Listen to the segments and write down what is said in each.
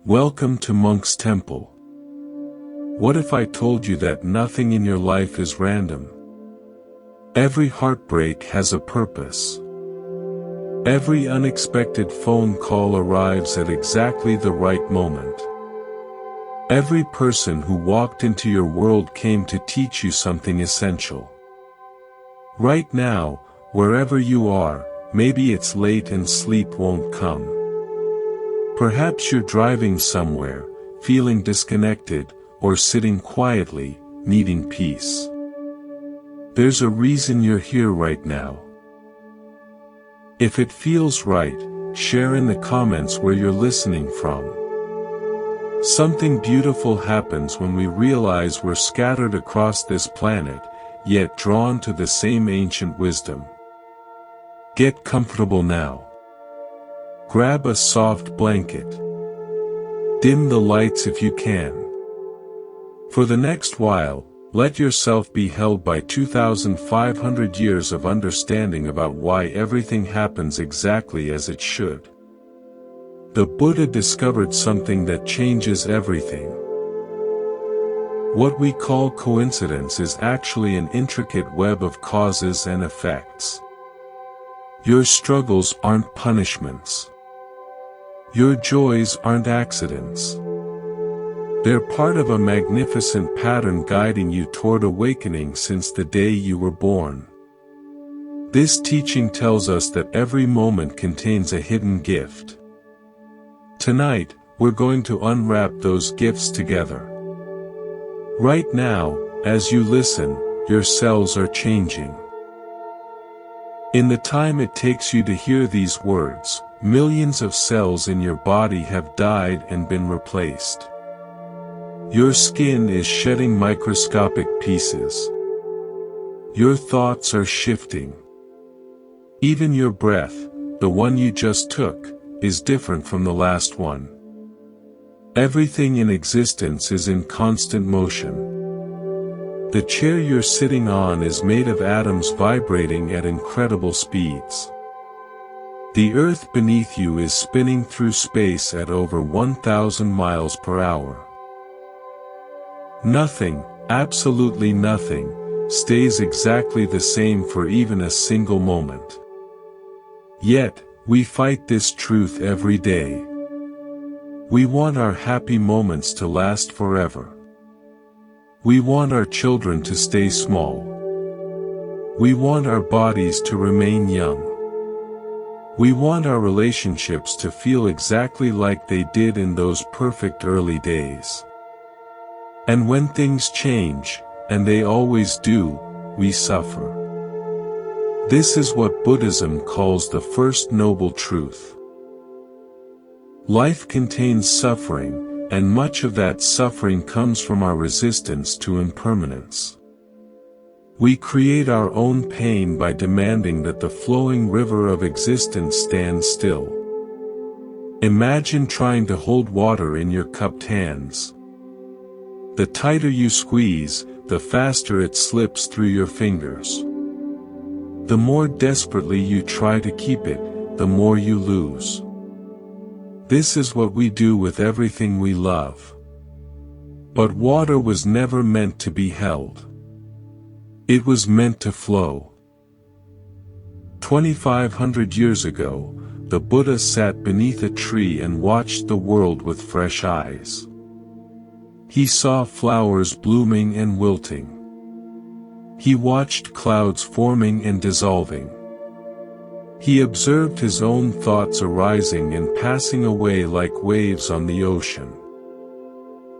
Welcome to Monk's Temple. What if I told you that nothing in your life is random? Every heartbreak has a purpose. Every unexpected phone call arrives at exactly the right moment. Every person who walked into your world came to teach you something essential. Right now, wherever you are, maybe it's late and sleep won't come. Perhaps you're driving somewhere, feeling disconnected, or sitting quietly, needing peace. There's a reason you're here right now. If it feels right, share in the comments where you're listening from. Something beautiful happens when we realize we're scattered across this planet, yet drawn to the same ancient wisdom. Get comfortable now. Grab a soft blanket. Dim the lights if you can. For the next while, let yourself be held by 2,500 years of understanding about why everything happens exactly as it should. The Buddha discovered something that changes everything. What we call coincidence is actually an intricate web of causes and effects. Your struggles aren't punishments. Your joys aren't accidents. They're part of a magnificent pattern guiding you toward awakening since the day you were born. This teaching tells us that every moment contains a hidden gift. Tonight, we're going to unwrap those gifts together. Right now, as you listen, your cells are changing. In the time it takes you to hear these words, millions of cells in your body have died and been replaced. Your skin is shedding microscopic pieces. Your thoughts are shifting. Even your breath, the one you just took, is different from the last one. Everything in existence is in constant motion. The chair you're sitting on is made of atoms vibrating at incredible speeds. The earth beneath you is spinning through space at over 1,000 miles per hour. Nothing, absolutely nothing, stays exactly the same for even a single moment. Yet, we fight this truth every day. We want our happy moments to last forever. We want our children to stay small. We want our bodies to remain young. We want our relationships to feel exactly like they did in those perfect early days. And when things change, and they always do, we suffer. This is what Buddhism calls the first noble truth. Life contains suffering, and much of that suffering comes from our resistance to impermanence. We create our own pain by demanding that the flowing river of existence stand still. Imagine trying to hold water in your cupped hands. The tighter you squeeze, the faster it slips through your fingers. The more desperately you try to keep it, the more you lose. This is what we do with everything we love. But water was never meant to be held. It was meant to flow. 2,500 years ago, the Buddha sat beneath a tree and watched the world with fresh eyes. He saw flowers blooming and wilting. He watched clouds forming and dissolving. He observed his own thoughts arising and passing away like waves on the ocean.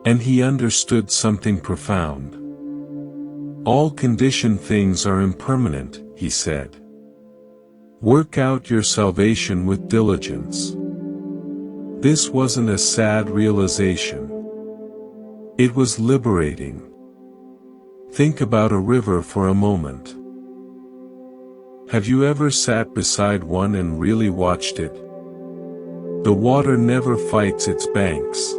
And he understood something profound. All conditioned things are impermanent, he said. Work out your salvation with diligence. This wasn't a sad realization. It was liberating. Think about a river for a moment. Have you ever sat beside one and really watched it? The water never fights its banks.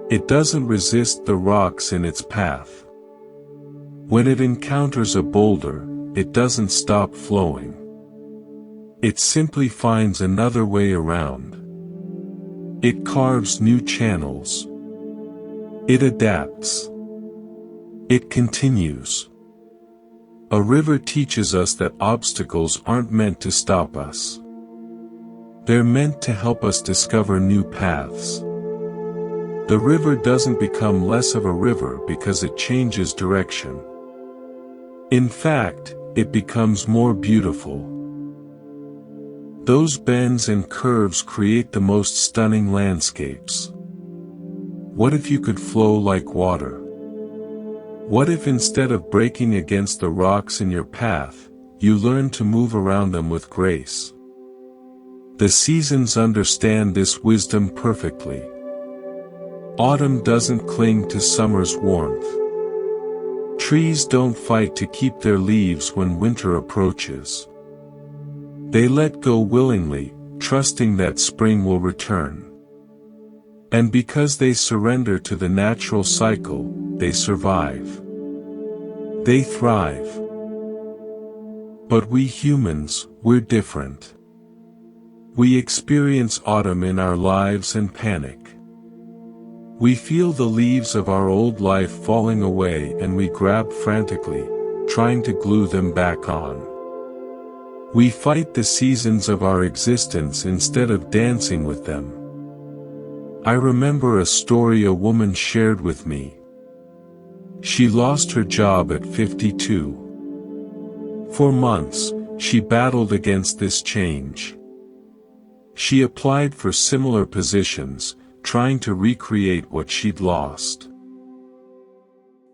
It doesn't resist the rocks in its path. When it encounters a boulder, it doesn't stop flowing. It simply finds another way around. It carves new channels. It adapts. It continues. A river teaches us that obstacles aren't meant to stop us. They're meant to help us discover new paths. The river doesn't become less of a river because it changes direction. In fact, it becomes more beautiful. Those bends and curves create the most stunning landscapes. What if you could flow like water? What if instead of breaking against the rocks in your path, you learn to move around them with grace? The seasons understand this wisdom perfectly. Autumn doesn't cling to summer's warmth. Trees don't fight to keep their leaves when winter approaches. They let go willingly, trusting that spring will return. And because they surrender to the natural cycle, they survive. They thrive. But we humans, we're different. We experience autumn in our lives and panic. We feel the leaves of our old life falling away and we grab frantically, trying to glue them back on. We fight the seasons of our existence instead of dancing with them. I remember a story a woman shared with me. She lost her job at 52. For months, she battled against this change. She applied for similar positions, trying to recreate what she'd lost.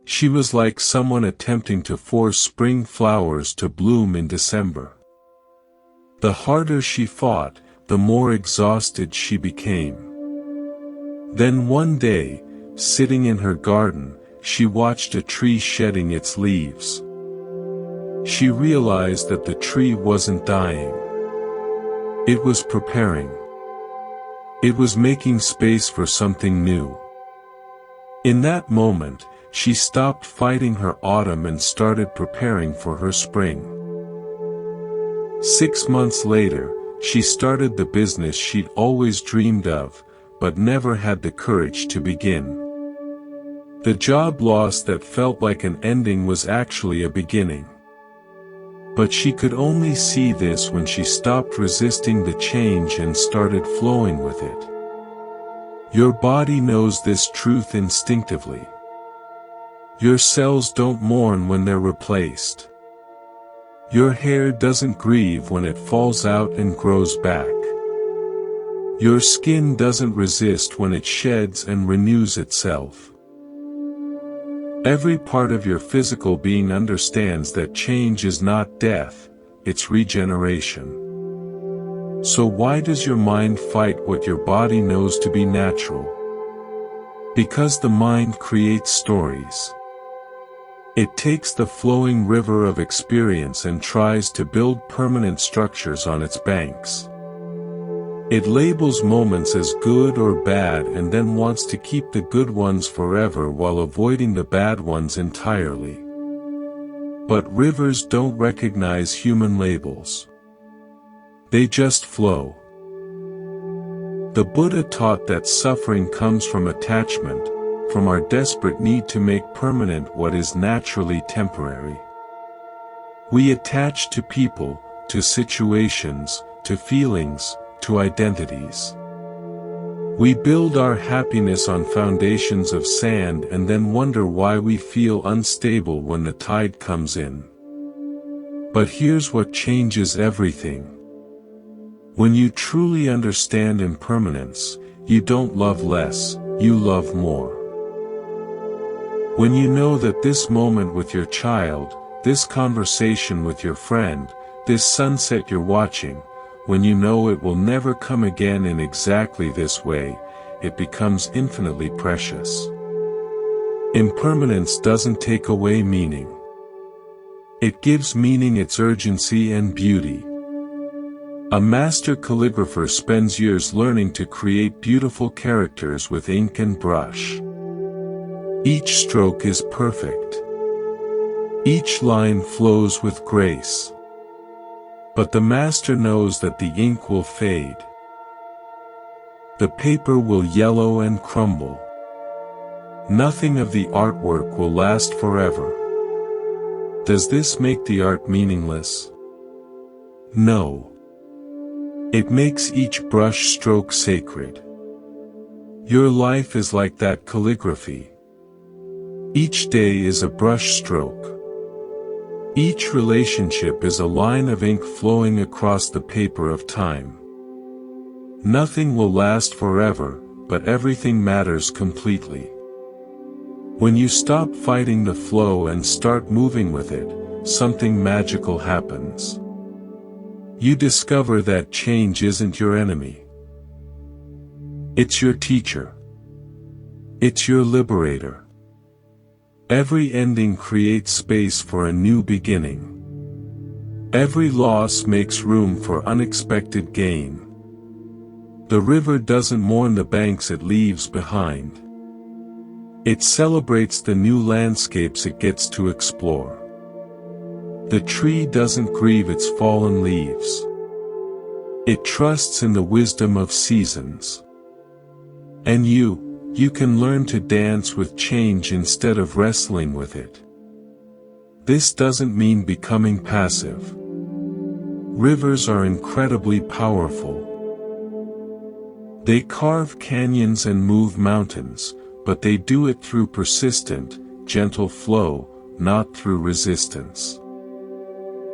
She was like someone attempting to force spring flowers to bloom in December. The harder she fought, the more exhausted she became. Then one day, sitting in her garden, she watched a tree shedding its leaves. She realized that the tree wasn't dying. It was preparing. It was making space for something new. In that moment, she stopped fighting her autumn and started preparing for her spring. 6 months later, she started the business she'd always dreamed of, but never had the courage to begin. The job loss that felt like an ending was actually a beginning. But she could only see this when she stopped resisting the change and started flowing with it. Your body knows this truth instinctively. Your cells don't mourn when they're replaced. Your hair doesn't grieve when it falls out and grows back. Your skin doesn't resist when it sheds and renews itself. Every part of your physical being understands that change is not death, it's regeneration. So why does your mind fight what your body knows to be natural? Because the mind creates stories. It takes the flowing river of experience and tries to build permanent structures on its banks. It labels moments as good or bad and then wants to keep the good ones forever while avoiding the bad ones entirely. But rivers don't recognize human labels. They just flow. The Buddha taught that suffering comes from attachment, from our desperate need to make permanent what is naturally temporary. We attach to people, to situations, to feelings, to identities. We build our happiness on foundations of sand and then wonder why we feel unstable when the tide comes in. But here's what changes everything. When you truly understand impermanence, you don't love less, you love more. When you know that this moment with your child, this conversation with your friend, this sunset you're watching, when you know it will never come again in exactly this way, it becomes infinitely precious. Impermanence doesn't take away meaning. It gives meaning its urgency and beauty. A master calligrapher spends years learning to create beautiful characters with ink and brush. Each stroke is perfect. Each line flows with grace. But the master knows that the ink will fade. The paper will yellow and crumble. Nothing of the artwork will last forever. Does this make the art meaningless? No. It makes each brush stroke sacred. Your life is like that calligraphy. Each day is a brush stroke. Each relationship is a line of ink flowing across the paper of time. Nothing will last forever, but everything matters completely. When you stop fighting the flow and start moving with it, something magical happens. You discover that change isn't your enemy. It's your teacher. It's your liberator. Every ending creates space for a new beginning. Every loss makes room for unexpected gain. The river doesn't mourn the banks it leaves behind. It celebrates the new landscapes it gets to explore. The tree doesn't grieve its fallen leaves. It trusts in the wisdom of seasons. And you can learn to dance with change instead of wrestling with it. This doesn't mean becoming passive. Rivers are incredibly powerful. They carve canyons and move mountains, but they do it through persistent, gentle flow, not through resistance.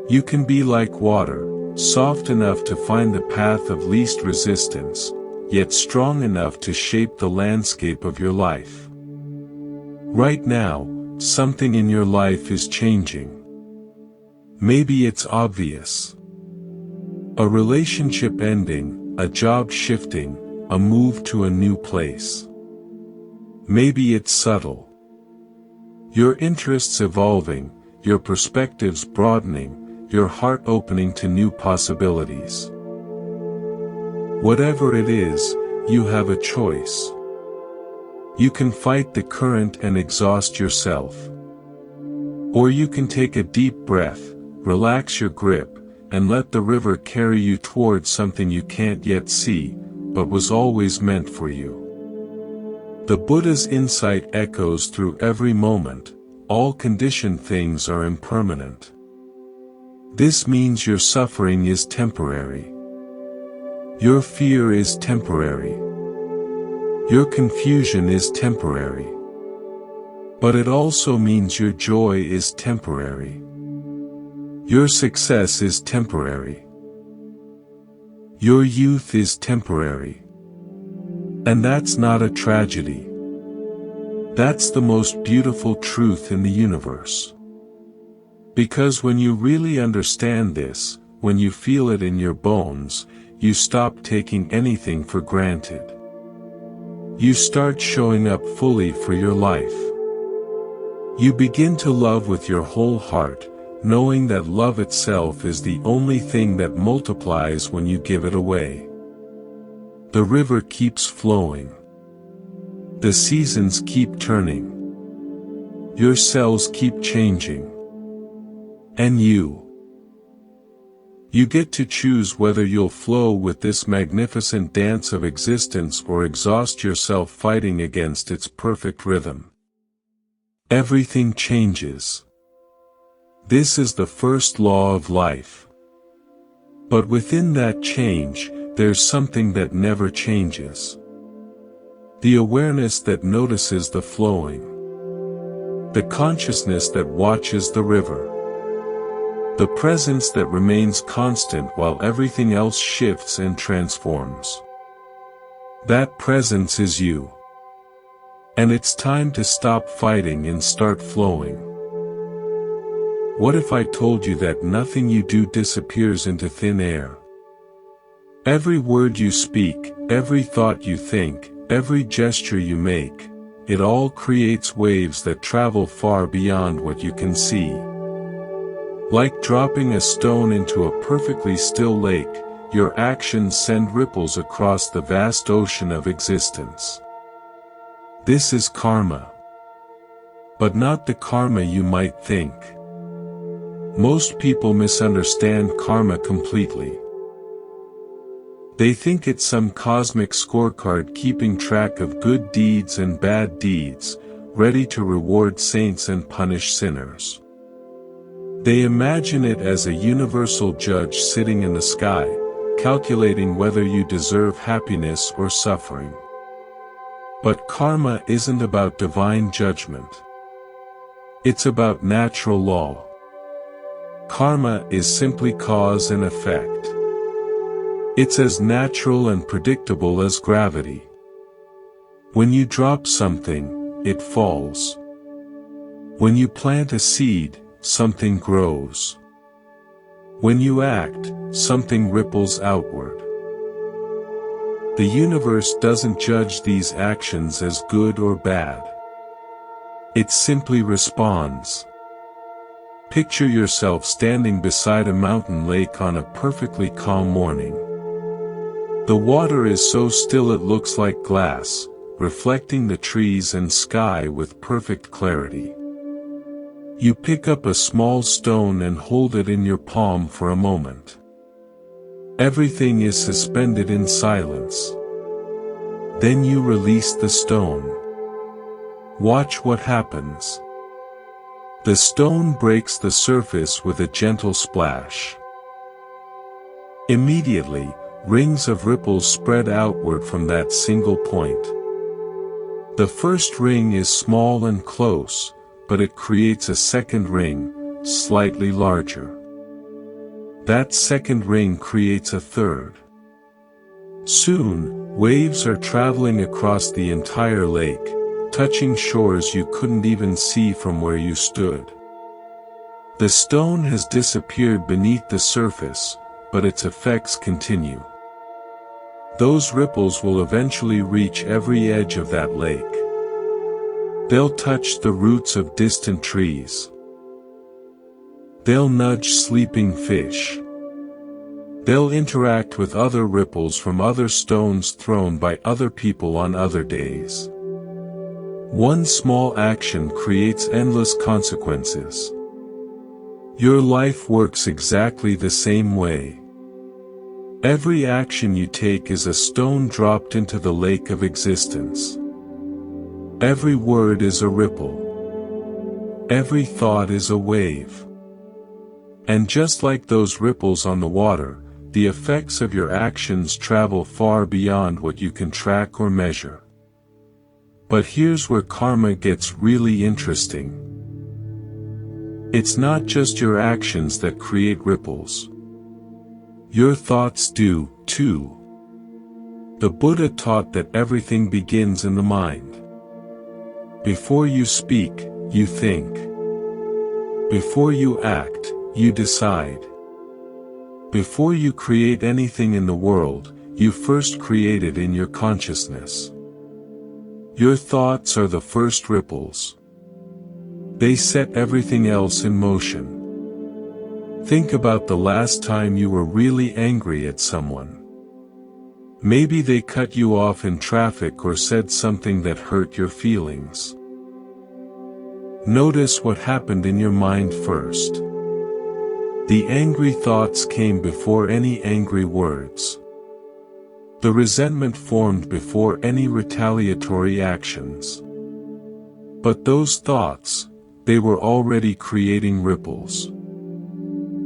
You can be like water, soft enough to find the path of least resistance, yet strong enough to shape the landscape of your life. Right now, something in your life is changing. Maybe it's obvious. A relationship ending, a job shifting, a move to a new place. Maybe it's subtle. Your interests evolving, your perspectives broadening, your heart opening to new possibilities. Whatever it is, you have a choice. You can fight the current and exhaust yourself. Or you can take a deep breath, relax your grip, and let the river carry you towards something you can't yet see, but was always meant for you. The Buddha's insight echoes through every moment: all conditioned things are impermanent. This means your suffering is temporary. Your fear is temporary. Your confusion is temporary. But it also means your joy is temporary. Your success is temporary. Your youth is temporary. And that's not a tragedy. That's the most beautiful truth in the universe. Because when you really understand this, when you feel it in your bones, you stop taking anything for granted. You start showing up fully for your life. You begin to love with your whole heart, knowing that love itself is the only thing that multiplies when you give it away. The river keeps flowing. The seasons keep turning. Your cells keep changing. And you get to choose whether you'll flow with this magnificent dance of existence or exhaust yourself fighting against its perfect rhythm. Everything changes. This is the first law of life. But within that change, there's something that never changes. The awareness that notices the flowing. The consciousness that watches the river. The presence that remains constant while everything else shifts and transforms. That presence is you. And it's time to stop fighting and start flowing. What if I told you that nothing you do disappears into thin air? Every word you speak, every thought you think, every gesture you make, it all creates waves that travel far beyond what you can see. Like dropping a stone into a perfectly still lake, your actions send ripples across the vast ocean of existence. This is karma. But not the karma you might think. Most people misunderstand karma completely. They think it's some cosmic scorecard keeping track of good deeds and bad deeds, ready to reward saints and punish sinners. They imagine it as a universal judge sitting in the sky, calculating whether you deserve happiness or suffering. But karma isn't about divine judgment. It's about natural law. Karma is simply cause and effect. It's as natural and predictable as gravity. When you drop something, it falls. When you plant a seed, something grows. When you act, something ripples outward. The universe doesn't judge these actions as good or bad. It simply responds. Picture yourself standing beside a mountain lake on a perfectly calm morning. The water is so still it looks like glass, reflecting the trees and sky with perfect clarity. You pick up a small stone and hold it in your palm for a moment. Everything is suspended in silence. Then you release the stone. Watch what happens. The stone breaks the surface with a gentle splash. Immediately, rings of ripples spread outward from that single point. The first ring is small and close, but it creates a second ring, slightly larger. That second ring creates a third. Soon, waves are traveling across the entire lake, touching shores you couldn't even see from where you stood. The stone has disappeared beneath the surface, but its effects continue. Those ripples will eventually reach every edge of that lake. They'll touch the roots of distant trees. They'll nudge sleeping fish. They'll interact with other ripples from other stones thrown by other people on other days. One small action creates endless consequences. Your life works exactly the same way. Every action you take is a stone dropped into the lake of existence. Every word is a ripple. Every thought is a wave. And just like those ripples on the water, the effects of your actions travel far beyond what you can track or measure. But here's where karma gets really interesting. It's not just your actions that create ripples. Your thoughts do, too. The Buddha taught that everything begins in the mind. Before you speak, you think. Before you act, you decide. Before you create anything in the world, you first create it in your consciousness. Your thoughts are the first ripples. They set everything else in motion. Think about the last time you were really angry at someone. Maybe they cut you off in traffic or said something that hurt your feelings. Notice what happened in your mind first. The angry thoughts came before any angry words. The resentment formed before any retaliatory actions. But those thoughts, they were already creating ripples.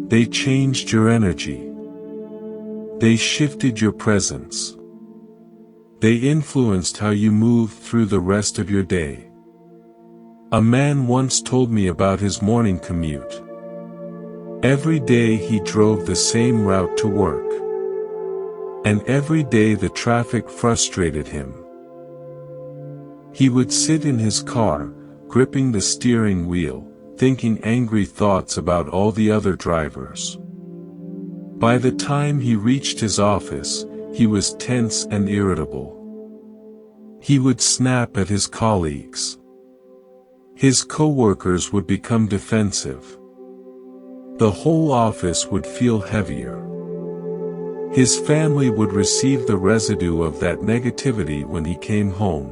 They changed your energy. They shifted your presence. They influenced how you moved through the rest of your day. A man once told me about his morning commute. Every day he drove the same route to work. And every day the traffic frustrated him. He would sit in his car, gripping the steering wheel, thinking angry thoughts about all the other drivers. By the time he reached his office, he was tense and irritable. He would snap at his colleagues. His coworkers would become defensive. The whole office would feel heavier. His family would receive the residue of that negativity when he came home.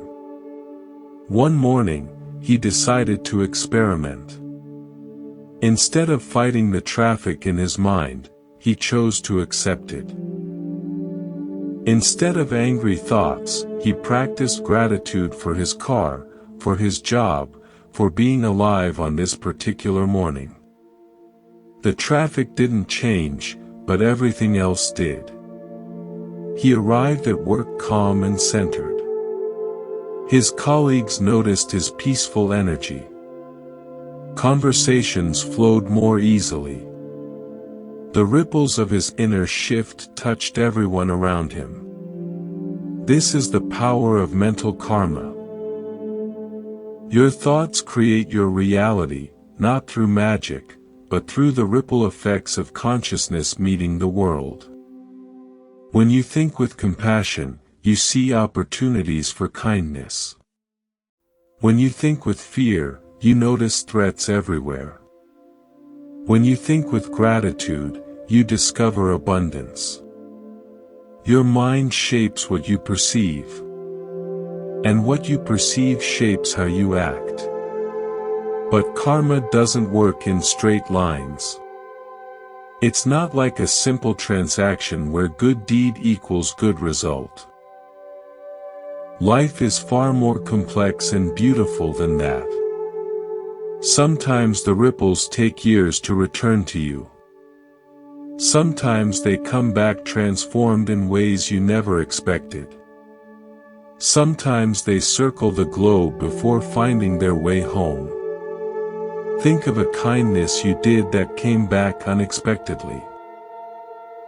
One morning, he decided to experiment. Instead of fighting the traffic in his mind, he chose to accept it. Instead of angry thoughts, he practiced gratitude for his car, for his job, for being alive on this particular morning. The traffic didn't change, but everything else did. He arrived at work calm and centered. His colleagues noticed his peaceful energy. Conversations flowed more easily. The ripples of his inner shift touched everyone around him. This is the power of mental karma. Your thoughts create your reality, not through magic, but through the ripple effects of consciousness meeting the world. When you think with compassion, you see opportunities for kindness. When you think with fear, you notice threats everywhere. When you think with gratitude, you discover abundance. Your mind shapes what you perceive. And what you perceive shapes how you act. But karma doesn't work in straight lines. It's not like a simple transaction where good deed equals good result. Life is far more complex and beautiful than that. Sometimes the ripples take years to return to you. Sometimes they come back transformed in ways you never expected. Sometimes they circle the globe before finding their way home. Think of a kindness you did that came back unexpectedly.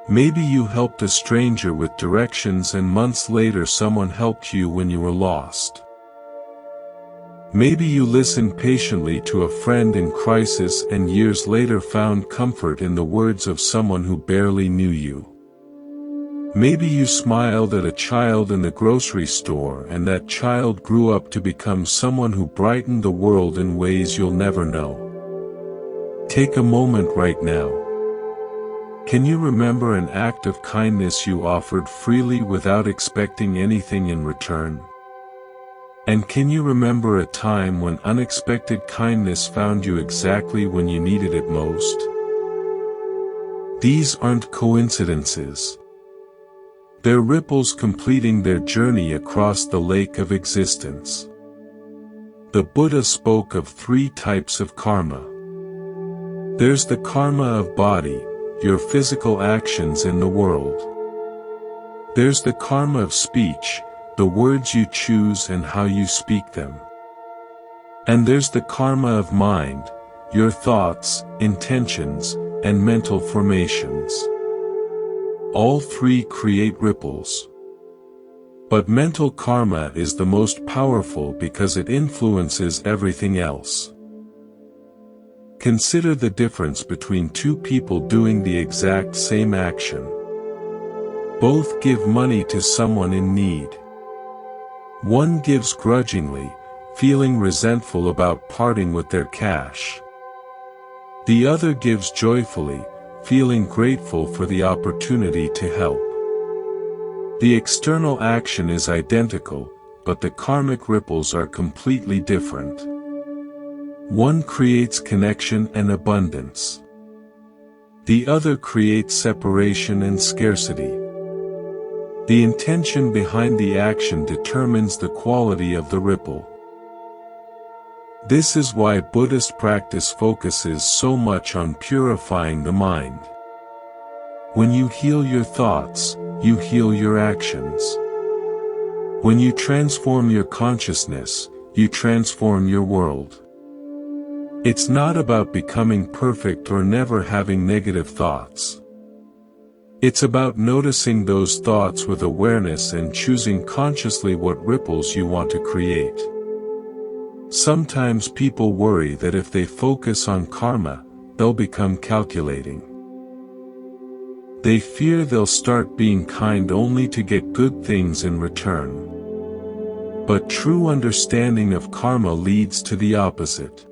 Maybe you helped a stranger with directions and months later someone helped you when you were lost. Maybe you listened patiently to a friend in crisis and years later found comfort in the words of someone who barely knew you. Maybe you smiled at a child in the grocery store and that child grew up to become someone who brightened the world in ways you'll never know. Take a moment right now. Can you remember an act of kindness you offered freely without expecting anything in return? And can you remember a time when unexpected kindness found you exactly when you needed it most? These aren't coincidences. They're ripples completing their journey across the lake of existence. The Buddha spoke of 3 types of karma. There's the karma of body, your physical actions in the world. There's the karma of speech, the words you choose and how you speak them. And there's the karma of mind, your thoughts, intentions, and mental formations. All 3 create ripples. But mental karma is the most powerful because it influences everything else. Consider the difference between 2 people doing the exact same action. Both give money to someone in need. One gives grudgingly, feeling resentful about parting with their cash. The other gives joyfully, feeling grateful for the opportunity to help. The external action is identical, but the karmic ripples are completely different. One creates connection and abundance. The other creates separation and scarcity. The intention behind the action determines the quality of the ripple. This is why Buddhist practice focuses so much on purifying the mind. When you heal your thoughts, you heal your actions. When you transform your consciousness, you transform your world. It's not about becoming perfect or never having negative thoughts. It's about noticing those thoughts with awareness and choosing consciously what ripples you want to create. Sometimes people worry that if they focus on karma, they'll become calculating. They fear they'll start being kind only to get good things in return. But true understanding of karma leads to the opposite.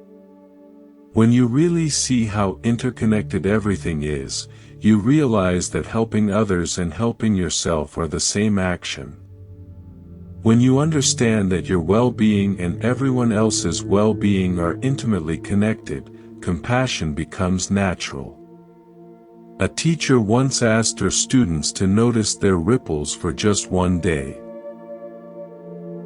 When you really see how interconnected everything is, you realize that helping others and helping yourself are the same action. When you understand that your well-being and everyone else's well-being are intimately connected, compassion becomes natural. A teacher once asked her students to notice their ripples for just one day.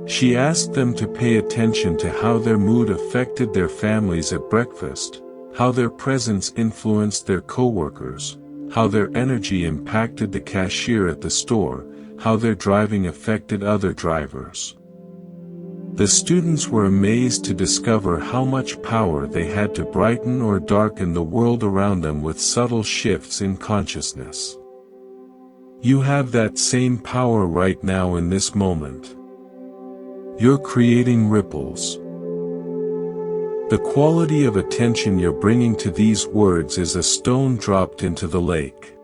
She asked them to pay attention to how their mood affected their families at breakfast, how their presence influenced their coworkers, how their energy impacted the cashier at the store, how their driving affected other drivers. The students were amazed to discover how much power they had to brighten or darken the world around them with subtle shifts in consciousness. You have that same power right now in this moment. You're creating ripples. The quality of attention you're bringing to these words is a stone dropped into the lake.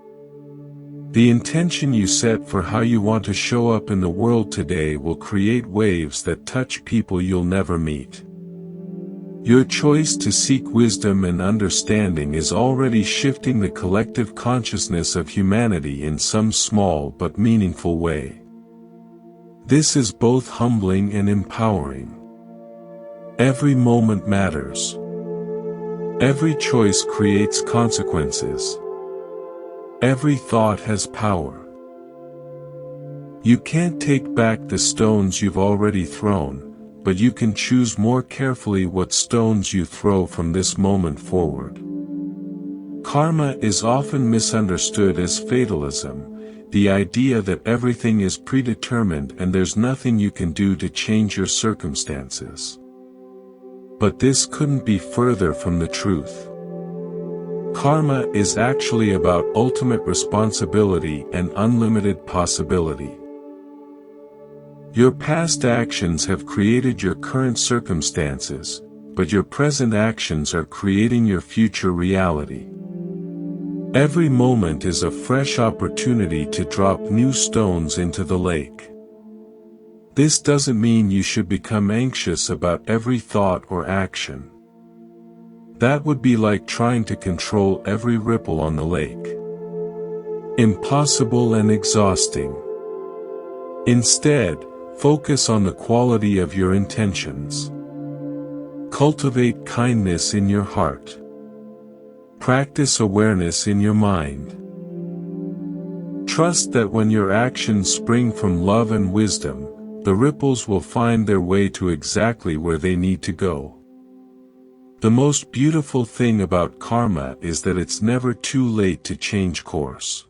The intention you set for how you want to show up in the world today will create waves that touch people you'll never meet. Your choice to seek wisdom and understanding is already shifting the collective consciousness of humanity in some small but meaningful way. This is both humbling and empowering. Every moment matters. Every choice creates consequences. Every thought has power. You can't take back the stones you've already thrown, but you can choose more carefully what stones you throw from this moment forward. Karma is often misunderstood as fatalism, the idea that everything is predetermined and there's nothing you can do to change your circumstances. But this couldn't be further from the truth. Karma is actually about ultimate responsibility and unlimited possibility. Your past actions have created your current circumstances, but your present actions are creating your future reality. Every moment is a fresh opportunity to drop new stones into the lake. This doesn't mean you should become anxious about every thought or action. That would be like trying to control every ripple on the lake. Impossible and exhausting. Instead, focus on the quality of your intentions. Cultivate kindness in your heart. Practice awareness in your mind. Trust that when your actions spring from love and wisdom, the ripples will find their way to exactly where they need to go. The most beautiful thing about karma is that it's never too late to change course.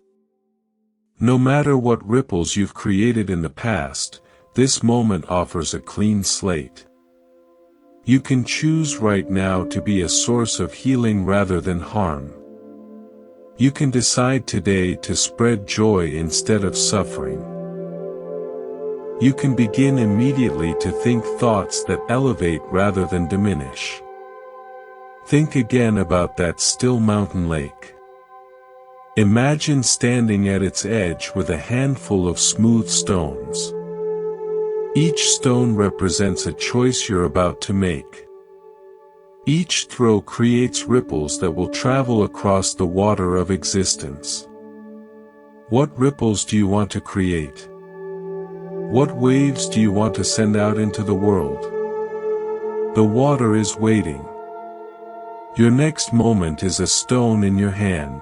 No matter what ripples you've created in the past, this moment offers a clean slate. You can choose right now to be a source of healing rather than harm. You can decide today to spread joy instead of suffering. You can begin immediately to think thoughts that elevate rather than diminish. Think again about that still mountain lake. Imagine standing at its edge with a handful of smooth stones. Each stone represents a choice you're about to make. Each throw creates ripples that will travel across the water of existence. What ripples do you want to create? What waves do you want to send out into the world? The water is waiting. Your next moment is a stone in your hand.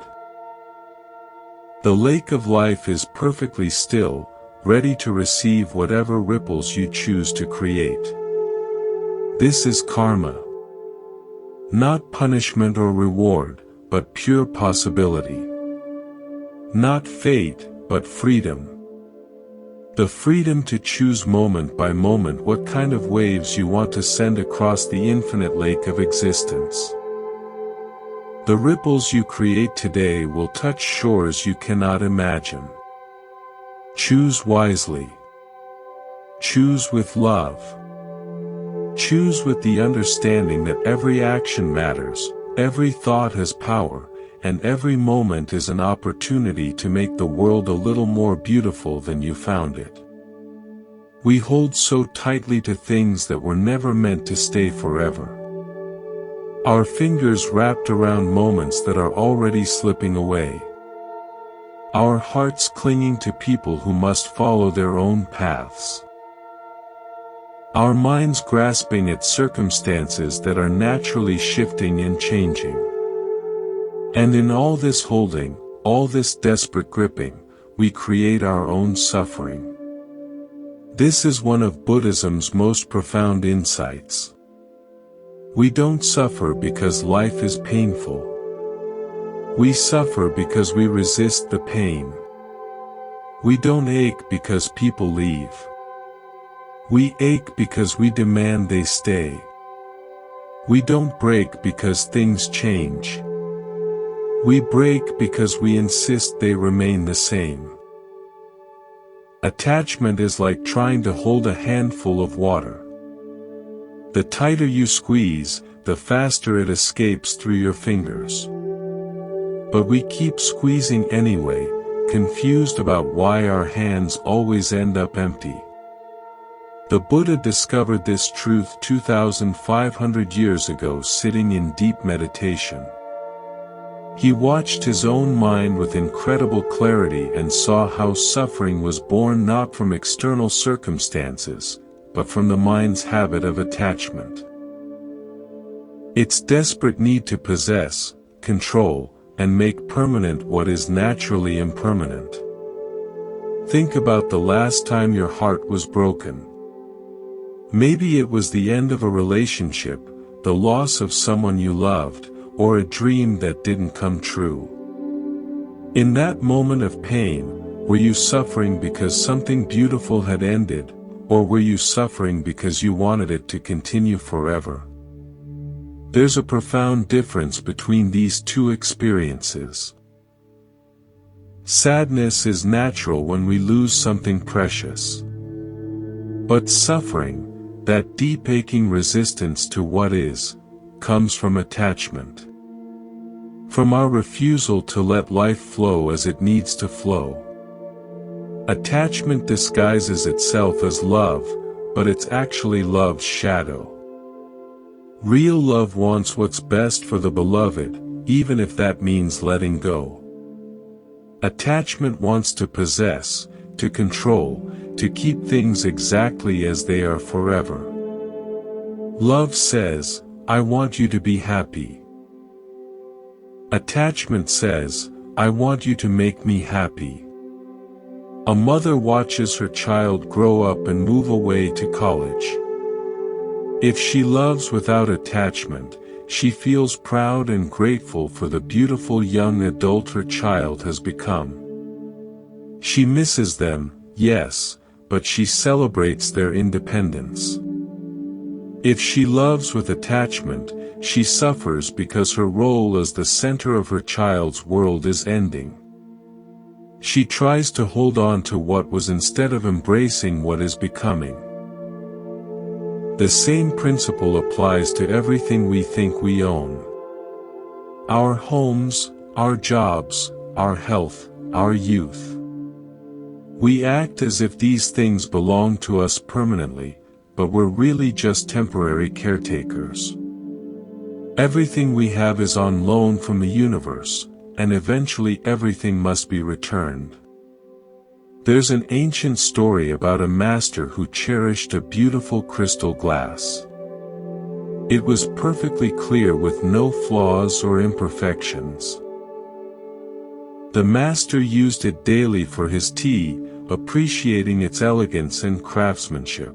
The lake of life is perfectly still, ready to receive whatever ripples you choose to create. This is karma. Not punishment or reward, but pure possibility. Not fate, but freedom. The freedom to choose moment by moment what kind of waves you want to send across the infinite lake of existence. The ripples you create today will touch shores you cannot imagine. Choose wisely. Choose with love. Choose with the understanding that every action matters, every thought has power, and every moment is an opportunity to make the world a little more beautiful than you found it. We hold so tightly to things that were never meant to stay forever. Our fingers wrapped around moments that are already slipping away. Our hearts clinging to people who must follow their own paths. Our minds grasping at circumstances that are naturally shifting and changing. And in all this holding, all this desperate gripping, we create our own suffering. This is one of Buddhism's most profound insights. We don't suffer because life is painful. We suffer because we resist the pain. We don't ache because people leave. We ache because we demand they stay. We don't break because things change. We break because we insist they remain the same. Attachment is like trying to hold a handful of water. The tighter you squeeze, the faster it escapes through your fingers. But we keep squeezing anyway, confused about why our hands always end up empty. The Buddha discovered this truth 2,500 years ago sitting in deep meditation. He watched his own mind with incredible clarity and saw how suffering was born not from external circumstances, but from the mind's habit of attachment. Its desperate need to possess, control, and make permanent what is naturally impermanent. Think about the last time your heart was broken. Maybe it was the end of a relationship, the loss of someone you loved, or a dream that didn't come true. In that moment of pain, were you suffering because something beautiful had ended, or were you suffering because you wanted it to continue forever? There's a profound difference between these two experiences. Sadness is natural when we lose something precious. But suffering, that deep aching resistance to what is, comes from attachment. From our refusal to let life flow as it needs to flow. Attachment disguises itself as love, but it's actually love's shadow. Real love wants what's best for the beloved, even if that means letting go. Attachment wants to possess, to control, to keep things exactly as they are forever. Love says, I want you to be happy. Attachment says, I want you to make me happy. A mother watches her child grow up and move away to college. If she loves without attachment, she feels proud and grateful for the beautiful young adult her child has become. She misses them, yes, but she celebrates their independence. If she loves with attachment, she suffers because her role as the center of her child's world is ending. She tries to hold on to what was instead of embracing what is becoming. The same principle applies to everything we think we own. Our homes, our jobs, our health, our youth. We act as if these things belong to us permanently, but we're really just temporary caretakers. Everything we have is on loan from the universe, and eventually everything must be returned. There's an ancient story about a master who cherished a beautiful crystal glass. It was perfectly clear with no flaws or imperfections. The master used it daily for his tea, appreciating its elegance and craftsmanship.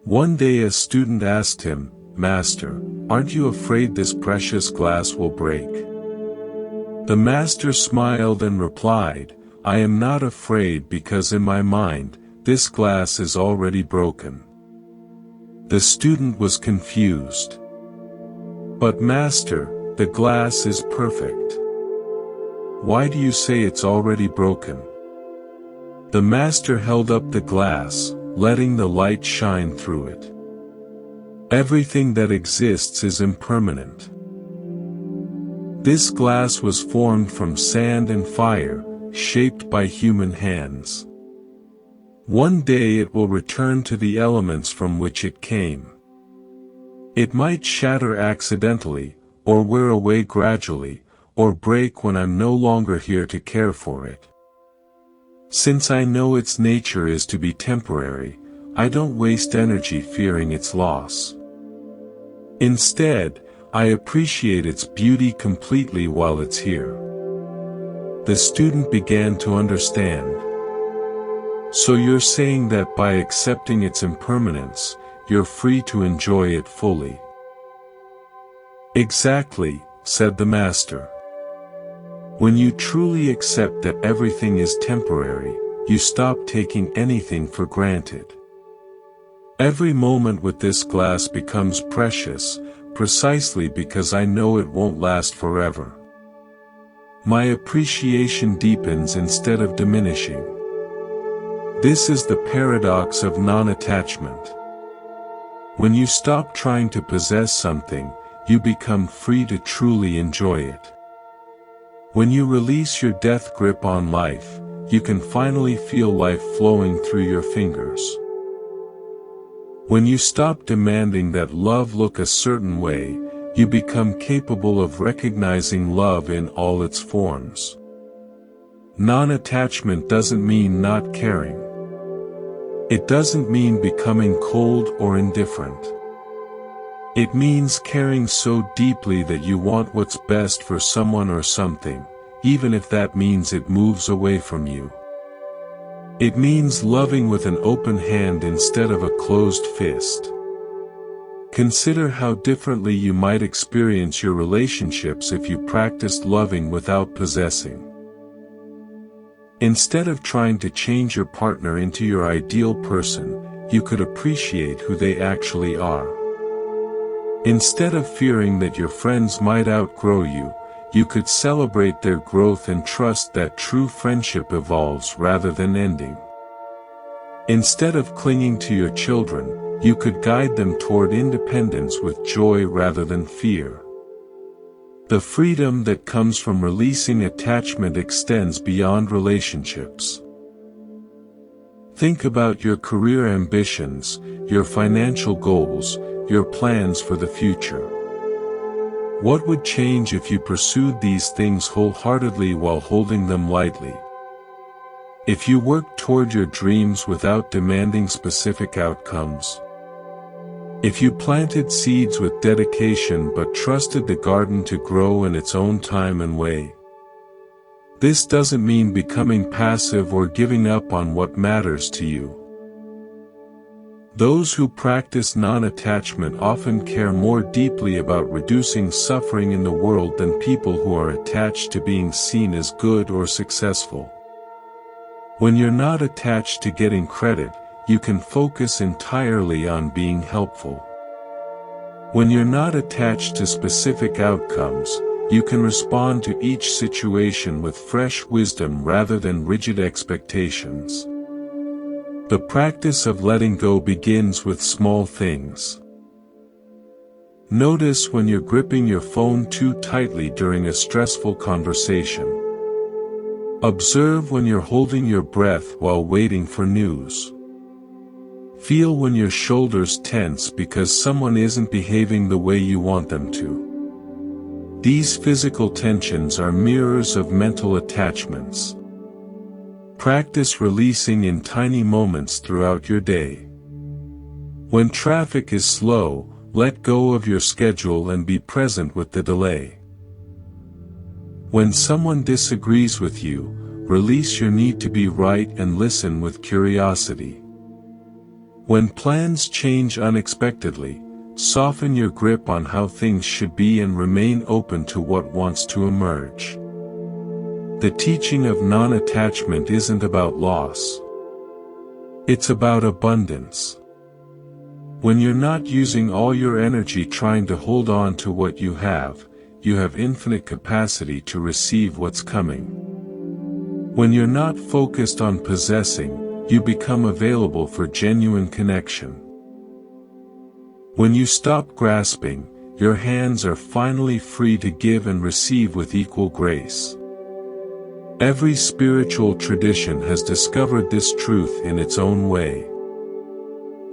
One day a student asked him, "Master, aren't you afraid this precious glass will break?" The master smiled and replied, "I am not afraid because in my mind, this glass is already broken." The student was confused. "But master, the glass is perfect. Why do you say it's already broken?" The master held up the glass, letting the light shine through it. Everything that exists is impermanent. This glass was formed from sand and fire, shaped by human hands. One day it will return to the elements from which it came. It might shatter accidentally, or wear away gradually, or break when I'm no longer here to care for it. Since I know its nature is to be temporary, I don't waste energy fearing its loss. Instead, I appreciate its beauty completely while it's here. The student began to understand. So you're saying that by accepting its impermanence, you're free to enjoy it fully. Exactly, said the master. When you truly accept that everything is temporary, you stop taking anything for granted. Every moment with this glass becomes precious, precisely because I know it won't last forever. My appreciation deepens instead of diminishing. This is the paradox of non-attachment. When you stop trying to possess something, you become free to truly enjoy it. When you release your death grip on life, you can finally feel life flowing through your fingers. When you stop demanding that love look a certain way, you become capable of recognizing love in all its forms. Non-attachment doesn't mean not caring. It doesn't mean becoming cold or indifferent. It means caring so deeply that you want what's best for someone or something, even if that means it moves away from you. It means loving with an open hand instead of a closed fist. Consider how differently you might experience your relationships if you practiced loving without possessing. Instead of trying to change your partner into your ideal person, you could appreciate who they actually are. Instead of fearing that your friends might outgrow you, you could celebrate their growth and trust that true friendship evolves rather than ending. Instead of clinging to your children, you could guide them toward independence with joy rather than fear. The freedom that comes from releasing attachment extends beyond relationships. Think about your career ambitions, your financial goals, your plans for the future. What would change if you pursued these things wholeheartedly while holding them lightly? If you worked toward your dreams without demanding specific outcomes? If you planted seeds with dedication but trusted the garden to grow in its own time and way? This doesn't mean becoming passive or giving up on what matters to you. Those who practice non-attachment often care more deeply about reducing suffering in the world than people who are attached to being seen as good or successful. When you're not attached to getting credit, you can focus entirely on being helpful. When you're not attached to specific outcomes, you can respond to each situation with fresh wisdom rather than rigid expectations. The practice of letting go begins with small things. Notice when you're gripping your phone too tightly during a stressful conversation. Observe when you're holding your breath while waiting for news. Feel when your shoulders tense because someone isn't behaving the way you want them to. These physical tensions are mirrors of mental attachments. Practice releasing in tiny moments throughout your day. When traffic is slow, let go of your schedule and be present with the delay. When someone disagrees with you, release your need to be right and listen with curiosity. When plans change unexpectedly, soften your grip on how things should be and remain open to what wants to emerge. The teaching of non-attachment isn't about loss. It's about abundance. When you're not using all your energy trying to hold on to what you have infinite capacity to receive what's coming. When you're not focused on possessing, you become available for genuine connection. When you stop grasping, your hands are finally free to give and receive with equal grace. Every spiritual tradition has discovered this truth in its own way.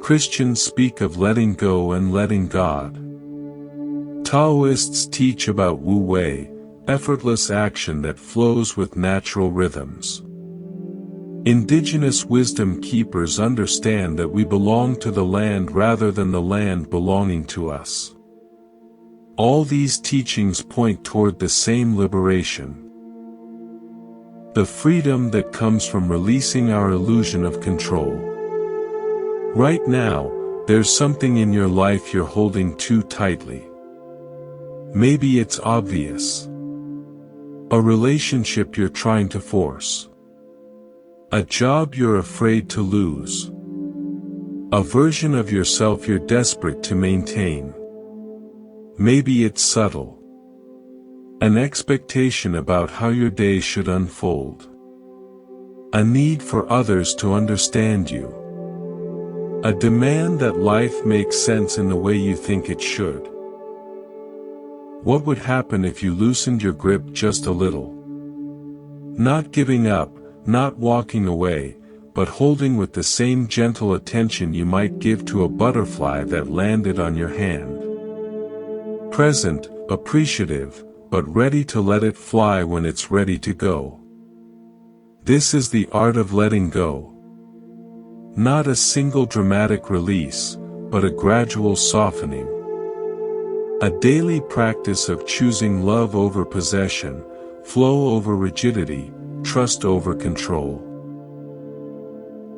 Christians speak of letting go and letting God. Taoists teach about Wu Wei, effortless action that flows with natural rhythms. Indigenous wisdom keepers understand that we belong to the land rather than the land belonging to us. All these teachings point toward the same liberation. The freedom that comes from releasing our illusion of control. Right now, there's something in your life you're holding too tightly. Maybe it's obvious. A relationship you're trying to force. A job you're afraid to lose. A version of yourself you're desperate to maintain. Maybe it's subtle. An expectation about how your day should unfold. A need for others to understand you. A demand that life makes sense in the way you think it should. What would happen if you loosened your grip just a little? Not giving up, not walking away, but holding with the same gentle attention you might give to a butterfly that landed on your hand. Present, appreciative, but ready to let it fly when it's ready to go. This is the art of letting go. Not a single dramatic release, but a gradual softening. A daily practice of choosing love over possession, flow over rigidity, trust over control.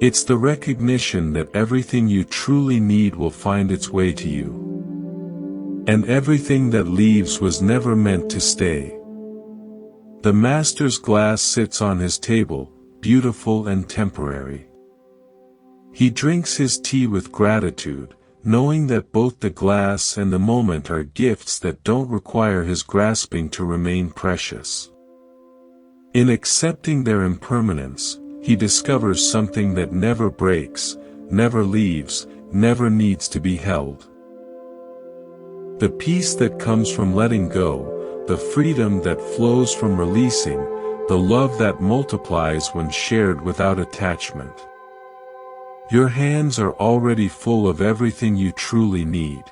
It's the recognition that everything you truly need will find its way to you. And everything that leaves was never meant to stay. The master's glass sits on his table, beautiful and temporary. He drinks his tea with gratitude, knowing that both the glass and the moment are gifts that don't require his grasping to remain precious. In accepting their impermanence, he discovers something that never breaks, never leaves, never needs to be held. The peace that comes from letting go, the freedom that flows from releasing, the love that multiplies when shared without attachment. Your hands are already full of everything you truly need.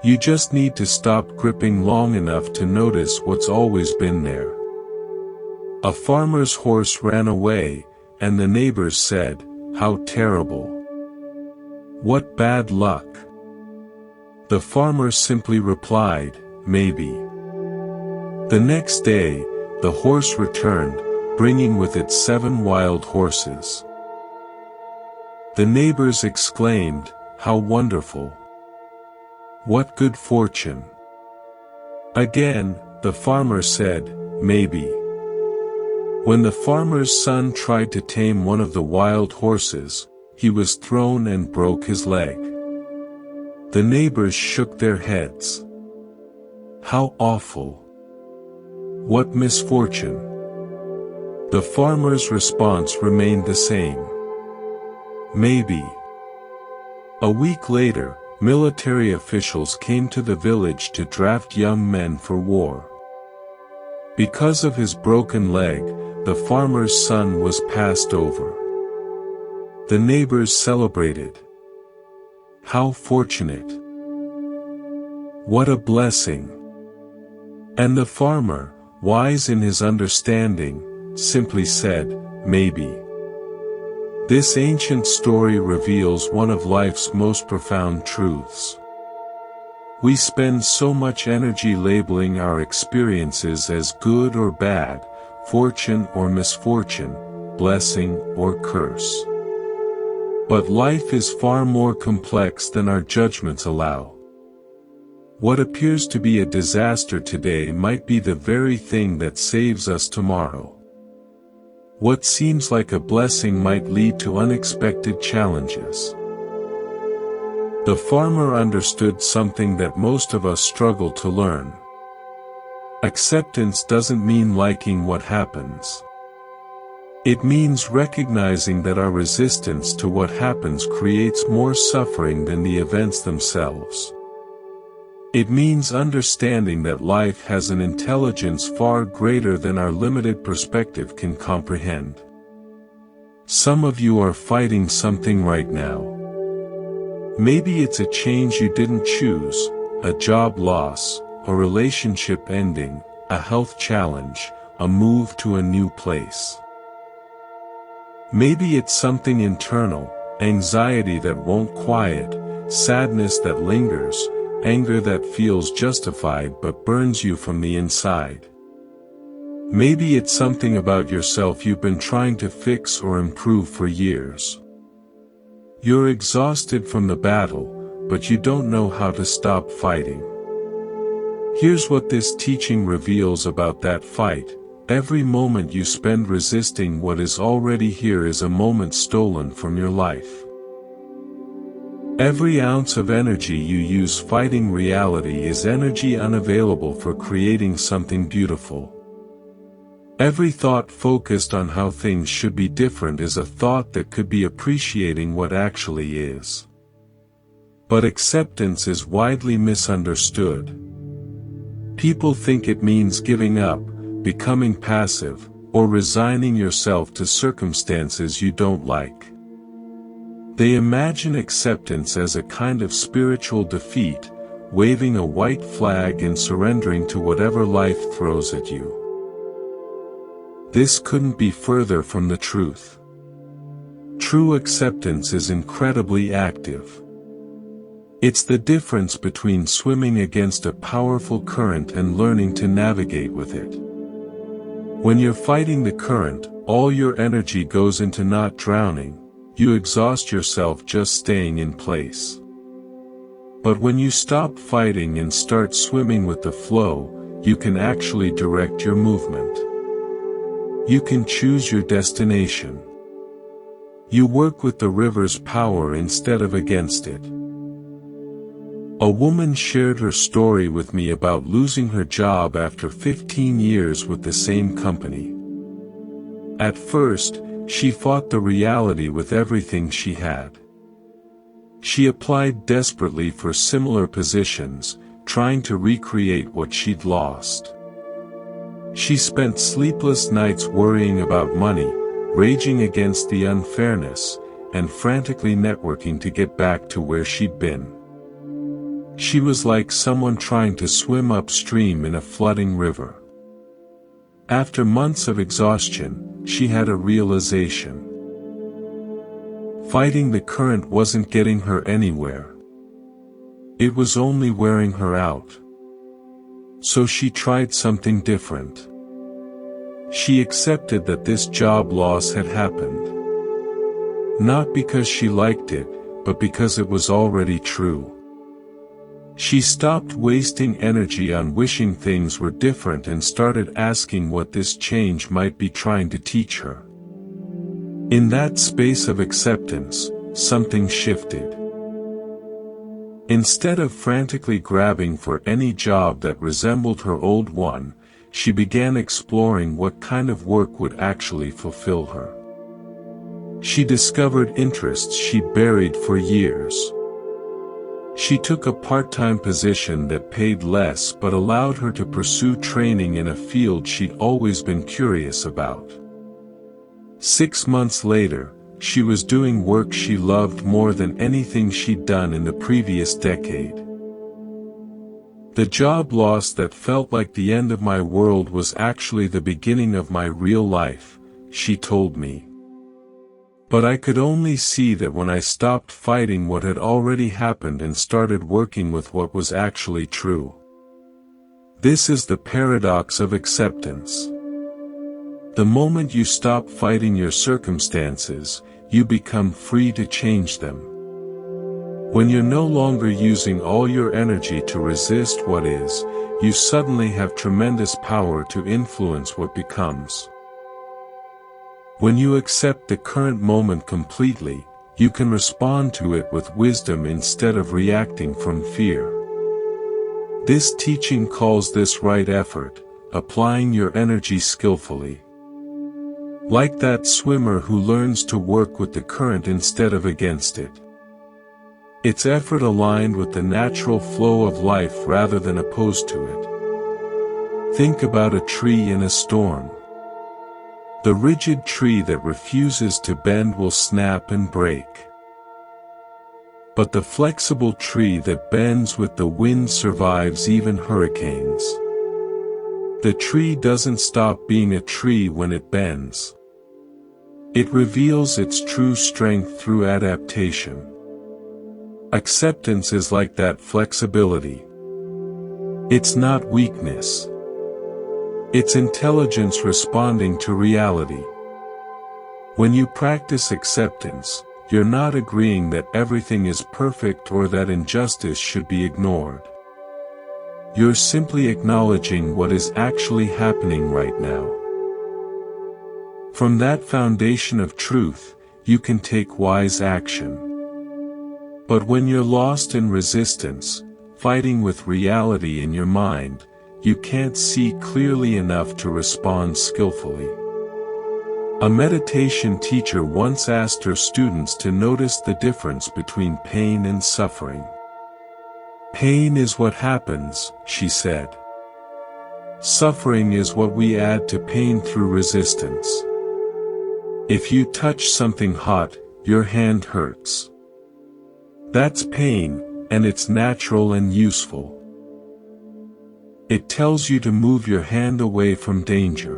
You just need to stop gripping long enough to notice what's always been there. A farmer's horse ran away, and the neighbors said, "How terrible! What bad luck!" The farmer simply replied, "Maybe." The next day, the horse returned, bringing with it 7 wild horses. The neighbors exclaimed, "How wonderful! What good fortune!" Again, the farmer said, "Maybe." When the farmer's son tried to tame one of the wild horses, he was thrown and broke his leg. The neighbors shook their heads. How awful! What misfortune! The farmer's response remained the same. Maybe. A week later, military officials came to the village to draft young men for war. Because of his broken leg, the farmer's son was passed over. The neighbors celebrated. How fortunate! What a blessing! And the farmer, wise in his understanding, simply said, "Maybe." This ancient story reveals one of life's most profound truths. We spend so much energy labeling our experiences as good or bad, fortune or misfortune, blessing or curse. But life is far more complex than our judgments allow. What appears to be a disaster today might be the very thing that saves us tomorrow. What seems like a blessing might lead to unexpected challenges. The farmer understood something that most of us struggle to learn. Acceptance doesn't mean liking what happens. It means recognizing that our resistance to what happens creates more suffering than the events themselves. It means understanding that life has an intelligence far greater than our limited perspective can comprehend. Some of you are fighting something right now. Maybe it's a change you didn't choose, a job loss, a relationship ending, a health challenge, a move to a new place. Maybe it's something internal, anxiety that won't quiet, sadness that lingers, anger that feels justified but burns you from the inside. Maybe it's something about yourself you've been trying to fix or improve for years. You're exhausted from the battle, but you don't know how to stop fighting. Here's what this teaching reveals about that fight. Every moment you spend resisting what is already here is a moment stolen from your life. Every ounce of energy you use fighting reality is energy unavailable for creating something beautiful. Every thought focused on how things should be different is a thought that could be appreciating what actually is. But acceptance is widely misunderstood. People think it means giving up, becoming passive, or resigning yourself to circumstances you don't like. They imagine acceptance as a kind of spiritual defeat, waving a white flag and surrendering to whatever life throws at you. This couldn't be further from the truth. True acceptance is incredibly active. It's the difference between swimming against a powerful current and learning to navigate with it. When you're fighting the current, all your energy goes into not drowning. You exhaust yourself just staying in place. But when you stop fighting and start swimming with the flow, you can actually direct your movement. You can choose your destination. You work with the river's power instead of against it. A woman shared her story with me about losing her job after 15 years with the same company. At first, she fought the reality with everything she had. She applied desperately for similar positions, trying to recreate what she'd lost. She spent sleepless nights worrying about money, raging against the unfairness, and frantically networking to get back to where she'd been. She was like someone trying to swim upstream in a flooding river. After months of exhaustion, she had a realization. Fighting the current wasn't getting her anywhere. It was only wearing her out. So she tried something different. She accepted that this job loss had happened. Not because she liked it, but because it was already true. She stopped wasting energy on wishing things were different and started asking what this change might be trying to teach her. In that space of acceptance, something shifted. Instead of frantically grabbing for any job that resembled her old one, she began exploring what kind of work would actually fulfill her. She discovered interests she'd buried for years. She took a part-time position that paid less but allowed her to pursue training in a field she'd always been curious about. 6 months later, she was doing work she loved more than anything she'd done in the previous decade. The job loss that felt like the end of my world was actually the beginning of my real life, she told me. But I could only see that when I stopped fighting what had already happened and started working with what was actually true. This is the paradox of acceptance. The moment you stop fighting your circumstances, you become free to change them. When you're no longer using all your energy to resist what is, you suddenly have tremendous power to influence what becomes. When you accept the current moment completely, you can respond to it with wisdom instead of reacting from fear. This teaching calls this right effort, applying your energy skillfully. Like that swimmer who learns to work with the current instead of against it. It's effort aligned with the natural flow of life rather than opposed to it. Think about a tree in a storm. The rigid tree that refuses to bend will snap and break. But the flexible tree that bends with the wind survives even hurricanes. The tree doesn't stop being a tree when it bends. It reveals its true strength through adaptation. Acceptance is like that flexibility. It's not weakness. It's intelligence responding to reality. When you practice acceptance, you're not agreeing that everything is perfect or that injustice should be ignored. You're simply acknowledging what is actually happening right now. From that foundation of truth, you can take wise action. But when you're lost in resistance, fighting with reality in your mind, you can't see clearly enough to respond skillfully. A meditation teacher once asked her students to notice the difference between pain and suffering. Pain is what happens, she said. Suffering is what we add to pain through resistance. If you touch something hot, your hand hurts. That's pain, and it's natural and useful. It tells you to move your hand away from danger.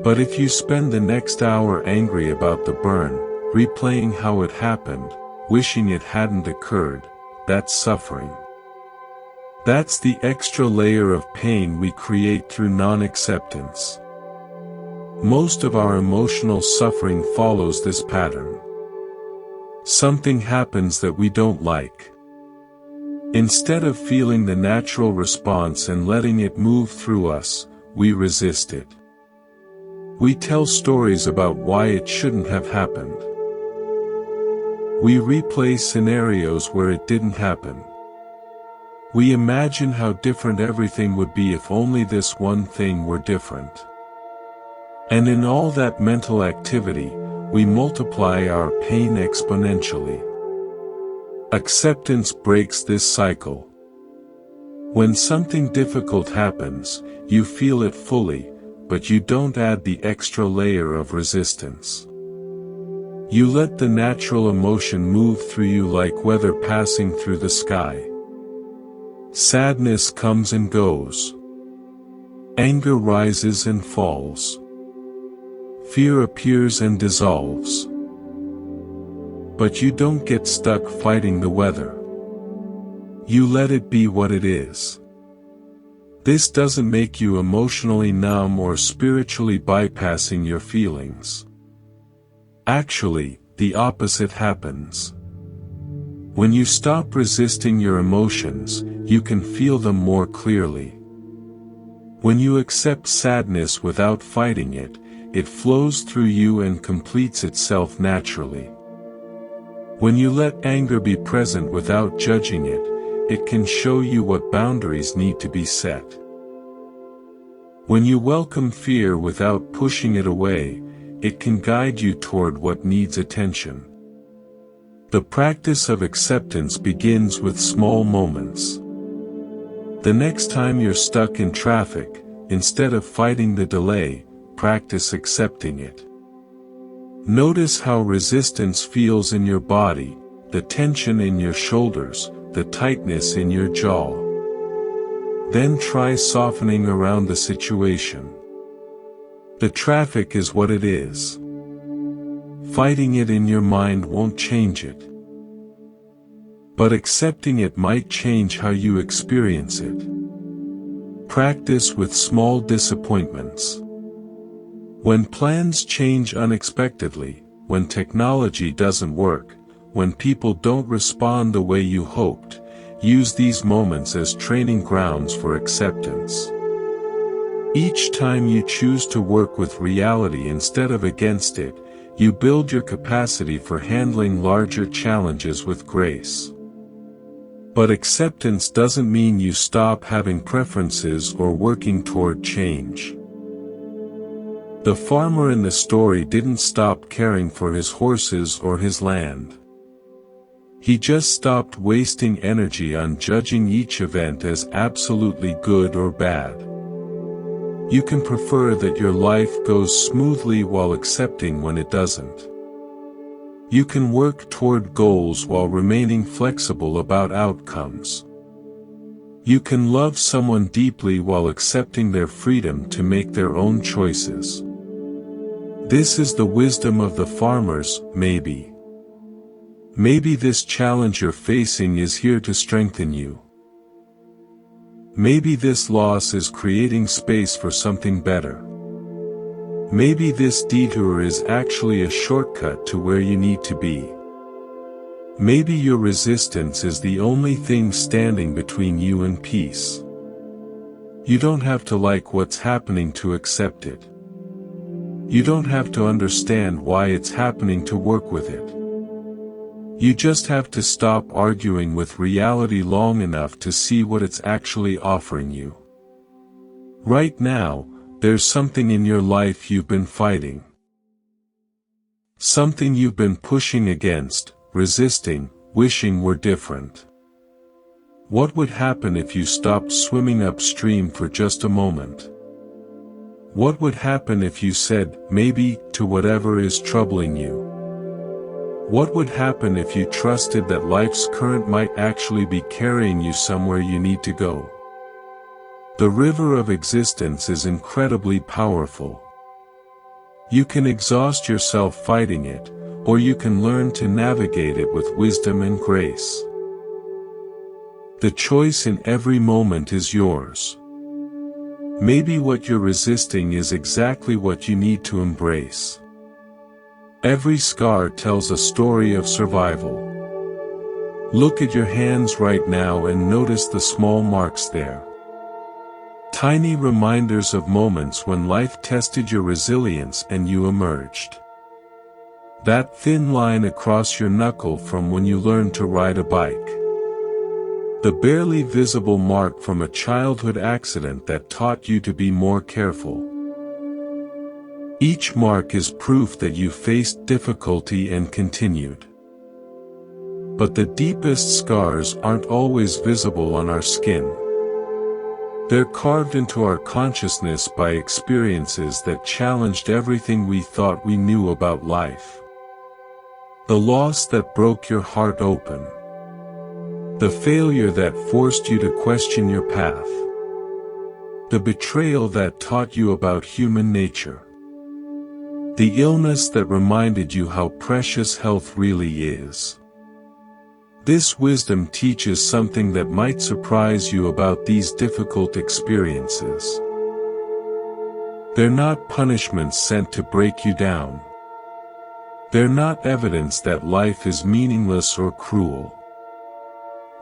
But if you spend the next hour angry about the burn, replaying how it happened, wishing it hadn't occurred, that's suffering. That's the extra layer of pain we create through non-acceptance. Most of our emotional suffering follows this pattern. Something happens that we don't like. Instead of feeling the natural response and letting it move through us, we resist it. We tell stories about why it shouldn't have happened. We replay scenarios where it didn't happen. We imagine how different everything would be if only this one thing were different. And in all that mental activity, we multiply our pain exponentially. Acceptance breaks this cycle. When something difficult happens, you feel it fully, but you don't add the extra layer of resistance. You let the natural emotion move through you like weather passing through the sky. Sadness comes and goes. Anger rises and falls. Fear appears and dissolves. But you don't get stuck fighting the weather. You let it be what it is. This doesn't make you emotionally numb or spiritually bypassing your feelings. Actually, the opposite happens. When you stop resisting your emotions, you can feel them more clearly. When you accept sadness without fighting it, it flows through you and completes itself naturally. When you let anger be present without judging it, it can show you what boundaries need to be set. When you welcome fear without pushing it away, it can guide you toward what needs attention. The practice of acceptance begins with small moments. The next time you're stuck in traffic, instead of fighting the delay, practice accepting it. Notice how resistance feels in your body, the tension in your shoulders, the tightness in your jaw. Then try softening around the situation. The traffic is what it is. Fighting it in your mind won't change it. But accepting it might change how you experience it. Practice with small disappointments. When plans change unexpectedly, when technology doesn't work, when people don't respond the way you hoped, use these moments as training grounds for acceptance. Each time you choose to work with reality instead of against it, you build your capacity for handling larger challenges with grace. But acceptance doesn't mean you stop having preferences or working toward change. The farmer in the story didn't stop caring for his horses or his land. He just stopped wasting energy on judging each event as absolutely good or bad. You can prefer that your life goes smoothly while accepting when it doesn't. You can work toward goals while remaining flexible about outcomes. You can love someone deeply while accepting their freedom to make their own choices. This is the wisdom of the farmers, maybe. Maybe this challenge you're facing is here to strengthen you. Maybe this loss is creating space for something better. Maybe this detour is actually a shortcut to where you need to be. Maybe your resistance is the only thing standing between you and peace. You don't have to like what's happening to accept it. You don't have to understand why it's happening to work with it. You just have to stop arguing with reality long enough to see what it's actually offering you. Right now, there's something in your life you've been fighting. Something you've been pushing against, resisting, wishing were different. What would happen if you stopped swimming upstream for just a moment? What would happen if you said, maybe, to whatever is troubling you? What would happen if you trusted that life's current might actually be carrying you somewhere you need to go? The river of existence is incredibly powerful. You can exhaust yourself fighting it, or you can learn to navigate it with wisdom and grace. The choice in every moment is yours. Maybe what you're resisting is exactly what you need to embrace. Every scar tells a story of survival. Look at your hands right now and notice the small marks there. Tiny reminders of moments when life tested your resilience and you emerged. That thin line across your knuckle from when you learned to ride a bike. The barely visible mark from a childhood accident that taught you to be more careful. Each mark is proof that you faced difficulty and continued. But the deepest scars aren't always visible on our skin. They're carved into our consciousness by experiences that challenged everything we thought we knew about life. The loss that broke your heart open. The failure that forced you to question your path. The betrayal that taught you about human nature. The illness that reminded you how precious health really is. This wisdom teaches something that might surprise you about these difficult experiences. They're not punishments sent to break you down. They're not evidence that life is meaningless or cruel.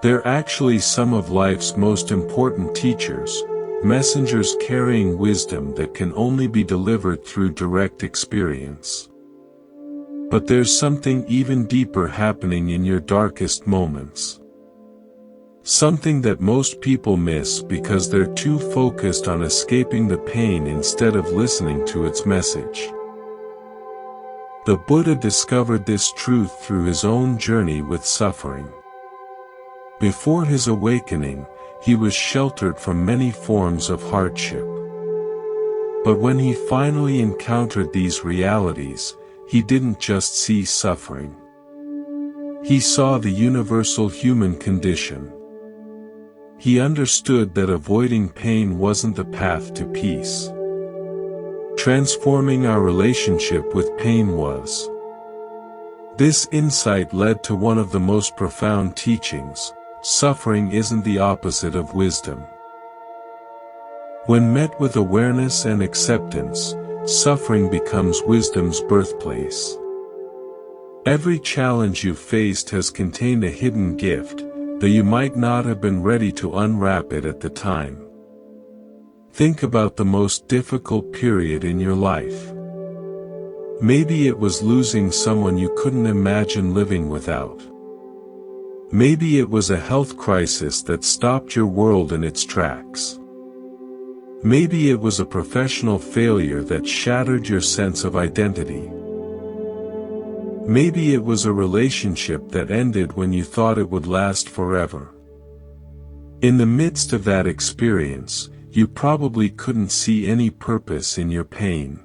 They're actually some of life's most important teachers, messengers carrying wisdom that can only be delivered through direct experience. But there's something even deeper happening in your darkest moments. Something that most people miss because they're too focused on escaping the pain instead of listening to its message. The Buddha discovered this truth through his own journey with suffering. Before his awakening, he was sheltered from many forms of hardship. But when he finally encountered these realities, he didn't just see suffering. He saw the universal human condition. He understood that avoiding pain wasn't the path to peace. Transforming our relationship with pain was. This insight led to one of the most profound teachings: suffering isn't the opposite of wisdom. When met with awareness and acceptance, suffering becomes wisdom's birthplace. Every challenge you faced has contained a hidden gift, though you might not have been ready to unwrap it at the time. Think about the most difficult period in your life. Maybe it was losing someone you couldn't imagine living without. Maybe it was a health crisis that stopped your world in its tracks. Maybe it was a professional failure that shattered your sense of identity. Maybe it was a relationship that ended when you thought it would last forever. In the midst of that experience, you probably couldn't see any purpose in your pain.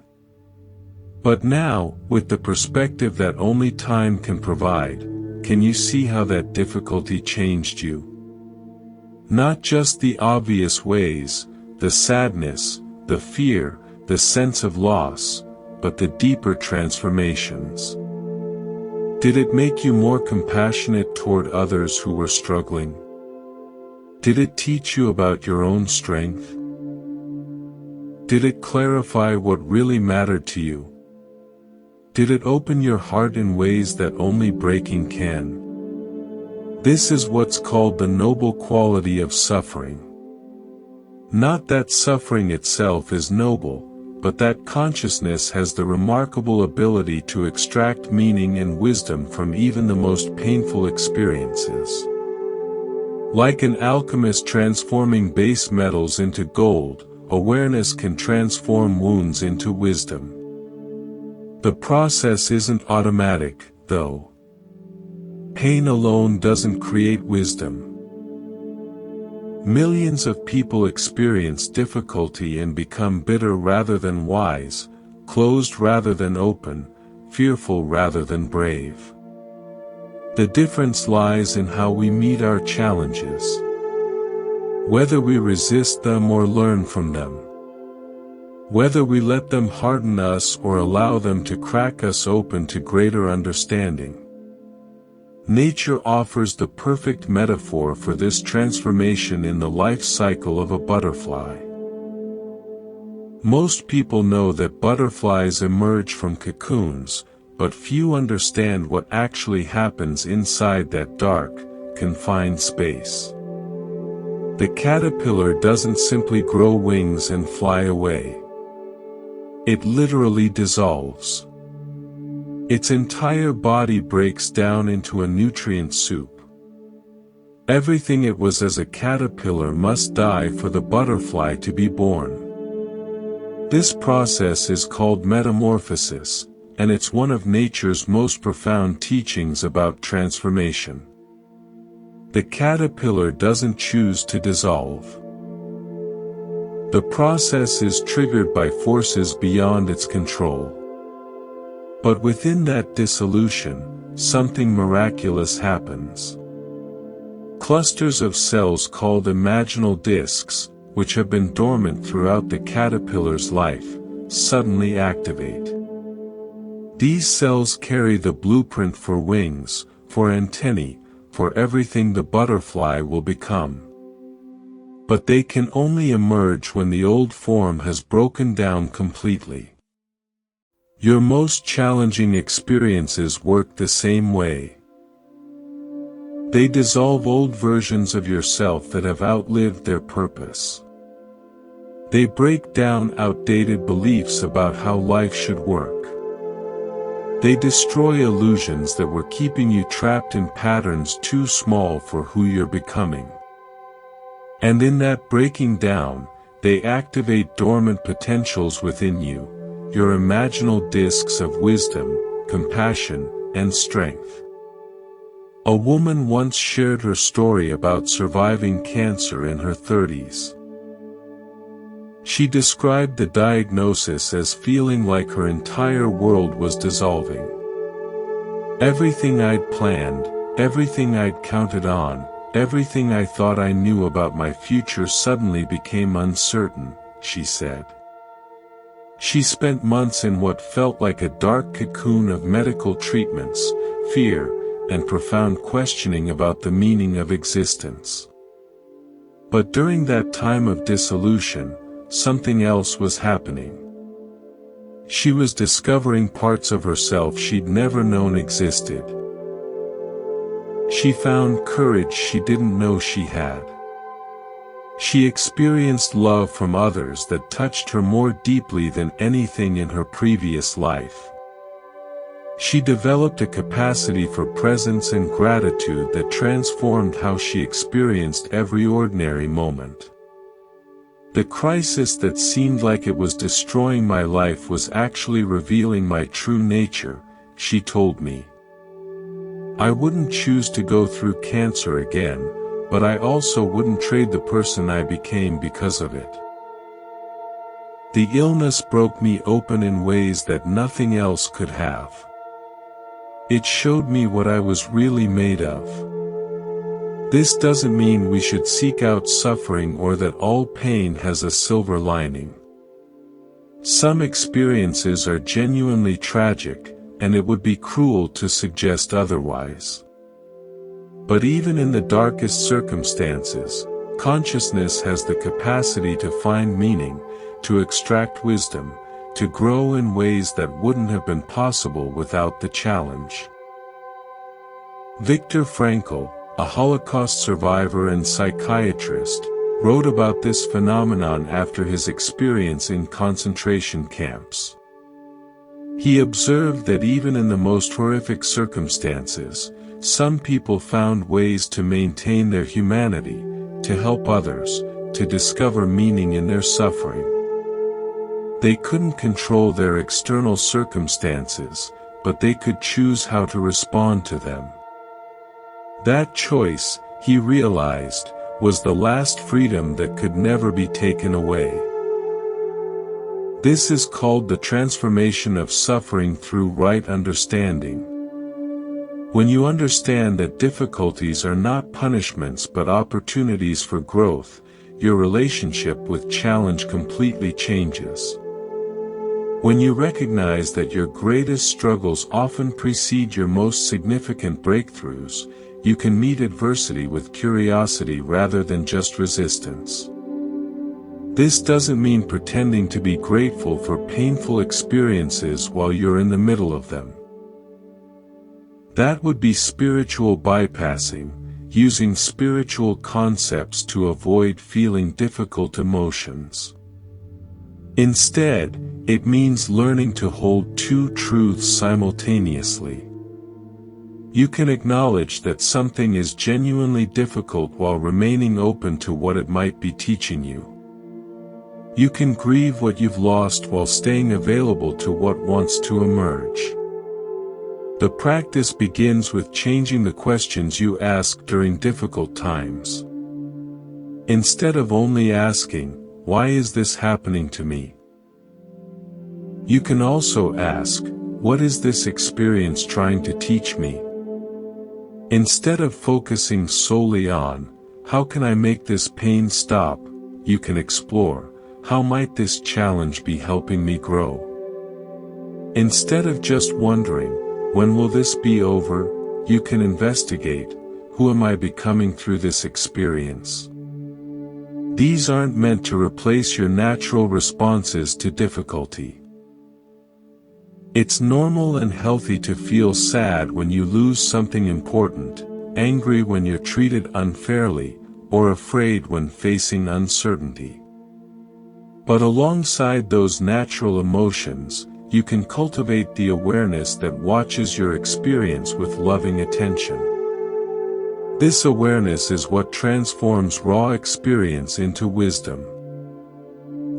But now, with the perspective that only time can provide, can you see how that difficulty changed you? Not just the obvious ways, the sadness, the fear, the sense of loss, but the deeper transformations. Did it make you more compassionate toward others who were struggling? Did it teach you about your own strength? Did it clarify what really mattered to you? Did it open your heart in ways that only breaking can? This is what's called the noble quality of suffering. Not that suffering itself is noble, but that consciousness has the remarkable ability to extract meaning and wisdom from even the most painful experiences. Like an alchemist transforming base metals into gold, awareness can transform wounds into wisdom. The process isn't automatic, though. Pain alone doesn't create wisdom. Millions of people experience difficulty and become bitter rather than wise, closed rather than open, fearful rather than brave. The difference lies in how we meet our challenges. Whether we resist them or learn from them. Whether we let them harden us or allow them to crack us open to greater understanding. Nature offers the perfect metaphor for this transformation in the life cycle of a butterfly. Most people know that butterflies emerge from cocoons, but few understand what actually happens inside that dark, confined space. The caterpillar doesn't simply grow wings and fly away. It literally dissolves. Its entire body breaks down into a nutrient soup. Everything it was as a caterpillar must die for the butterfly to be born. This process is called metamorphosis, and it's one of nature's most profound teachings about transformation. The caterpillar doesn't choose to dissolve. The process is triggered by forces beyond its control. But within that dissolution, something miraculous happens. Clusters of cells called imaginal discs, which have been dormant throughout the caterpillar's life, suddenly activate. These cells carry the blueprint for wings, for antennae, for everything the butterfly will become. But they can only emerge when the old form has broken down completely. Your most challenging experiences work the same way. They dissolve old versions of yourself that have outlived their purpose. They break down outdated beliefs about how life should work. They destroy illusions that were keeping you trapped in patterns too small for who you're becoming. And in that breaking down, they activate dormant potentials within you. Your imaginal discs of wisdom, compassion, and strength. A woman once shared her story about surviving cancer in her 30s. She described the diagnosis as feeling like her entire world was dissolving. Everything I'd planned, everything I'd counted on, everything I thought I knew about my future suddenly became uncertain, she said. She spent months in what felt like a dark cocoon of medical treatments, fear, and profound questioning about the meaning of existence. But during that time of dissolution, something else was happening. She was discovering parts of herself she'd never known existed. She found courage she didn't know she had. She experienced love from others that touched her more deeply than anything in her previous life. She developed a capacity for presence and gratitude that transformed how she experienced every ordinary moment. The crisis that seemed like it was destroying my life was actually revealing my true nature, she told me. I wouldn't choose to go through cancer again, but I also wouldn't trade the person I became because of it. The illness broke me open in ways that nothing else could have. It showed me what I was really made of. This doesn't mean we should seek out suffering or that all pain has a silver lining. Some experiences are genuinely tragic, and it would be cruel to suggest otherwise. But even in the darkest circumstances, Consciousness has the capacity to find meaning, to extract wisdom, to grow in ways that wouldn't have been possible without the challenge. Viktor Frankl, a Holocaust survivor and psychiatrist, wrote about this phenomenon after his experience in concentration camps. He observed that even in the most horrific circumstances, some people found ways to maintain their humanity, to help others, to discover meaning in their suffering. They couldn't control their external circumstances, but they could choose how to respond to them. That choice, he realized, was the last freedom that could never be taken away. This is called the transformation of suffering through right understanding. When you understand that difficulties are not punishments but opportunities for growth, your relationship with challenge completely changes. When you recognize that your greatest struggles often precede your most significant breakthroughs, you can meet adversity with curiosity rather than just resistance. This doesn't mean pretending to be grateful for painful experiences while you're in the middle of them. That would be spiritual bypassing, using spiritual concepts to avoid feeling difficult emotions. Instead, it means learning to hold two truths simultaneously. You can acknowledge that something is genuinely difficult while remaining open to what it might be teaching you. You can grieve what you've lost while staying available to what wants to emerge. The practice begins with changing the questions you ask during difficult times. Instead of only asking, "Why is this happening to me?" you can also ask, "What is this experience trying to teach me?" Instead of focusing solely on, "How can I make this pain stop?" you can explore, "How might this challenge be helping me grow?" Instead of just wondering, "When will this be over?" you can investigate, "Who am I becoming through this experience?" These aren't meant to replace your natural responses to difficulty. It's normal and healthy to feel sad when you lose something important, angry when you're treated unfairly, or afraid when facing uncertainty. But alongside those natural emotions, you can cultivate the awareness that watches your experience with loving attention. This awareness is what transforms raw experience into wisdom.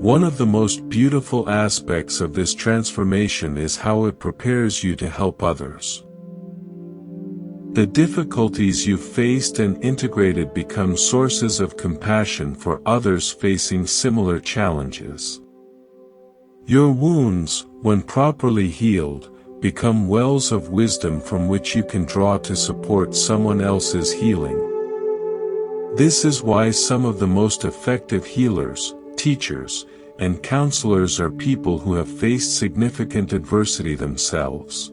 One of the most beautiful aspects of this transformation is how it prepares you to help others. The difficulties you've faced and integrated become sources of compassion for others facing similar challenges. Your wounds, when properly healed, become wells of wisdom from which you can draw to support someone else's healing. This is why some of the most effective healers, teachers, and counselors are people who have faced significant adversity themselves.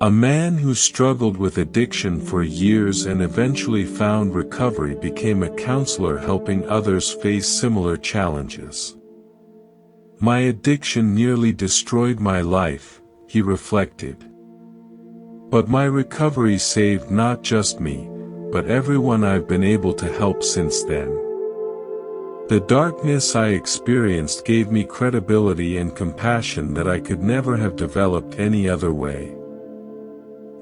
A man who struggled with addiction for years and eventually found recovery became a counselor helping others face similar challenges. "My addiction nearly destroyed my life," he reflected. "But my recovery saved not just me, but everyone I've been able to help since then. The darkness I experienced gave me credibility and compassion that I could never have developed any other way."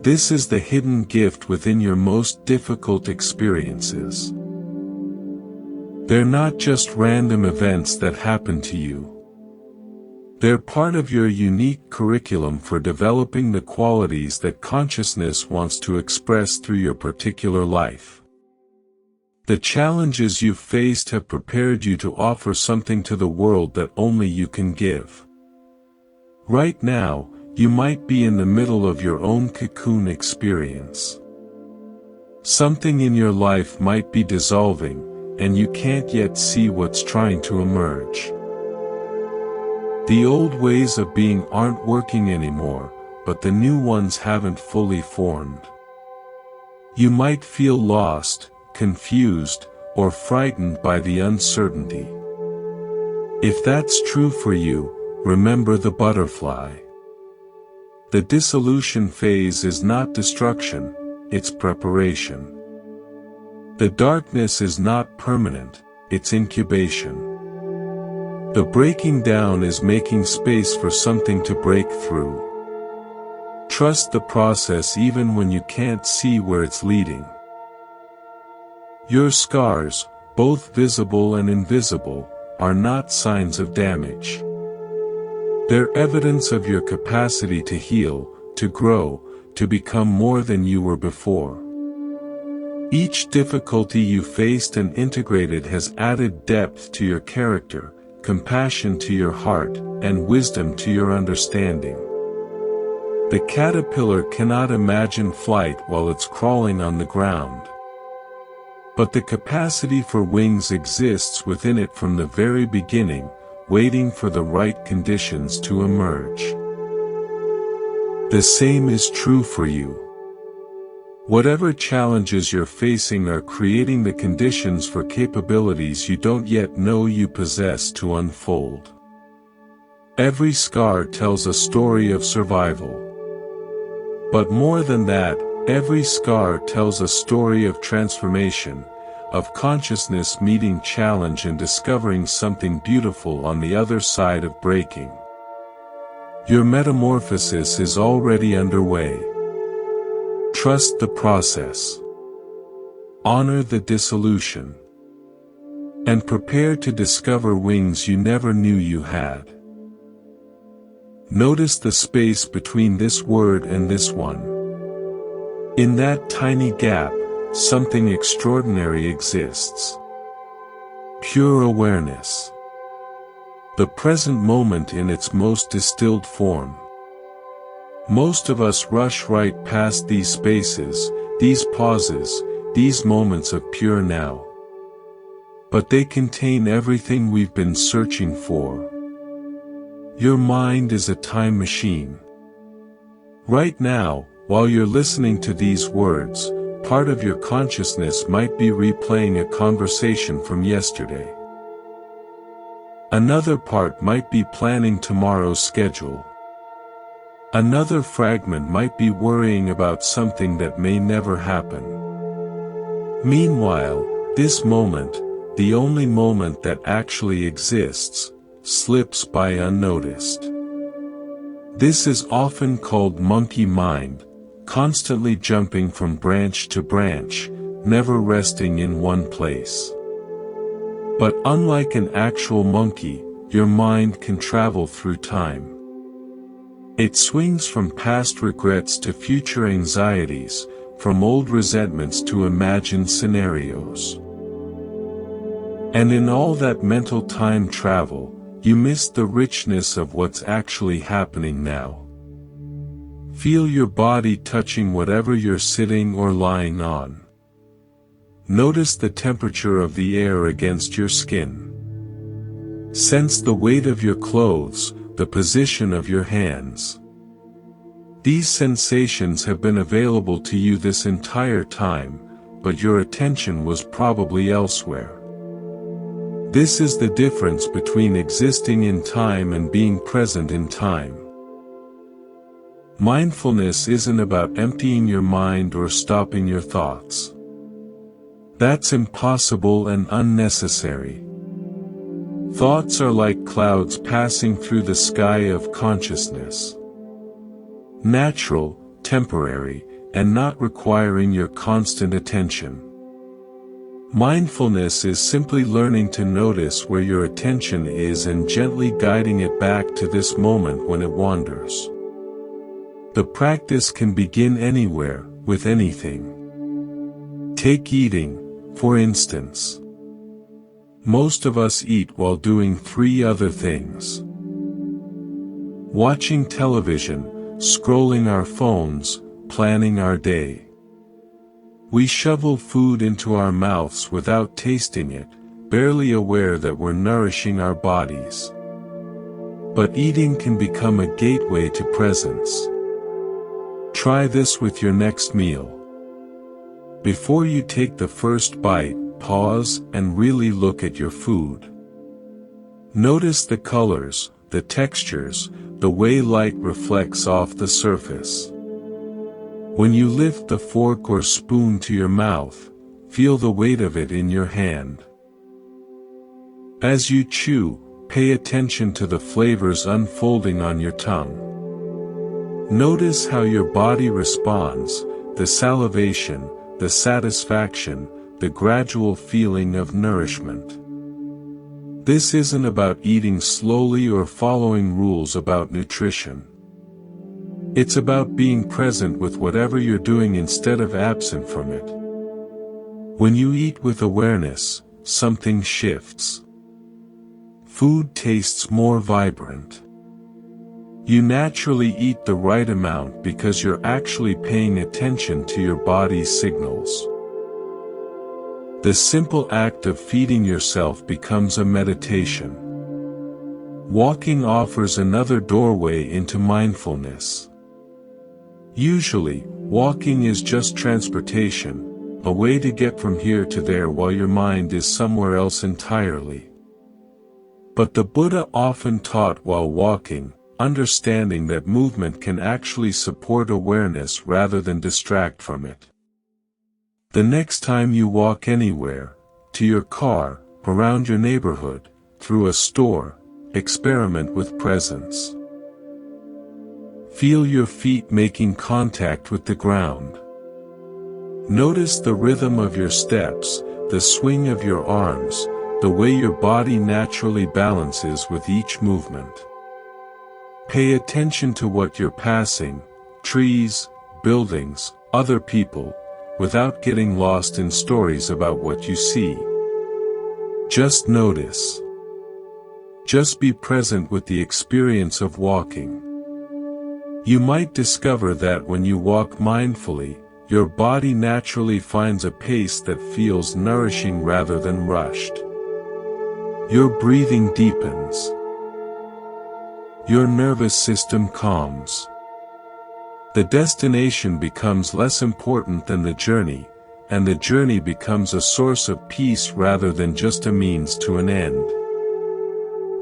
This is the hidden gift within your most difficult experiences. They're not just random events that happen to you. They're part of your unique curriculum for developing the qualities that consciousness wants to express through your particular life. The challenges you've faced have prepared you to offer something to the world that only you can give. Right now, you might be in the middle of your own cocoon experience. Something in your life might be dissolving, and you can't yet see what's trying to emerge. The old ways of being aren't working anymore, but the new ones haven't fully formed. You might feel lost, confused, or frightened by the uncertainty. If that's true for you, remember the butterfly. The dissolution phase is not destruction, it's preparation. The darkness is not permanent, it's incubation. The breaking down is making space for something to break through. Trust the process even when you can't see where it's leading. Your scars, both visible and invisible, are not signs of damage. They're evidence of your capacity to heal, to grow, to become more than you were before. Each difficulty you faced and integrated has added depth to your character, compassion to your heart, and wisdom to your understanding. The caterpillar cannot imagine flight while it's crawling on the ground. But the capacity for wings exists within it from the very beginning, waiting for the right conditions to emerge. The same is true for you. Whatever challenges you're facing are creating the conditions for capabilities you don't yet know you possess to unfold. Every scar tells a story of survival. But more than that, every scar tells a story of transformation, of consciousness meeting challenge and discovering something beautiful on the other side of breaking. Your metamorphosis is already underway. Trust the process. Honor the dissolution. And prepare to discover wings you never knew you had. Notice the space between this word and this one. In that tiny gap, something extraordinary exists. Pure awareness. The present moment in its most distilled form. Most of us rush right past these spaces, these pauses, these moments of pure now. But they contain everything we've been searching for. Your mind is a time machine. Right now, while you're listening to these words, part of your consciousness might be replaying a conversation from yesterday. Another part might be planning tomorrow's schedule. Another fragment might be worrying about something that may never happen. Meanwhile, this moment, the only moment that actually exists, slips by unnoticed. This is often called monkey mind, constantly jumping from branch to branch, never resting in one place. But unlike an actual monkey, your mind can travel through time. It swings from past regrets to future anxieties, from old resentments to imagined scenarios. And in all that mental time travel, you miss the richness of what's actually happening now. Feel your body touching whatever you're sitting or lying on. Notice the temperature of the air against your skin. Sense the weight of your clothes, the position of your hands. These sensations have been available to you this entire time, but your attention was probably elsewhere. This is the difference between existing in time and being present in time. Mindfulness isn't about emptying your mind or stopping your thoughts. That's impossible and unnecessary. Thoughts are like clouds passing through the sky of consciousness. Natural, temporary, and not requiring your constant attention. Mindfulness is simply learning to notice where your attention is and gently guiding it back to this moment when it wanders. The practice can begin anywhere, with anything. Take eating, for instance. Most of us eat while doing 3 other things. Watching television, scrolling our phones, planning our day. We shovel food into our mouths without tasting it, barely aware that we're nourishing our bodies. But eating can become a gateway to presence. Try this with your next meal. Before you take the first bite, pause and really look at your food. Notice the colors, the textures, the way light reflects off the surface. When you lift the fork or spoon to your mouth, feel the weight of it in your hand. As you chew, pay attention to the flavors unfolding on your tongue. Notice how your body responds, the salivation, the satisfaction, the gradual feeling of nourishment. This isn't about eating slowly or following rules about nutrition. It's about being present with whatever you're doing instead of absent from it. When you eat with awareness, something shifts. Food tastes more vibrant. You naturally eat the right amount because you're actually paying attention to your body's signals. The simple act of feeding yourself becomes a meditation. Walking offers another doorway into mindfulness. Usually, walking is just transportation, a way to get from here to there while your mind is somewhere else entirely. But the Buddha often taught while walking, understanding that movement can actually support awareness rather than distract from it. The next time you walk anywhere, to your car, around your neighborhood, through a store, experiment with presence. Feel your feet making contact with the ground. Notice the rhythm of your steps, the swing of your arms, the way your body naturally balances with each movement. Pay attention to what you're passing, trees, buildings, other people, without getting lost in stories about what you see. Just notice. Just be present with the experience of walking. You might discover that when you walk mindfully, your body naturally finds a pace that feels nourishing rather than rushed. Your breathing deepens. Your nervous system calms. The destination becomes less important than the journey, and the journey becomes a source of peace rather than just a means to an end.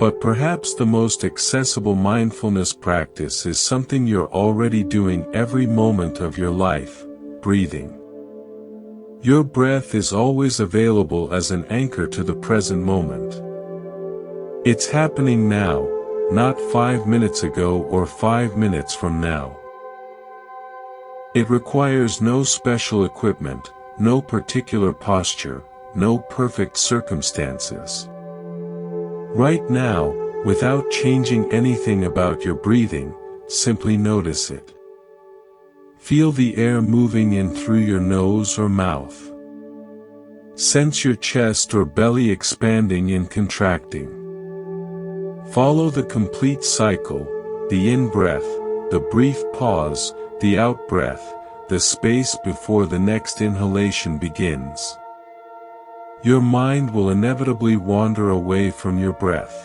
But perhaps the most accessible mindfulness practice is something you're already doing every moment of your life: breathing. Your breath is always available as an anchor to the present moment. It's happening now, not 5 minutes ago or 5 minutes from now. It requires no special equipment, no particular posture, no perfect circumstances. Right now, without changing anything about your breathing, simply notice it. Feel the air moving in through your nose or mouth. Sense your chest or belly expanding and contracting. Follow the complete cycle: the in-breath, the brief pause, the out-breath, the space before the next inhalation begins. Your mind will inevitably wander away from your breath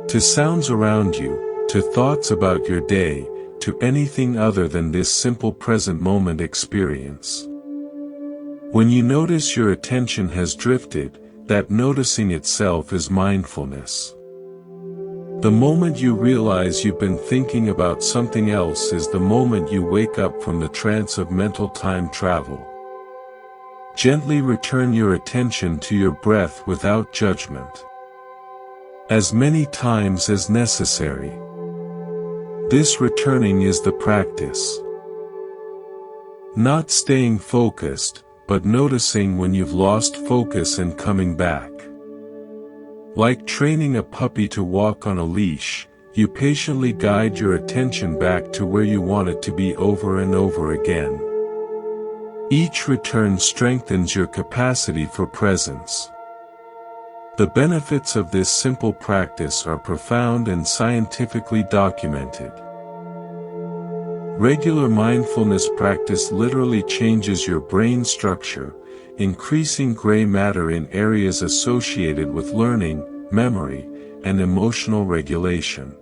to sounds around you, to thoughts about your day, to anything other than this simple present moment experience. When you notice your attention has drifted, that noticing itself is mindfulness. The moment you realize you've been thinking about something else is the moment you wake up from the trance of mental time travel. Gently return your attention to your breath without judgment. As many times as necessary. This returning is the practice. Not staying focused, but noticing when you've lost focus and coming back. Like training a puppy to walk on a leash, you patiently guide your attention back to where you want it to be over and over again. Each return strengthens your capacity for presence. The benefits of this simple practice are profound and scientifically documented. Regular mindfulness practice literally changes your brain structure, increasing gray matter in areas associated with learning, memory, and emotional regulation.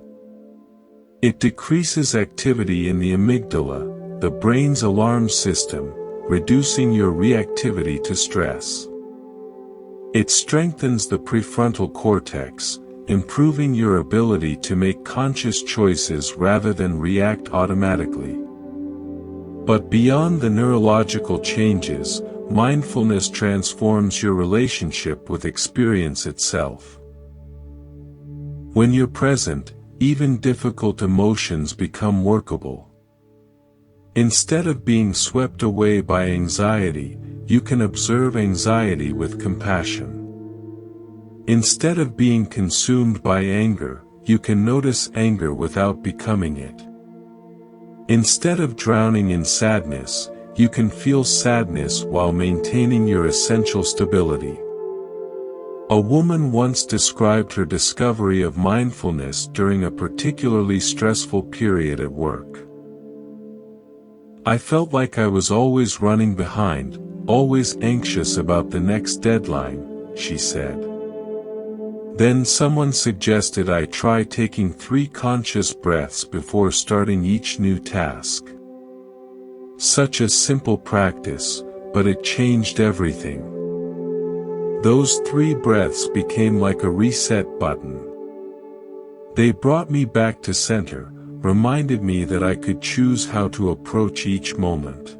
It decreases activity in the amygdala, the brain's alarm system, reducing your reactivity to stress. It strengthens the prefrontal cortex, improving your ability to make conscious choices rather than react automatically. But beyond the neurological changes, mindfulness transforms your relationship with experience itself. When you're present, even difficult emotions become workable. Instead of being swept away by anxiety, you can observe anxiety with compassion. Instead of being consumed by anger, you can notice anger without becoming it. Instead of drowning in sadness, you can feel sadness while maintaining your essential stability. A woman once described her discovery of mindfulness during a particularly stressful period at work. "I felt like I was always running behind, always anxious about the next deadline," she said. Then someone suggested I try taking 3 conscious breaths before starting each new task. Such a simple practice, but it changed everything. Those 3 breaths became like a reset button. They brought me back to center, reminded me that I could choose how to approach each moment.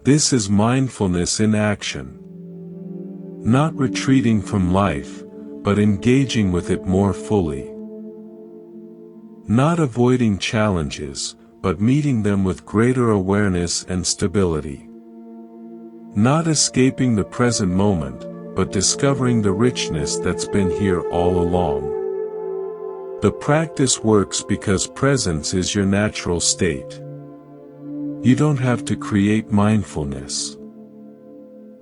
This is mindfulness in action. Not retreating from life, but engaging with it more fully. Not avoiding challenges, but meeting them with greater awareness and stability. Not escaping the present moment, but discovering the richness that's been here all along. The practice works because presence is your natural state. You don't have to create mindfulness.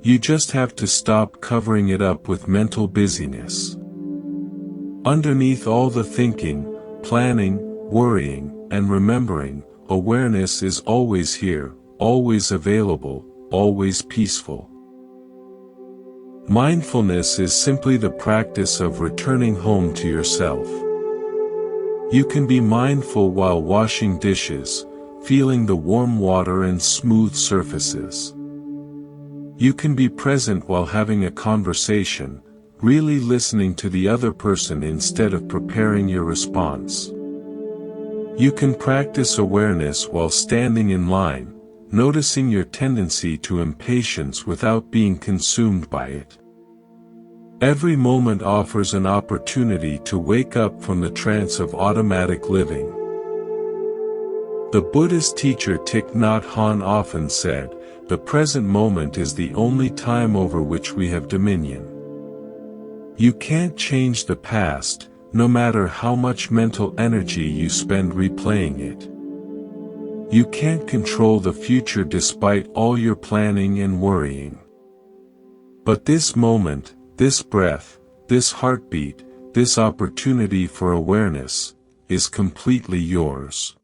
You just have to stop covering it up with mental busyness. Underneath all the thinking, planning, worrying, and remembering, awareness is always here, always available, always peaceful. Mindfulness is simply the practice of returning home to yourself. You can be mindful while washing dishes, feeling the warm water and smooth surfaces. You can be present while having a conversation, really listening to the other person instead of preparing your response. You can practice awareness while standing in line, noticing your tendency to impatience without being consumed by it. Every moment offers an opportunity to wake up from the trance of automatic living. The Buddhist teacher Thich Nhat Hanh often said, "The present moment is the only time over which we have dominion." You can't change the past, no matter how much mental energy you spend replaying it. You can't control the future despite all your planning and worrying. But this moment, this breath, this heartbeat, this opportunity for awareness, is completely yours.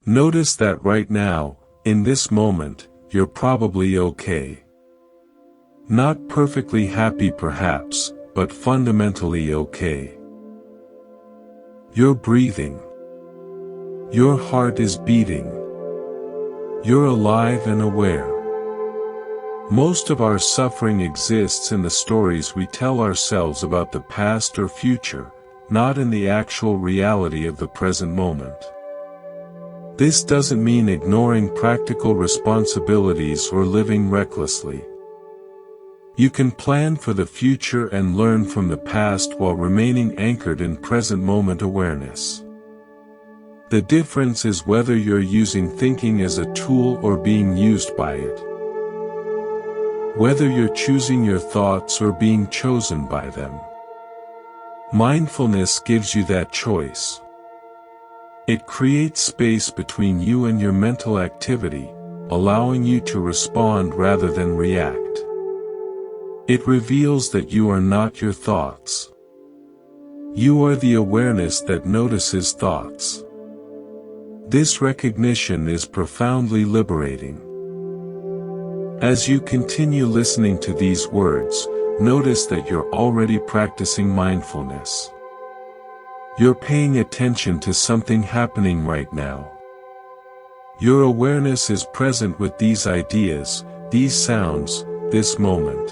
Notice that right now, in this moment, you're probably okay. Not perfectly happy perhaps, but fundamentally okay. You're breathing. Your heart is beating. You're alive and aware. Most of our suffering exists in the stories we tell ourselves about the past or future, not in the actual reality of the present moment. This doesn't mean ignoring practical responsibilities or living recklessly. You can plan for the future and learn from the past while remaining anchored in present moment awareness. The difference is whether you're using thinking as a tool or being used by it. Whether you're choosing your thoughts or being chosen by them. Mindfulness gives you that choice. It creates space between you and your mental activity, allowing you to respond rather than react. It reveals that you are not your thoughts. You are the awareness that notices thoughts. This recognition is profoundly liberating. As you continue listening to these words, notice that you're already practicing mindfulness. You're paying attention to something happening right now. Your awareness is present with these ideas, these sounds, this moment.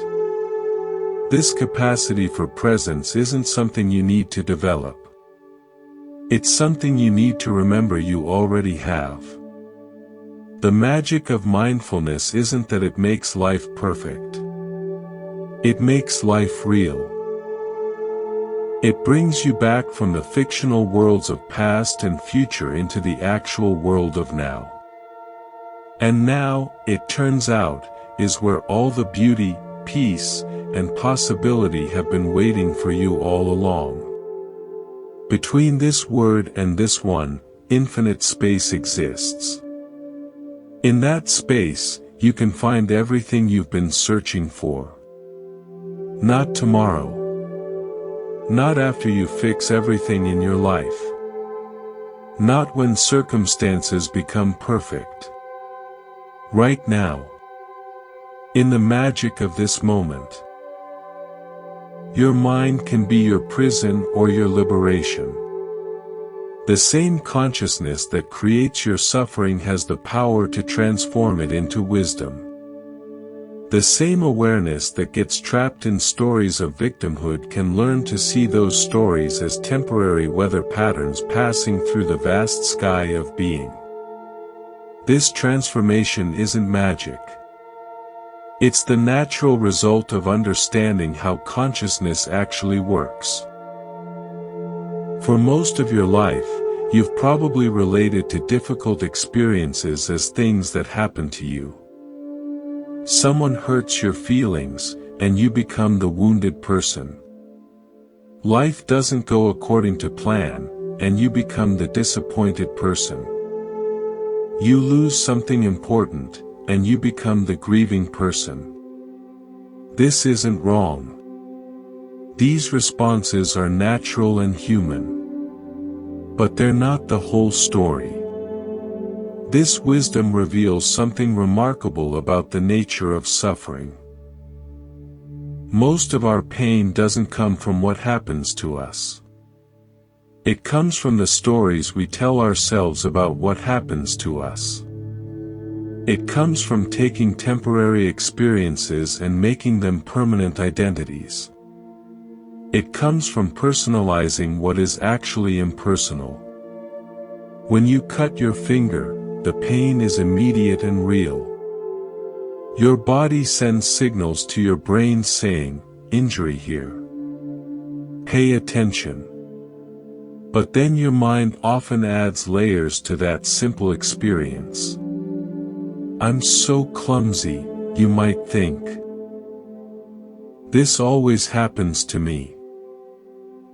This capacity for presence isn't something you need to develop. It's something you need to remember you already have. The magic of mindfulness isn't that it makes life perfect. It makes life real. It brings you back from the fictional worlds of past and future into the actual world of now. And now, it turns out, is where all the beauty, peace, and possibility have been waiting for you all along. Between this word and this one, infinite space exists. In that space, you can find everything you've been searching for. Not tomorrow. Not after you fix everything in your life. Not when circumstances become perfect. Right now. In the magic of this moment. Your mind can be your prison or your liberation. The same consciousness that creates your suffering has the power to transform it into wisdom. The same awareness that gets trapped in stories of victimhood can learn to see those stories as temporary weather patterns passing through the vast sky of being. This transformation isn't magic. It's the natural result of understanding how consciousness actually works. For most of your life, you've probably related to difficult experiences as things that happen to you. Someone hurts your feelings, and you become the wounded person. Life doesn't go according to plan, and you become the disappointed person. You lose something important, and you become the grieving person. This isn't wrong. These responses are natural and human. But they're not the whole story. This wisdom reveals something remarkable about the nature of suffering. Most of our pain doesn't come from what happens to us. It comes from the stories we tell ourselves about what happens to us. It comes from taking temporary experiences and making them permanent identities. It comes from personalizing what is actually impersonal. When you cut your finger, the pain is immediate and real. Your body sends signals to your brain saying, "Injury here. Pay attention." But then your mind often adds layers to that simple experience. "I'm so clumsy," you might think. "This always happens to me.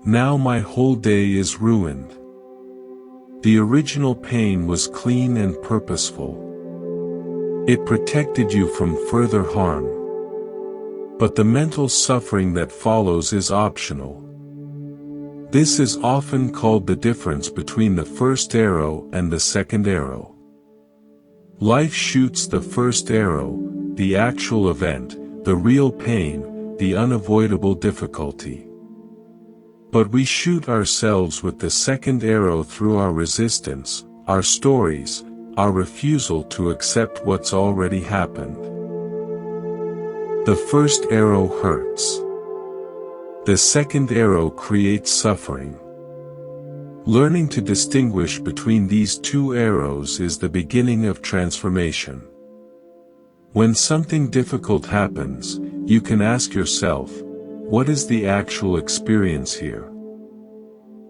Now my whole day is ruined." The original pain was clean and purposeful. It protected you from further harm. But the mental suffering that follows is optional. This is often called the difference between the first arrow and the second arrow. Life shoots the first arrow, the actual event, the real pain, the unavoidable difficulty. But we shoot ourselves with the second arrow through our resistance, our stories, our refusal to accept what's already happened. The first arrow hurts. The second arrow creates suffering. Learning to distinguish between these two arrows is the beginning of transformation. When something difficult happens, you can ask yourself, what is the actual experience here?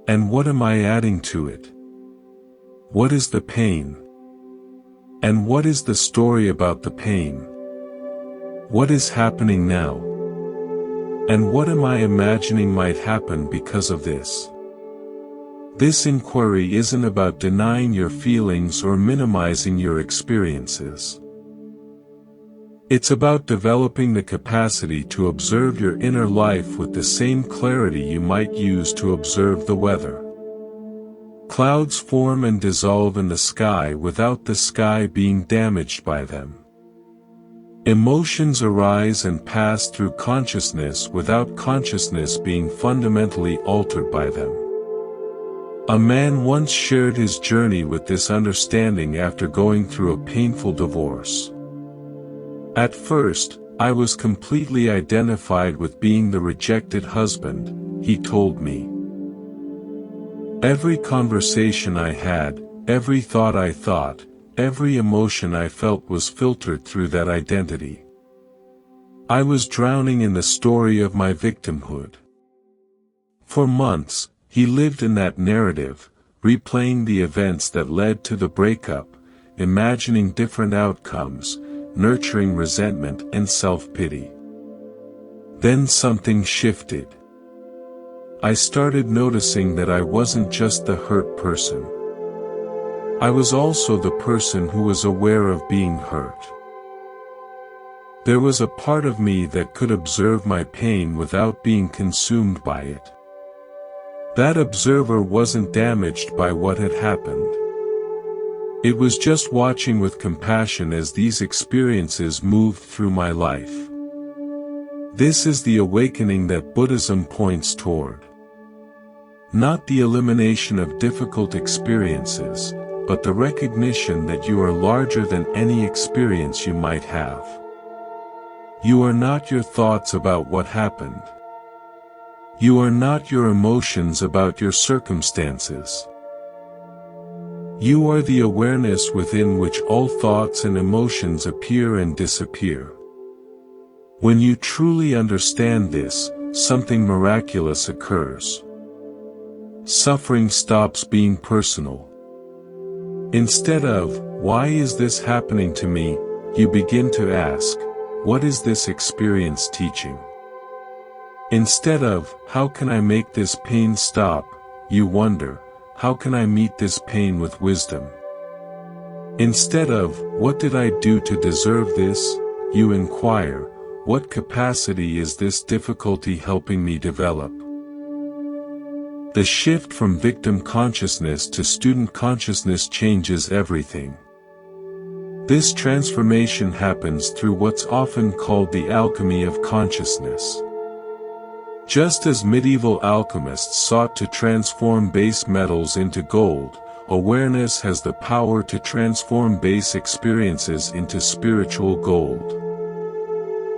And what am I adding to it? What is the pain? And what is the story about the pain? What is happening now? And what am I imagining might happen because of this? This inquiry isn't about denying your feelings or minimizing your experiences. It's about developing the capacity to observe your inner life with the same clarity you might use to observe the weather. Clouds form and dissolve in the sky without the sky being damaged by them. Emotions arise and pass through consciousness without consciousness being fundamentally altered by them. A man once shared his journey with this understanding after going through a painful divorce. At first, I was completely identified with being the rejected husband, he told me. Every conversation I had, every thought I thought, every emotion I felt was filtered through that identity. I was drowning in the story of my victimhood. For months, he lived in that narrative, replaying the events that led to the breakup, imagining different outcomes, nurturing resentment and self-pity. Then something shifted. I started noticing that I wasn't just the hurt person. I was also the person who was aware of being hurt. There was a part of me that could observe my pain without being consumed by it. That observer wasn't damaged by what had happened. It was just watching with compassion as these experiences moved through my life. This is the awakening that Buddhism points toward. Not the elimination of difficult experiences, but the recognition that you are larger than any experience you might have. You are not your thoughts about what happened. You are not your emotions about your circumstances. You are the awareness within which all thoughts and emotions appear and disappear. When you truly understand this, something miraculous occurs. Suffering stops being personal. Instead of, "Why is this happening to me?" you begin to ask, "What is this experience teaching?" Instead of, "How can I make this pain stop?" you wonder, "How can I meet this pain with wisdom?" Instead of, "What did I do to deserve this?" you inquire, "What capacity is this difficulty helping me develop?" The shift from victim consciousness to student consciousness changes everything. This transformation happens through what's often called the alchemy of consciousness. Just as medieval alchemists sought to transform base metals into gold, awareness has the power to transform base experiences into spiritual gold.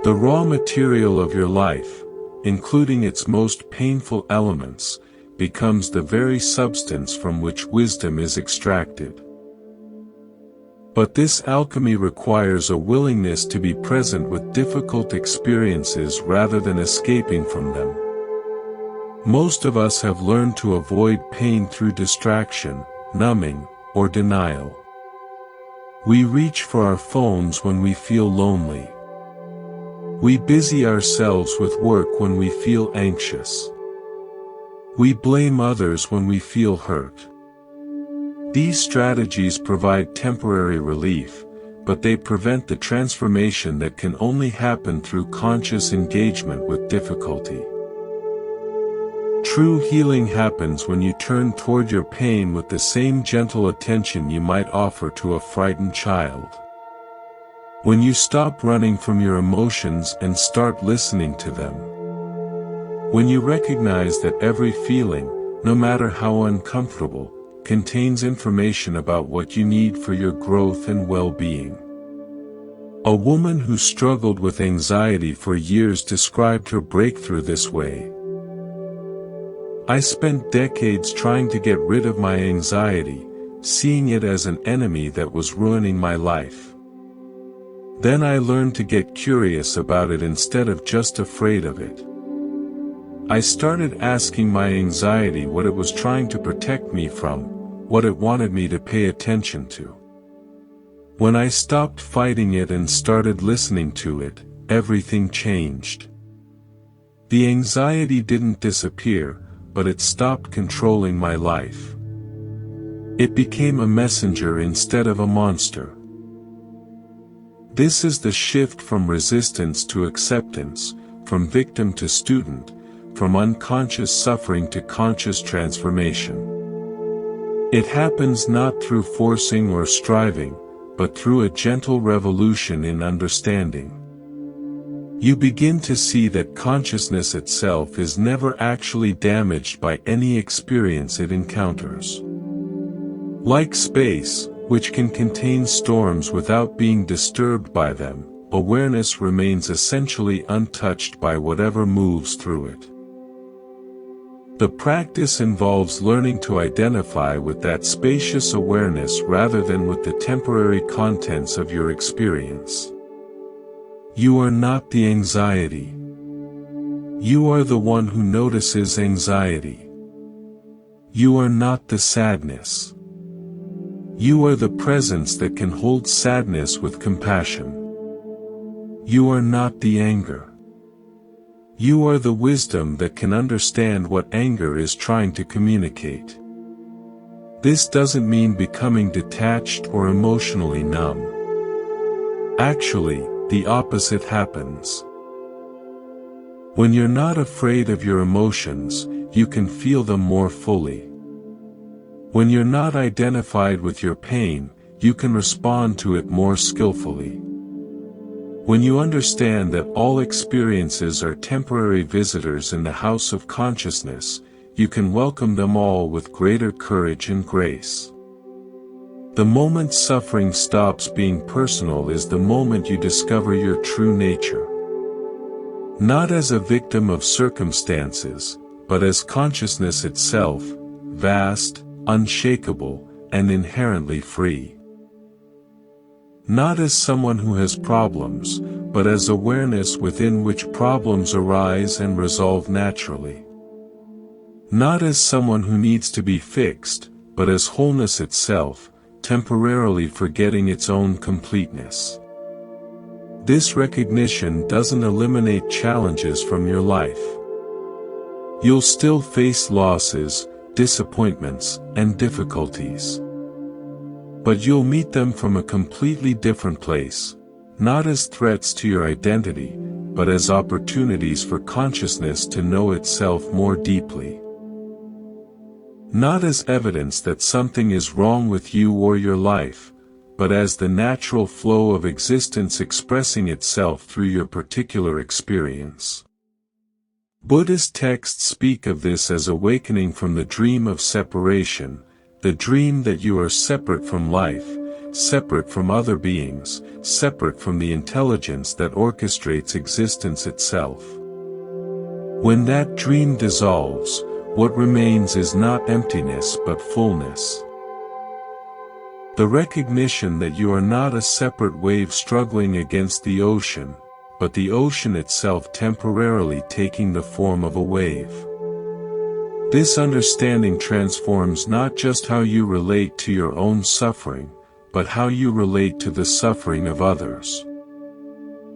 The raw material of your life, including its most painful elements, becomes the very substance from which wisdom is extracted. But this alchemy requires a willingness to be present with difficult experiences rather than escaping from them. Most of us have learned to avoid pain through distraction, numbing, or denial. We reach for our phones when we feel lonely. We busy ourselves with work when we feel anxious. We blame others when we feel hurt. These strategies provide temporary relief, but they prevent the transformation that can only happen through conscious engagement with difficulty. True healing happens when you turn toward your pain with the same gentle attention you might offer to a frightened child. When you stop running from your emotions and start listening to them. When you recognize that every feeling, no matter how uncomfortable, contains information about what you need for your growth and well-being. A woman who struggled with anxiety for years described her breakthrough this way. "I spent decades trying to get rid of my anxiety, seeing it as an enemy that was ruining my life. Then I learned to get curious about it instead of just afraid of it. I started asking my anxiety what it was trying to protect me from, what it wanted me to pay attention to. When I stopped fighting it and started listening to it, everything changed. The anxiety didn't disappear, but it stopped controlling my life. It became a messenger instead of a monster." This is the shift from resistance to acceptance, from victim to student, from unconscious suffering to conscious transformation. It happens not through forcing or striving, but through a gentle revolution in understanding. You begin to see that consciousness itself is never actually damaged by any experience it encounters. Like space, which can contain storms without being disturbed by them, awareness remains essentially untouched by whatever moves through it. The practice involves learning to identify with that spacious awareness rather than with the temporary contents of your experience. You are not the anxiety. You are the one who notices anxiety. You are not the sadness. You are the presence that can hold sadness with compassion. You are not the anger. You are the wisdom that can understand what anger is trying to communicate. This doesn't mean becoming detached or emotionally numb. Actually, the opposite happens. When you're not afraid of your emotions, you can feel them more fully. When you're not identified with your pain, you can respond to it more skillfully. When you understand that all experiences are temporary visitors in the house of consciousness, you can welcome them all with greater courage and grace. The moment suffering stops being personal is the moment you discover your true nature. Not as a victim of circumstances, but as consciousness itself, vast, unshakable, and inherently free. Not as someone who has problems, but as awareness within which problems arise and resolve naturally. Not as someone who needs to be fixed, but as wholeness itself, temporarily forgetting its own completeness. This recognition doesn't eliminate challenges from your life. You'll still face losses, disappointments, and difficulties. But you'll meet them from a completely different place, not as threats to your identity, but as opportunities for consciousness to know itself more deeply. Not as evidence that something is wrong with you or your life, but as the natural flow of existence expressing itself through your particular experience. Buddhist texts speak of this as awakening from the dream of separation, the dream that you are separate from life, separate from other beings, separate from the intelligence that orchestrates existence itself. When that dream dissolves, what remains is not emptiness but fullness. The recognition that you are not a separate wave struggling against the ocean, but the ocean itself temporarily taking the form of a wave. This understanding transforms not just how you relate to your own suffering, but how you relate to the suffering of others.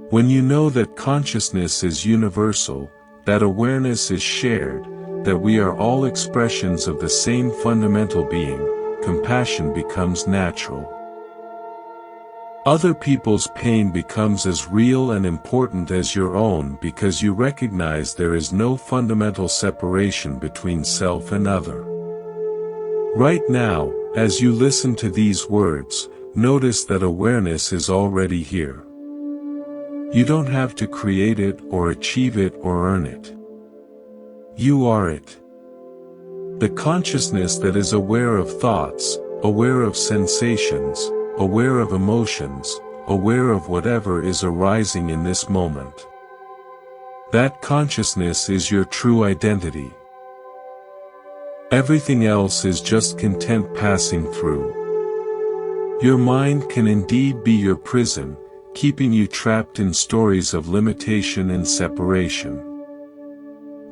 When you know that consciousness is universal, that awareness is shared, that we are all expressions of the same fundamental being, compassion becomes natural. Other people's pain becomes as real and important as your own because you recognize there is no fundamental separation between self and other. Right now, as you listen to these words, notice that awareness is already here. You don't have to create it or achieve it or earn it. You are it. The consciousness that is aware of thoughts, aware of sensations, aware of emotions, aware of whatever is arising in this moment. That consciousness is your true identity. Everything else is just content passing through. Your mind can indeed be your prison, keeping you trapped in stories of limitation and separation.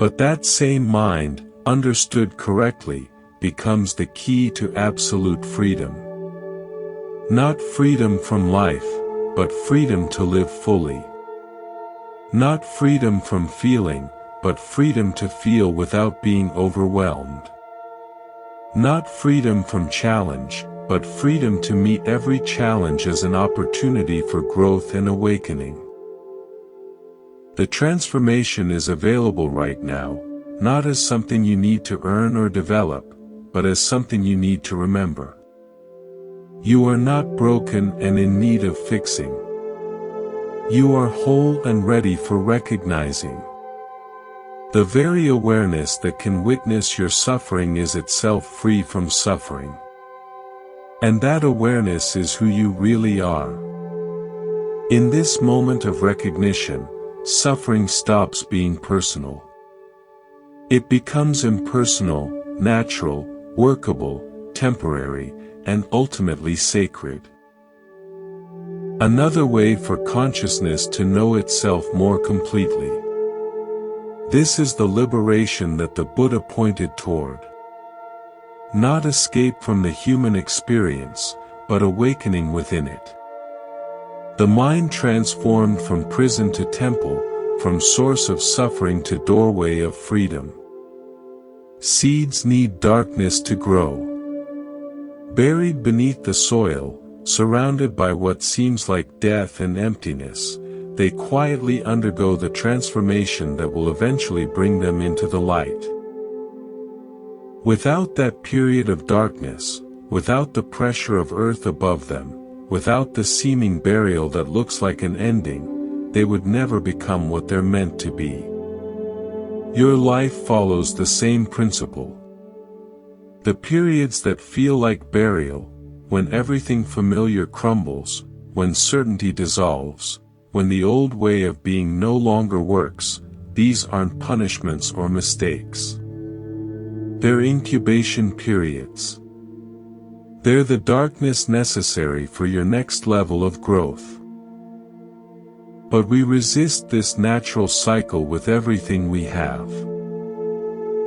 But that same mind, understood correctly, becomes the key to absolute freedom. Not freedom from life, but freedom to live fully. Not freedom from feeling, but freedom to feel without being overwhelmed. Not freedom from challenge, but freedom to meet every challenge as an opportunity for growth and awakening. The transformation is available right now, not as something you need to earn or develop, but as something you need to remember. You are not broken and in need of fixing. You are whole and ready for recognizing. The very awareness that can witness your suffering is itself free from suffering. And that awareness is who you really are. In this moment of recognition, suffering stops being personal. It becomes impersonal, natural, workable, temporary, and ultimately sacred. Another way for consciousness to know itself more completely. This is the liberation that the Buddha pointed toward. Not escape from the human experience, but awakening within it. The mind transformed from prison to temple, from source of suffering to doorway of freedom. Seeds need darkness to grow. Buried beneath the soil, surrounded by what seems like death and emptiness, they quietly undergo the transformation that will eventually bring them into the light. Without that period of darkness, without the pressure of earth above them, without the seeming burial that looks like an ending, they would never become what they're meant to be. Your life follows the same principle. The periods that feel like burial, when everything familiar crumbles, when certainty dissolves, when the old way of being no longer works, these aren't punishments or mistakes. They're incubation periods. They're the darkness necessary for your next level of growth. But we resist this natural cycle with everything we have.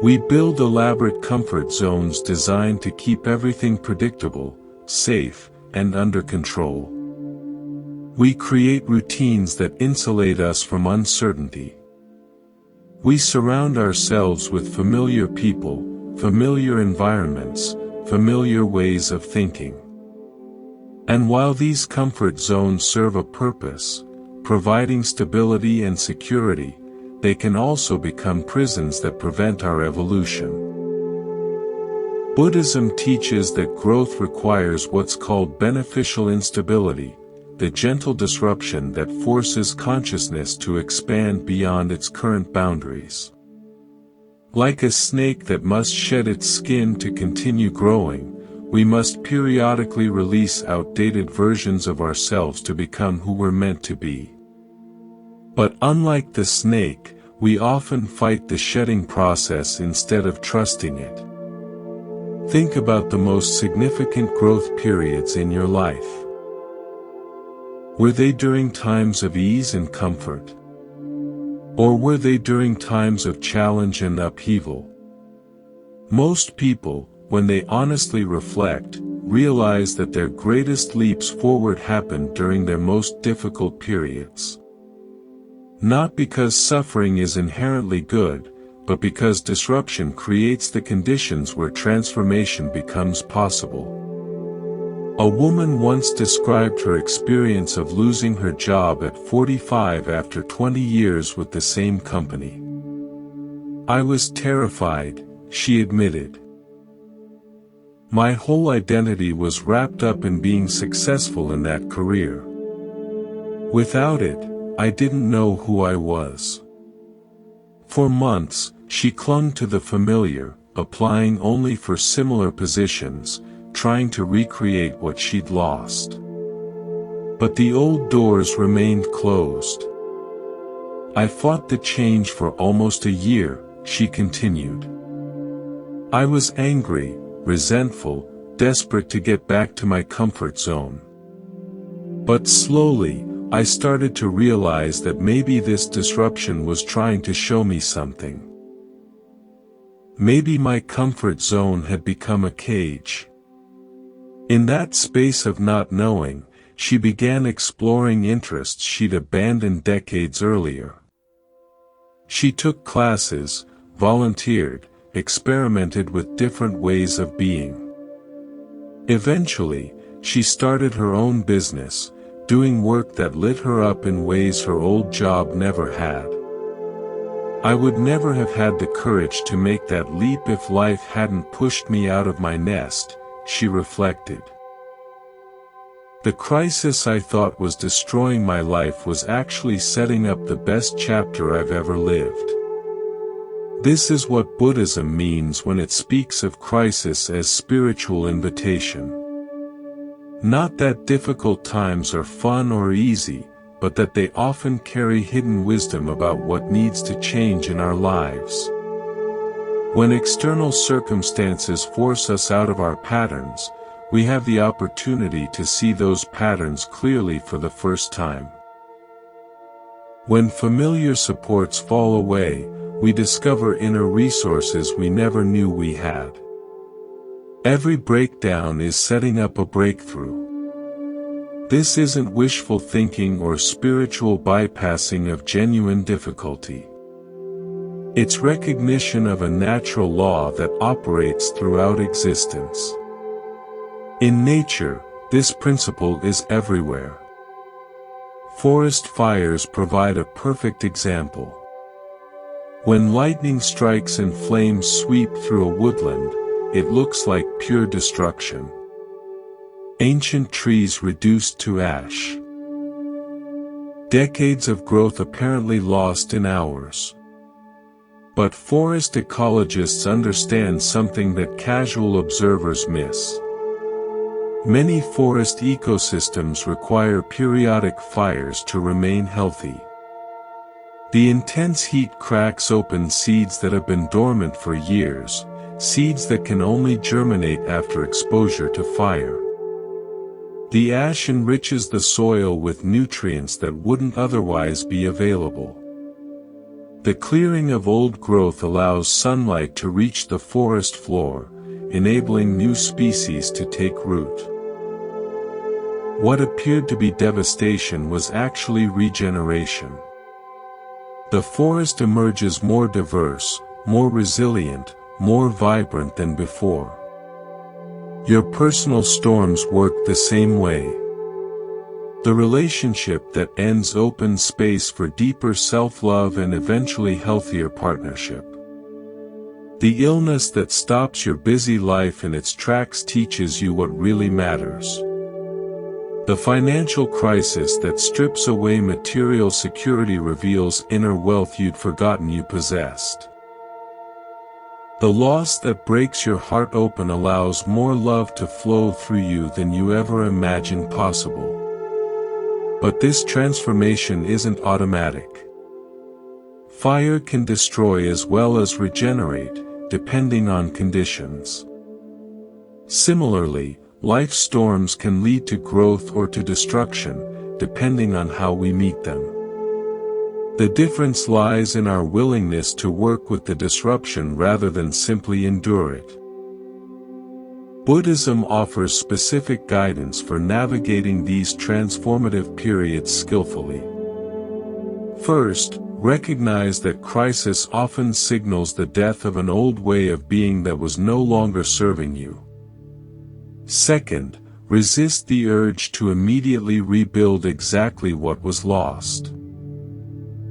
We build elaborate comfort zones designed to keep everything predictable, safe, and under control. We create routines that insulate us from uncertainty. We surround ourselves with familiar people, familiar environments, familiar ways of thinking. And while these comfort zones serve a purpose, providing stability and security, they can also become prisons that prevent our evolution. Buddhism teaches that growth requires what's called beneficial instability, the gentle disruption that forces consciousness to expand beyond its current boundaries. Like a snake that must shed its skin to continue growing, we must periodically release outdated versions of ourselves to become who we're meant to be. But unlike the snake, we often fight the shedding process instead of trusting it. Think about the most significant growth periods in your life. Were they during times of ease and comfort? Or were they during times of challenge and upheaval? Most people, when they honestly reflect, realize that their greatest leaps forward happened during their most difficult periods. Not because suffering is inherently good, but because disruption creates the conditions where transformation becomes possible. A woman once described her experience of losing her job at 45 after 20 years with the same company. "I was terrified," she admitted. "My whole identity was wrapped up in being successful in that career. Without it, I didn't know who I was." For months, she clung to the familiar, applying only for similar positions, trying to recreate what she'd lost. But the old doors remained closed. "I fought the change for almost a year," she continued. "I was angry, resentful, desperate to get back to my comfort zone. But slowly, I started to realize that maybe this disruption was trying to show me something. Maybe my comfort zone had become a cage." In that space of not knowing, she began exploring interests she'd abandoned decades earlier. She took classes, volunteered, experimented with different ways of being. Eventually, she started her own business, doing work that lit her up in ways her old job never had. "I would never have had the courage to make that leap if life hadn't pushed me out of my nest," she reflected. The crisis I thought was destroying my life was actually setting up the best chapter I've ever lived. This is what Buddhism means when it speaks of crisis as spiritual invitation. Not that difficult times are fun or easy, but that they often carry hidden wisdom about what needs to change in our lives. When external circumstances force us out of our patterns, we have the opportunity to see those patterns clearly for the first time. When familiar supports fall away, we discover inner resources we never knew we had. Every breakdown is setting up a breakthrough. This isn't wishful thinking or spiritual bypassing of genuine difficulty. It's recognition of a natural law that operates throughout existence. In nature, this principle is everywhere. Forest fires provide a perfect example. When lightning strikes and flames sweep through a woodland, it looks like pure destruction. Ancient trees reduced to ash. Decades of growth apparently lost in hours. But forest ecologists understand something that casual observers miss. Many forest ecosystems require periodic fires to remain healthy. The intense heat cracks open seeds that have been dormant for years, seeds that can only germinate after exposure to fire. The ash enriches the soil with nutrients that wouldn't otherwise be available. The clearing of old growth allows sunlight to reach the forest floor, enabling new species to take root. What appeared to be devastation was actually regeneration. The forest emerges more diverse, more resilient, more vibrant than before. Your personal storms work the same way. The relationship that ends opens space for deeper self-love and eventually healthier partnership. The illness that stops your busy life in its tracks teaches you what really matters. The financial crisis that strips away material security reveals inner wealth you'd forgotten you possessed. The loss that breaks your heart open allows more love to flow through you than you ever imagined possible. But this transformation isn't automatic. Fire can destroy as well as regenerate, depending on conditions. Similarly, life storms can lead to growth or to destruction, depending on how we meet them. The difference lies in our willingness to work with the disruption rather than simply endure it. Buddhism offers specific guidance for navigating these transformative periods skillfully. First, recognize that crisis often signals the death of an old way of being that was no longer serving you. Second, resist the urge to immediately rebuild exactly what was lost.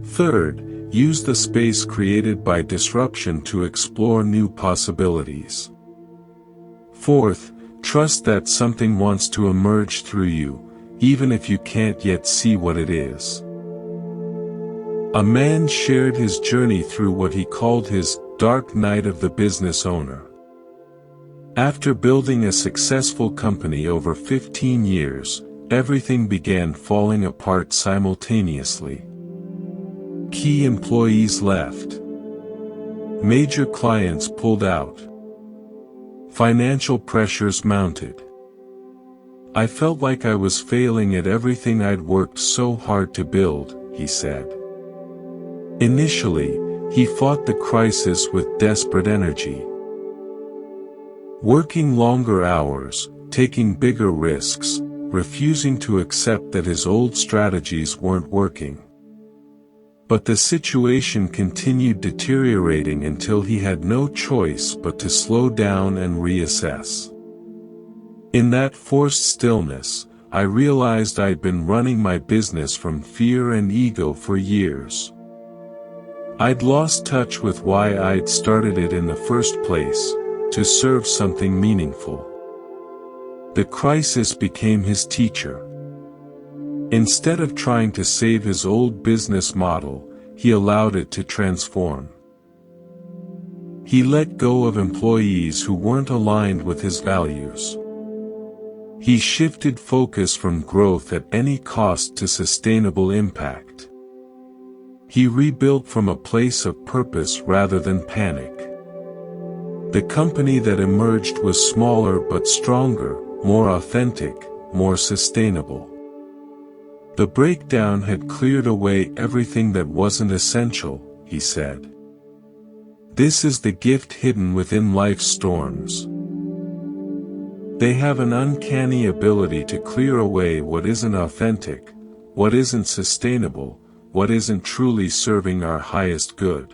Third, use the space created by disruption to explore new possibilities. Fourth, trust that something wants to emerge through you, even if you can't yet see what it is. A man shared his journey through what he called his dark night of the business owner. After building a successful company over 15 years, everything began falling apart simultaneously. Key employees left. Major clients pulled out. Financial pressures mounted. I felt like I was failing at everything I'd worked so hard to build, he said. Initially, he fought the crisis with desperate energy. Working longer hours, taking bigger risks, refusing to accept that his old strategies weren't working. But the situation continued deteriorating until he had no choice but to slow down and reassess. In that forced stillness, I realized I'd been running my business from fear and ego for years. I'd lost touch with why I'd started it in the first place, to serve something meaningful. The crisis became his teacher. Instead of trying to save his old business model, he allowed it to transform. He let go of employees who weren't aligned with his values. He shifted focus from growth at any cost to sustainable impact. He rebuilt from a place of purpose rather than panic. The company that emerged was smaller but stronger, more authentic, more sustainable. The breakdown had cleared away everything that wasn't essential, he said. This is the gift hidden within life's storms. They have an uncanny ability to clear away what isn't authentic, what isn't sustainable, what isn't truly serving our highest good.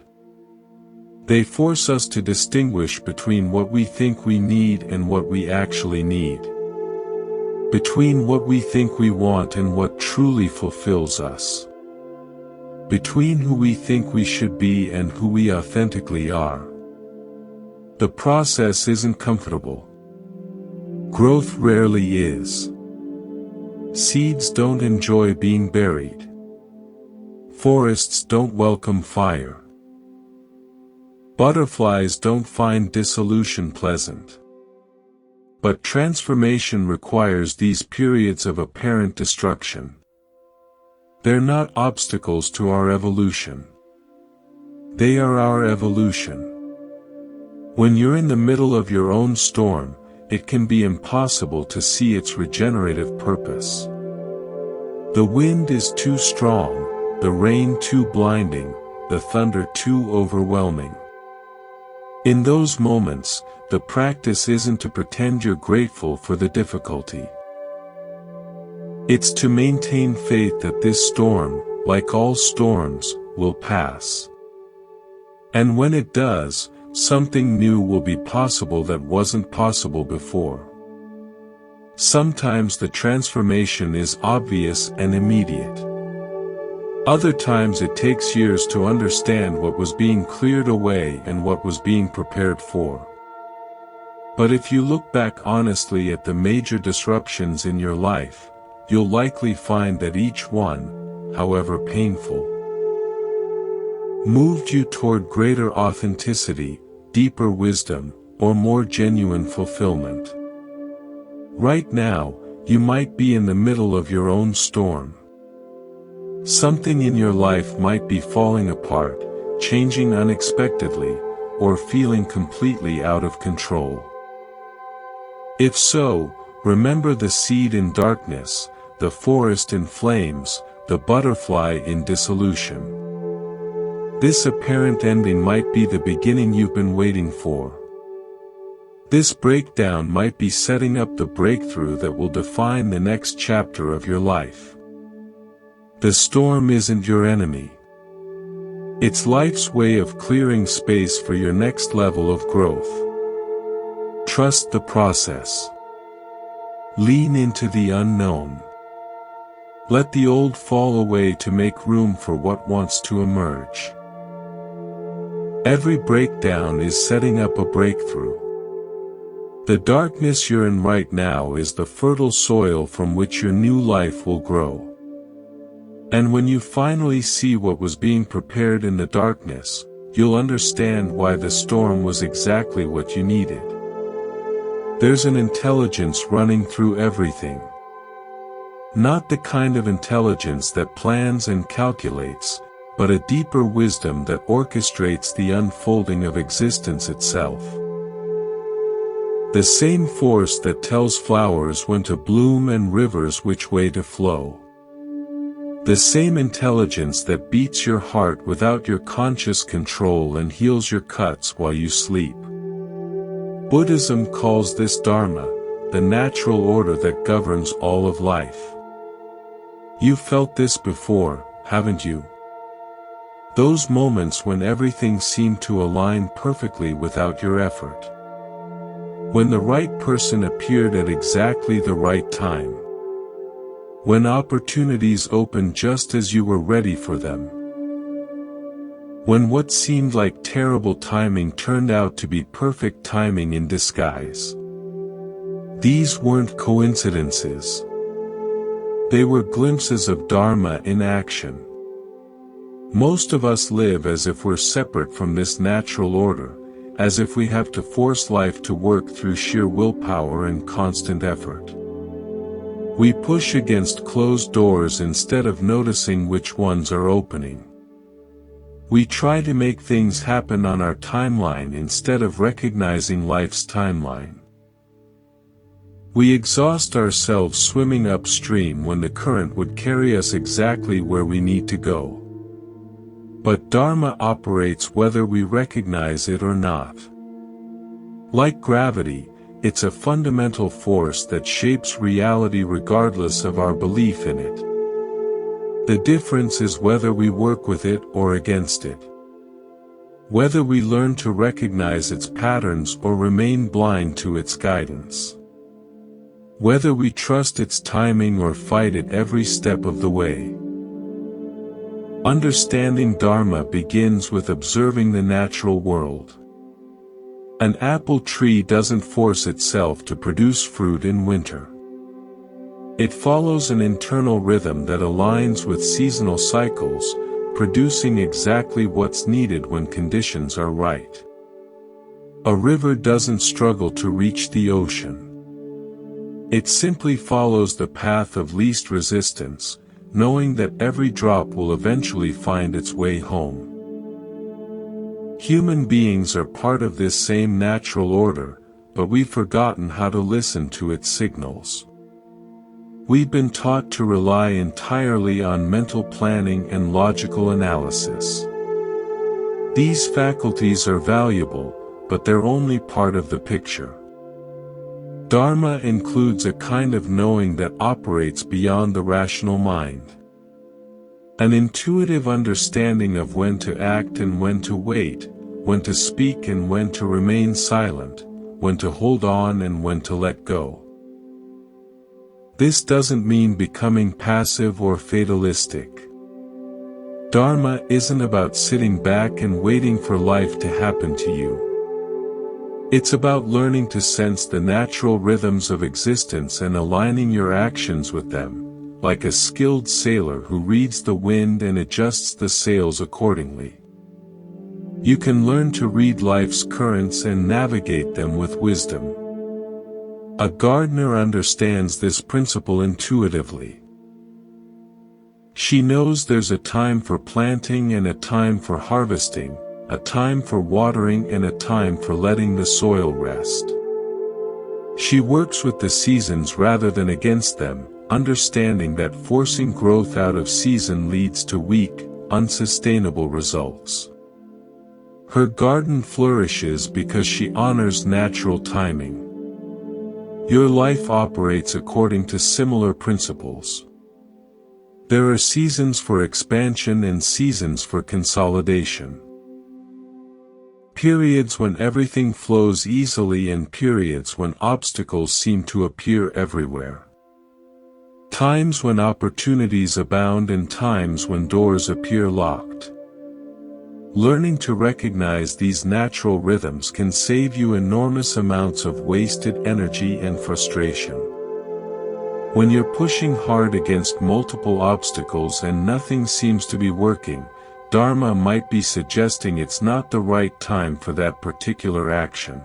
They force us to distinguish between what we think we need and what we actually need. Between what we think we want and what truly fulfills us. Between who we think we should be and who we authentically are. The process isn't comfortable. Growth rarely is. Seeds don't enjoy being buried. Forests don't welcome fire. Butterflies don't find dissolution pleasant. But transformation requires these periods of apparent destruction. They're not obstacles to our evolution. They are our evolution. When you're in the middle of your own storm, it can be impossible to see its regenerative purpose. The wind is too strong, the rain too blinding, the thunder too overwhelming. In those moments, the practice isn't to pretend you're grateful for the difficulty. It's to maintain faith that this storm, like all storms, will pass. And when it does, something new will be possible that wasn't possible before. Sometimes the transformation is obvious and immediate. Other times it takes years to understand what was being cleared away and what was being prepared for. But if you look back honestly at the major disruptions in your life, you'll likely find that each one, however painful, moved you toward greater authenticity, deeper wisdom, or more genuine fulfillment. Right now, you might be in the middle of your own storm. Something in your life might be falling apart, changing unexpectedly, or feeling completely out of control. If so, remember the seed in darkness, the forest in flames, the butterfly in dissolution. This apparent ending might be the beginning you've been waiting for. This breakdown might be setting up the breakthrough that will define the next chapter of your life. The storm isn't your enemy. It's life's way of clearing space for your next level of growth. Trust the process. Lean into the unknown. Let the old fall away to make room for what wants to emerge. Every breakdown is setting up a breakthrough. The darkness you're in right now is the fertile soil from which your new life will grow. And when you finally see what was being prepared in the darkness, you'll understand why the storm was exactly what you needed. There's an intelligence running through everything. Not the kind of intelligence that plans and calculates, but a deeper wisdom that orchestrates the unfolding of existence itself. The same force that tells flowers when to bloom and rivers which way to flow. The same intelligence that beats your heart without your conscious control and heals your cuts while you sleep. Buddhism calls this Dharma, the natural order that governs all of life. You've felt this before, haven't you? Those moments when everything seemed to align perfectly without your effort. When the right person appeared at exactly the right time. When opportunities opened just as you were ready for them. When what seemed like terrible timing turned out to be perfect timing in disguise. These weren't coincidences. They were glimpses of Dharma in action. Most of us live as if we're separate from this natural order, as if we have to force life to work through sheer willpower and constant effort. We push against closed doors instead of noticing which ones are opening. We try to make things happen on our timeline instead of recognizing life's timeline. We exhaust ourselves swimming upstream when the current would carry us exactly where we need to go. But Dharma operates whether we recognize it or not. Like gravity, it's a fundamental force that shapes reality regardless of our belief in it. The difference is whether we work with it or against it. Whether we learn to recognize its patterns or remain blind to its guidance. Whether we trust its timing or fight it every step of the way. Understanding Dharma begins with observing the natural world. An apple tree doesn't force itself to produce fruit in winter. It follows an internal rhythm that aligns with seasonal cycles, producing exactly what's needed when conditions are right. A river doesn't struggle to reach the ocean. It simply follows the path of least resistance, knowing that every drop will eventually find its way home. Human beings are part of this same natural order, but we've forgotten how to listen to its signals. We've been taught to rely entirely on mental planning and logical analysis. These faculties are valuable, but they're only part of the picture. Dharma includes a kind of knowing that operates beyond the rational mind. An intuitive understanding of when to act and when to wait, when to speak and when to remain silent, when to hold on and when to let go. This doesn't mean becoming passive or fatalistic. Dharma isn't about sitting back and waiting for life to happen to you. It's about learning to sense the natural rhythms of existence and aligning your actions with them, like a skilled sailor who reads the wind and adjusts the sails accordingly. You can learn to read life's currents and navigate them with wisdom. A gardener understands this principle intuitively. She knows there's a time for planting and a time for harvesting, a time for watering and a time for letting the soil rest. She works with the seasons rather than against them, understanding that forcing growth out of season leads to weak, unsustainable results. Her garden flourishes because she honors natural timing. Your life operates according to similar principles. There are seasons for expansion and seasons for consolidation. Periods when everything flows easily and periods when obstacles seem to appear everywhere. Times when opportunities abound and times when doors appear locked. Learning to recognize these natural rhythms can save you enormous amounts of wasted energy and frustration. When you're pushing hard against multiple obstacles and nothing seems to be working, Dharma might be suggesting it's not the right time for that particular action.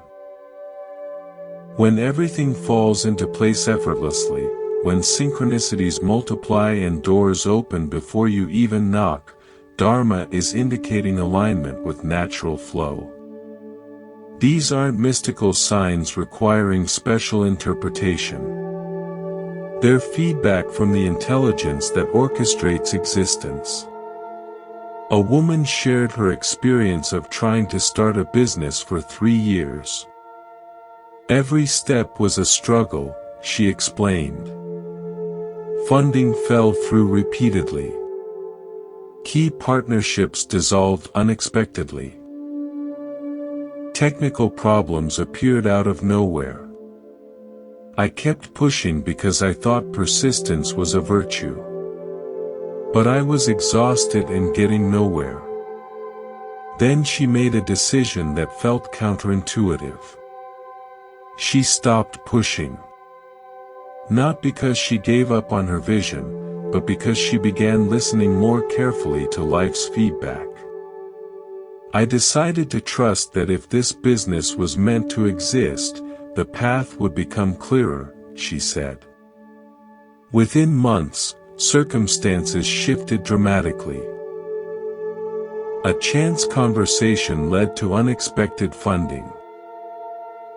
When everything falls into place effortlessly, when synchronicities multiply and doors open before you even knock, Dharma is indicating alignment with natural flow. These aren't mystical signs requiring special interpretation. They're feedback from the intelligence that orchestrates existence. A woman shared her experience of trying to start a business for 3 years. Every step was a struggle, she explained. Funding fell through repeatedly. Key partnerships dissolved unexpectedly. Technical problems appeared out of nowhere. I kept pushing because I thought persistence was a virtue. But I was exhausted and getting nowhere. Then she made a decision that felt counterintuitive. She stopped pushing. Not because she gave up on her vision, but because she began listening more carefully to life's feedback. I decided to trust that if this business was meant to exist, the path would become clearer, she said. Within months, circumstances shifted dramatically. A chance conversation led to unexpected funding.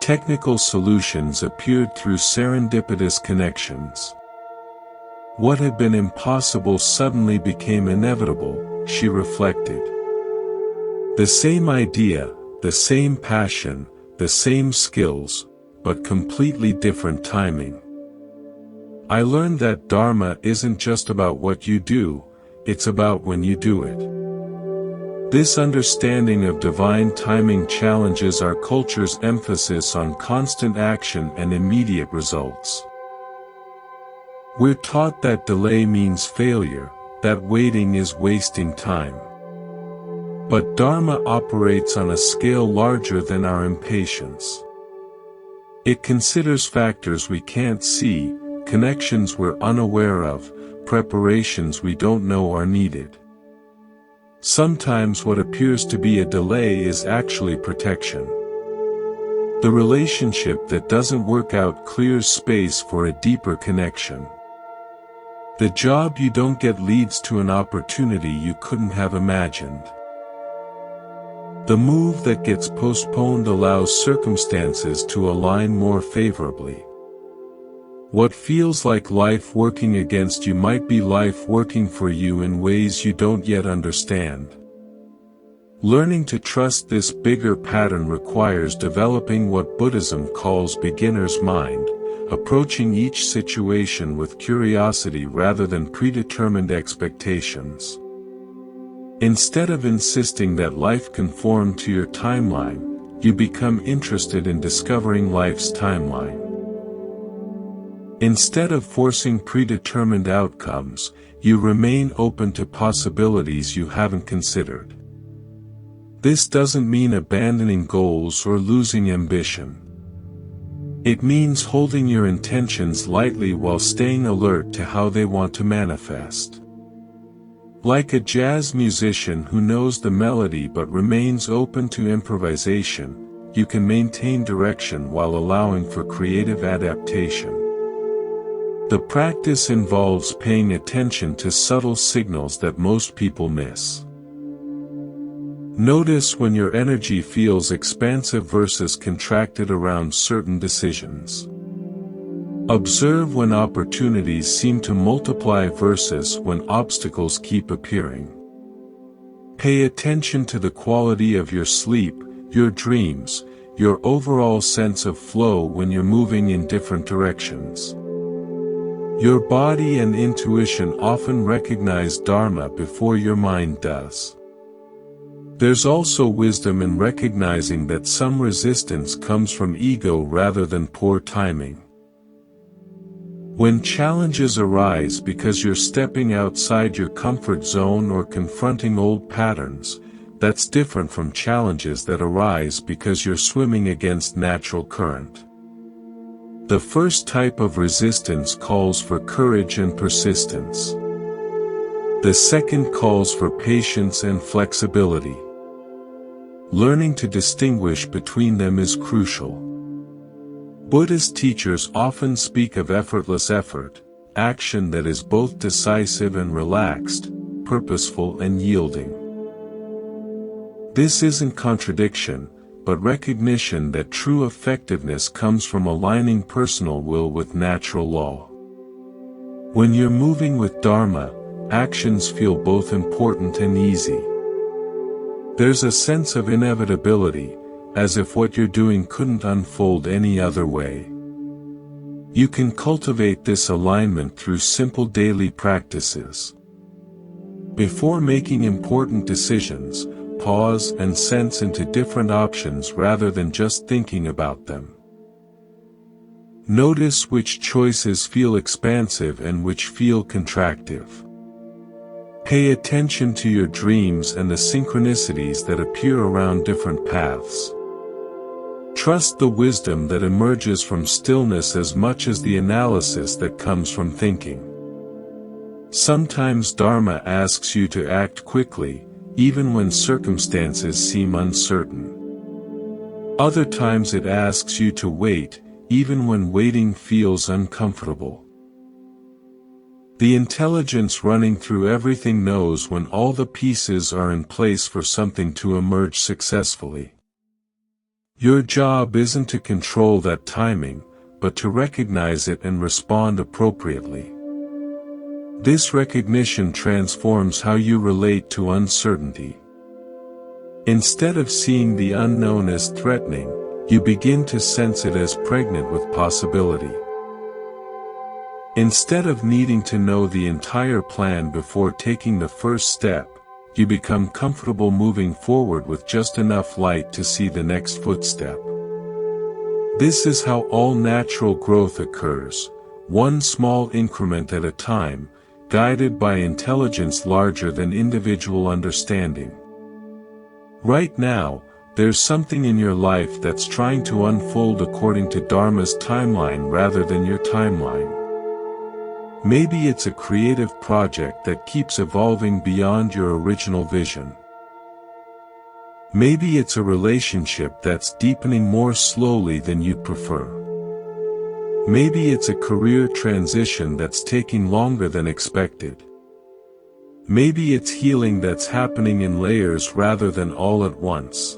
Technical solutions appeared through serendipitous connections. What had been impossible suddenly became inevitable, she reflected. The same idea, the same passion, the same skills, but completely different timing. I learned that Dharma isn't just about what you do, it's about when you do it. This understanding of divine timing challenges our culture's emphasis on constant action and immediate results. We're taught that delay means failure, that waiting is wasting time. But Dharma operates on a scale larger than our impatience. It considers factors we can't see, connections we're unaware of, preparations we don't know are needed. Sometimes what appears to be a delay is actually protection. The relationship that doesn't work out clears space for a deeper connection. The job you don't get leads to an opportunity you couldn't have imagined. The move that gets postponed allows circumstances to align more favorably. What feels like life working against you might be life working for you in ways you don't yet understand. Learning to trust this bigger pattern requires developing what Buddhism calls beginner's mind, approaching each situation with curiosity rather than predetermined expectations. Instead of insisting that life conform to your timeline, you become interested in discovering life's timeline. Instead of forcing predetermined outcomes, you remain open to possibilities you haven't considered. This doesn't mean abandoning goals or losing ambition. It means holding your intentions lightly while staying alert to how they want to manifest. Like a jazz musician who knows the melody but remains open to improvisation, you can maintain direction while allowing for creative adaptation. The practice involves paying attention to subtle signals that most people miss. Notice when your energy feels expansive versus contracted around certain decisions. Observe when opportunities seem to multiply versus when obstacles keep appearing. Pay attention to the quality of your sleep, your dreams, your overall sense of flow when you're moving in different directions. Your body and intuition often recognize Dharma before your mind does. There's also wisdom in recognizing that some resistance comes from ego rather than poor timing. When challenges arise because you're stepping outside your comfort zone or confronting old patterns, that's different from challenges that arise because you're swimming against natural current. The first type of resistance calls for courage and persistence. The second calls for patience and flexibility. Learning to distinguish between them is crucial. Buddhist teachers often speak of effortless effort, action that is both decisive and relaxed, purposeful and yielding. This isn't contradiction, but recognition that true effectiveness comes from aligning personal will with natural law. When you're moving with Dharma, actions feel both important and easy. There's a sense of inevitability, as if what you're doing couldn't unfold any other way. You can cultivate this alignment through simple daily practices. Before making important decisions, pause and sense into different options rather than just thinking about them. Notice which choices feel expansive and which feel contractive. Pay attention to your dreams and the synchronicities that appear around different paths. Trust the wisdom that emerges from stillness as much as the analysis that comes from thinking. Sometimes Dharma asks you to act quickly, even when circumstances seem uncertain. Other times it asks you to wait, even when waiting feels uncomfortable. The intelligence running through everything knows when all the pieces are in place for something to emerge successfully. Your job isn't to control that timing, but to recognize it and respond appropriately. This recognition transforms how you relate to uncertainty. Instead of seeing the unknown as threatening, you begin to sense it as pregnant with possibility. Instead of needing to know the entire plan before taking the first step, you become comfortable moving forward with just enough light to see the next footstep. This is how all natural growth occurs, one small increment at a time, guided by intelligence larger than individual understanding. Right now, there's something in your life that's trying to unfold according to Dharma's timeline rather than your timeline. Maybe it's a creative project that keeps evolving beyond your original vision. Maybe it's a relationship that's deepening more slowly than you'd prefer. Maybe it's a career transition that's taking longer than expected. Maybe it's healing that's happening in layers rather than all at once.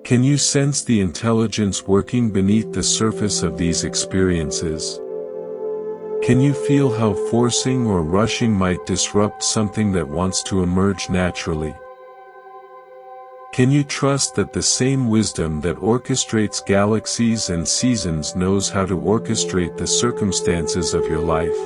Can you sense the intelligence working beneath the surface of these experiences? Can you feel how forcing or rushing might disrupt something that wants to emerge naturally? Can you trust that the same wisdom that orchestrates galaxies and seasons knows how to orchestrate the circumstances of your life?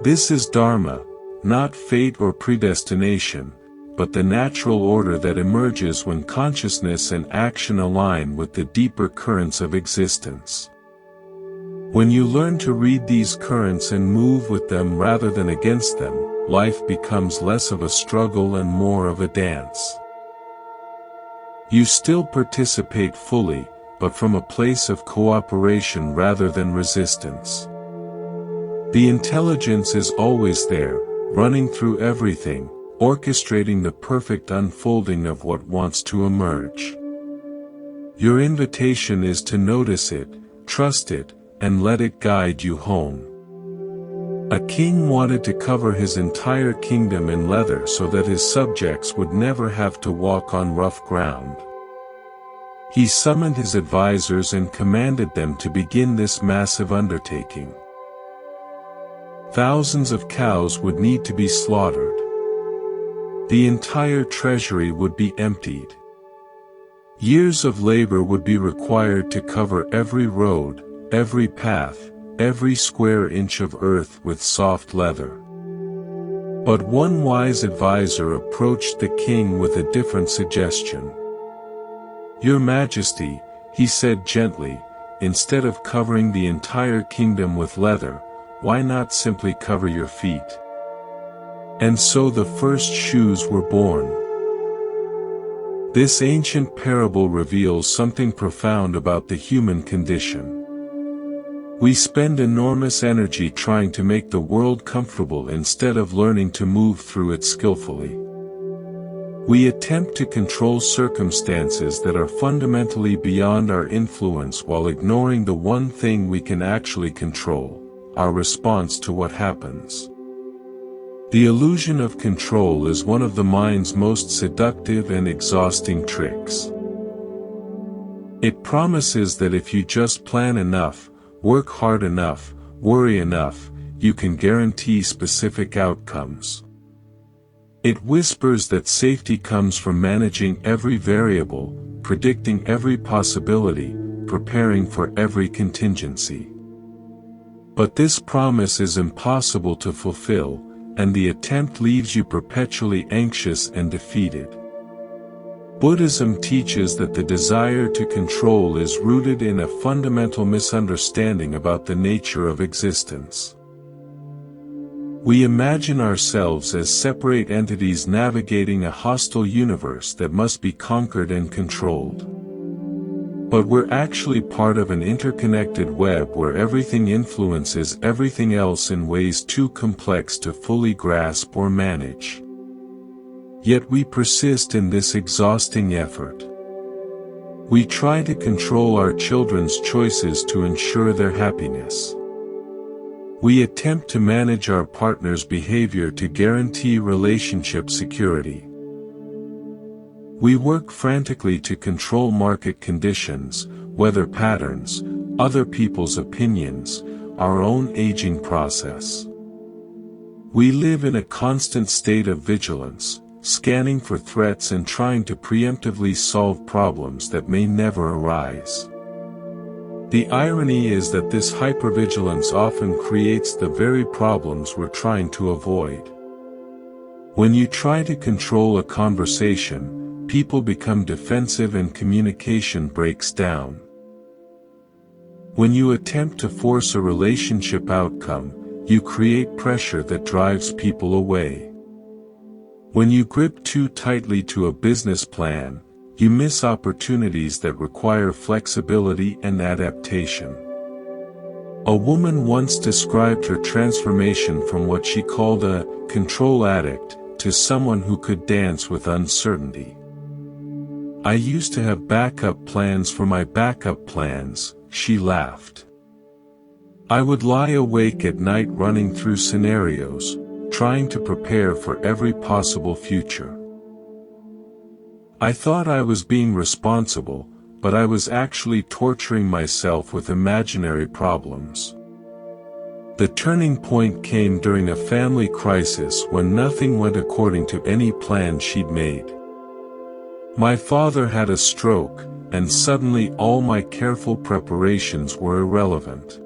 This is Dharma, not fate or predestination, but the natural order that emerges when consciousness and action align with the deeper currents of existence. When you learn to read these currents and move with them rather than against them, life becomes less of a struggle and more of a dance. You still participate fully, but from a place of cooperation rather than resistance. The intelligence is always there, running through everything, orchestrating the perfect unfolding of what wants to emerge. Your invitation is to notice it, trust it, and let it guide you home. A king wanted to cover his entire kingdom in leather so that his subjects would never have to walk on rough ground. He summoned his advisors and commanded them to begin this massive undertaking. Thousands of cows would need to be slaughtered. The entire treasury would be emptied. Years of labor would be required to cover every road, every path, every square inch of earth with soft leather. But one wise advisor approached the king with a different suggestion. "Your Majesty," he said gently, "instead of covering the entire kingdom with leather, why not simply cover your feet?" And so the first shoes were born. This ancient parable reveals something profound about the human condition. We spend enormous energy trying to make the world comfortable instead of learning to move through it skillfully. We attempt to control circumstances that are fundamentally beyond our influence while ignoring the one thing we can actually control, our response to what happens. The illusion of control is one of the mind's most seductive and exhausting tricks. It promises that if you just plan enough, work hard enough, worry enough, you can guarantee specific outcomes. It whispers that safety comes from managing every variable, predicting every possibility, preparing for every contingency. But this promise is impossible to fulfill, and the attempt leaves you perpetually anxious and defeated. Buddhism teaches that the desire to control is rooted in a fundamental misunderstanding about the nature of existence. We imagine ourselves as separate entities navigating a hostile universe that must be conquered and controlled. But we're actually part of an interconnected web where everything influences everything else in ways too complex to fully grasp or manage. Yet we persist in this exhausting effort. We try to control our children's choices to ensure their happiness. We attempt to manage our partner's behavior to guarantee relationship security. We work frantically to control market conditions, weather patterns, other people's opinions, our own aging process. We live in a constant state of vigilance, scanning for threats and trying to preemptively solve problems that may never arise. The irony is that this hypervigilance often creates the very problems we're trying to avoid. When you try to control a conversation, people become defensive and communication breaks down. When you attempt to force a relationship outcome, you create pressure that drives people away. When you grip too tightly to a business plan, you miss opportunities that require flexibility and adaptation. A woman once described her transformation from what she called a control addict to someone who could dance with uncertainty. I used to have backup plans for my backup plans, she laughed. I would lie awake at night running through scenarios, trying to prepare for every possible future. I thought I was being responsible, but I was actually torturing myself with imaginary problems. The turning point came during a family crisis when nothing went according to any plan she'd made. My father had a stroke, and suddenly all my careful preparations were irrelevant.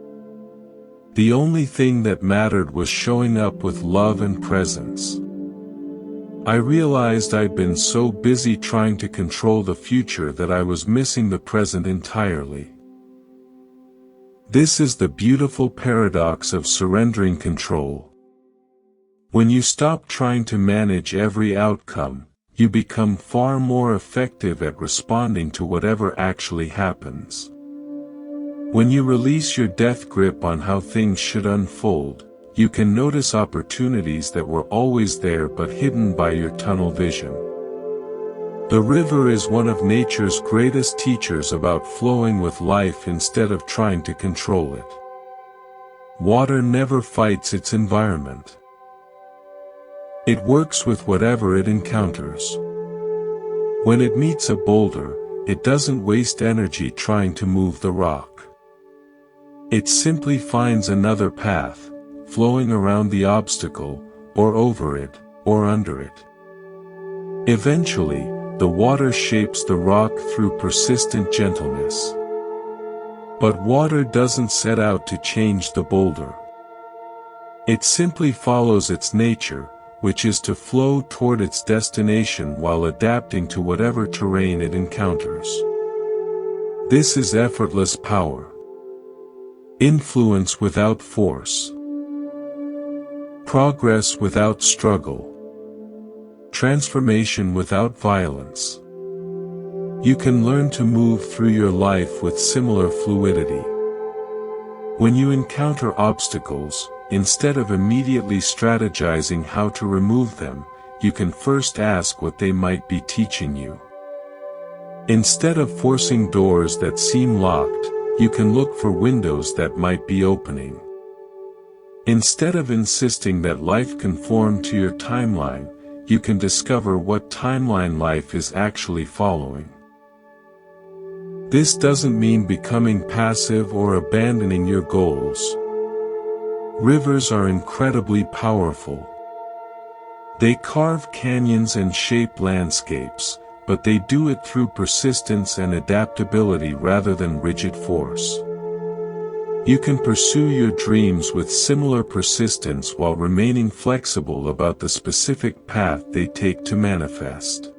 The only thing that mattered was showing up with love and presence. I realized I'd been so busy trying to control the future that I was missing the present entirely. This is the beautiful paradox of surrendering control. When you stop trying to manage every outcome, you become far more effective at responding to whatever actually happens. When you release your death grip on how things should unfold, you can notice opportunities that were always there but hidden by your tunnel vision. The river is one of nature's greatest teachers about flowing with life instead of trying to control it. Water never fights its environment. It works with whatever it encounters. When it meets a boulder, it doesn't waste energy trying to move the rock. It simply finds another path, flowing around the obstacle, or over it, or under it. Eventually, the water shapes the rock through persistent gentleness. But water doesn't set out to change the boulder. It simply follows its nature, which is to flow toward its destination while adapting to whatever terrain it encounters. This is effortless power. Influence without force. Progress without struggle. Transformation without violence. You can learn to move through your life with similar fluidity. When you encounter obstacles, instead of immediately strategizing how to remove them, you can first ask what they might be teaching you. Instead of forcing doors that seem locked, you can look for windows that might be opening. Instead of insisting that life conform to your timeline, you can discover what timeline life is actually following. This doesn't mean becoming passive or abandoning your goals. Rivers are incredibly powerful. They carve canyons and shape landscapes, but they do it through persistence and adaptability rather than rigid force. You can pursue your dreams with similar persistence while remaining flexible about the specific path they take to manifest.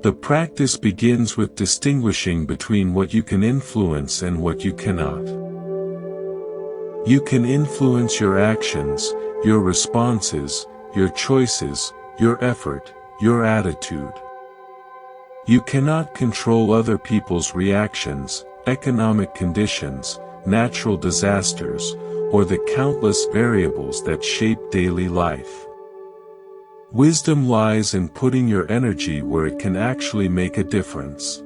The practice begins with distinguishing between what you can influence and what you cannot. You can influence your actions, your responses, your choices, your effort, your attitude. You cannot control other people's reactions, economic conditions, natural disasters, or the countless variables that shape daily life. Wisdom lies in putting your energy where it can actually make a difference.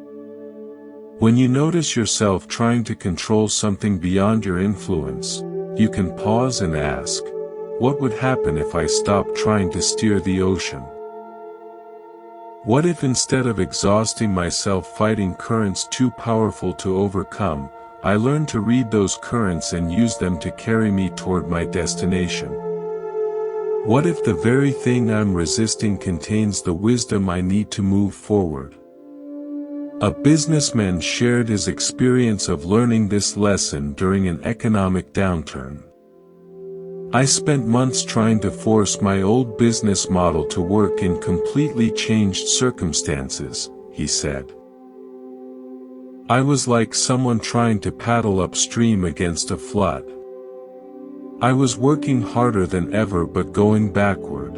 When you notice yourself trying to control something beyond your influence, you can pause and ask, what would happen if I stopped trying to steer the ocean? What if instead of exhausting myself fighting currents too powerful to overcome, I learned to read those currents and use them to carry me toward my destination? What if the very thing I'm resisting contains the wisdom I need to move forward? A businessman shared his experience of learning this lesson during an economic downturn. I spent months trying to force my old business model to work in completely changed circumstances, he said. I was like someone trying to paddle upstream against a flood. I was working harder than ever but going backward.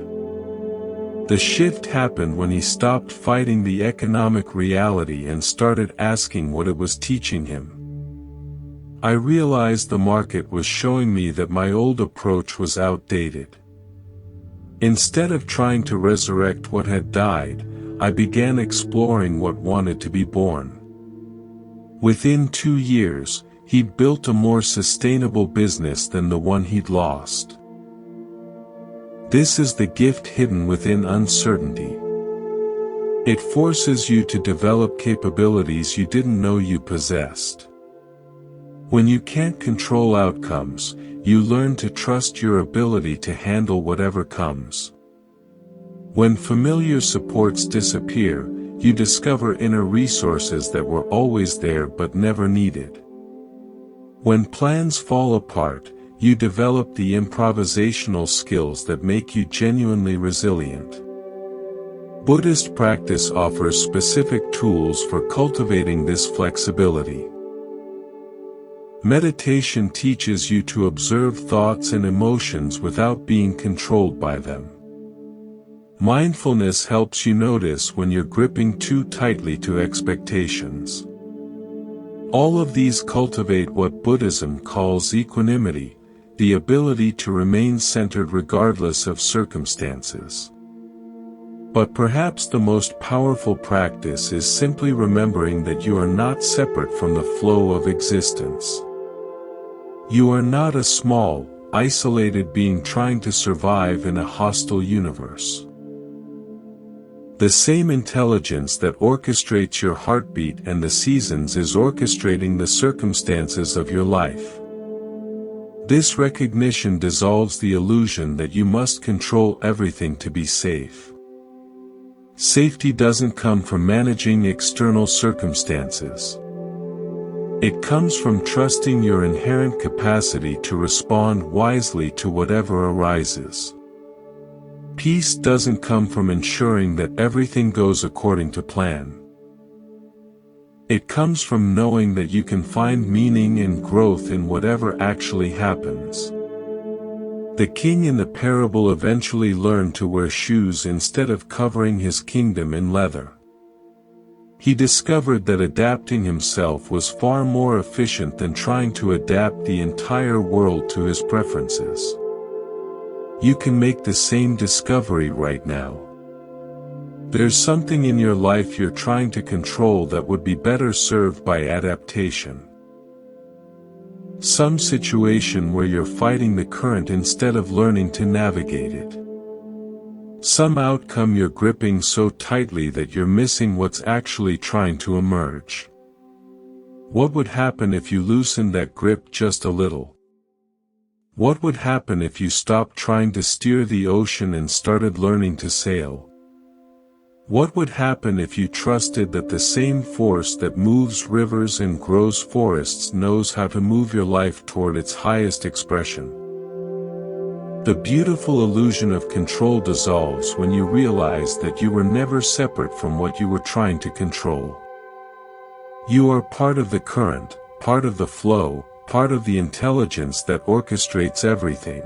The shift happened when he stopped fighting the economic reality and started asking what it was teaching him. I realized the market was showing me that my old approach was outdated. Instead of trying to resurrect what had died, I began exploring what wanted to be born. Within 2 years, he'd built a more sustainable business than the one he'd lost. This is the gift hidden within uncertainty. It forces you to develop capabilities you didn't know you possessed. When you can't control outcomes, you learn to trust your ability to handle whatever comes. When familiar supports disappear, you discover inner resources that were always there but never needed. When plans fall apart, you develop the improvisational skills that make you genuinely resilient. Buddhist practice offers specific tools for cultivating this flexibility. Meditation teaches you to observe thoughts and emotions without being controlled by them. Mindfulness helps you notice when you're gripping too tightly to expectations. All of these cultivate what Buddhism calls equanimity, the ability to remain centered regardless of circumstances. But perhaps the most powerful practice is simply remembering that you are not separate from the flow of existence. You are not a small, isolated being trying to survive in a hostile universe. The same intelligence that orchestrates your heartbeat and the seasons is orchestrating the circumstances of your life. This recognition dissolves the illusion that you must control everything to be safe. Safety doesn't come from managing external circumstances. It comes from trusting your inherent capacity to respond wisely to whatever arises. Peace doesn't come from ensuring that everything goes according to plan. It comes from knowing that you can find meaning and growth in whatever actually happens. The king in the parable eventually learned to wear shoes instead of covering his kingdom in leather. He discovered that adapting himself was far more efficient than trying to adapt the entire world to his preferences. You can make the same discovery right now. There's something in your life you're trying to control that would be better served by adaptation. Some situation where you're fighting the current instead of learning to navigate it. Some outcome you're gripping so tightly that you're missing what's actually trying to emerge. What would happen if you loosened that grip just a little? What would happen if you stopped trying to steer the ocean and started learning to sail? What would happen if you trusted that the same force that moves rivers and grows forests knows how to move your life toward its highest expression? The beautiful illusion of control dissolves when you realize that you were never separate from what you were trying to control. You are part of the current, part of the flow, part of the intelligence that orchestrates everything.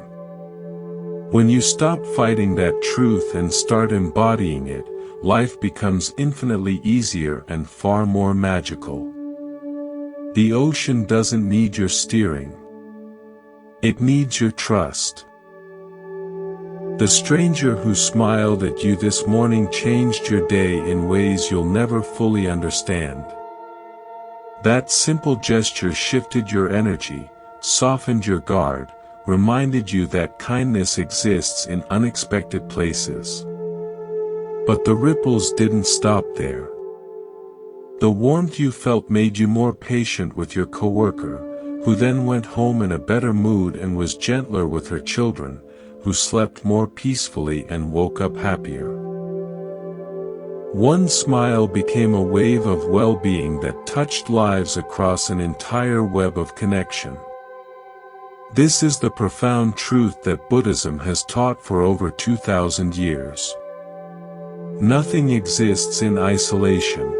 When you stop fighting that truth and start embodying it, life becomes infinitely easier and far more magical. The ocean doesn't need your steering. It needs your trust. The stranger who smiled at you this morning changed your day in ways you'll never fully understand. That simple gesture shifted your energy, softened your guard, reminded you that kindness exists in unexpected places. But the ripples didn't stop there. The warmth you felt made you more patient with your coworker, who then went home in a better mood and was gentler with her children, who slept more peacefully and woke up happier. One smile became a wave of well-being that touched lives across an entire web of connection. This is the profound truth that Buddhism has taught for over 2,000 years. Nothing exists in isolation.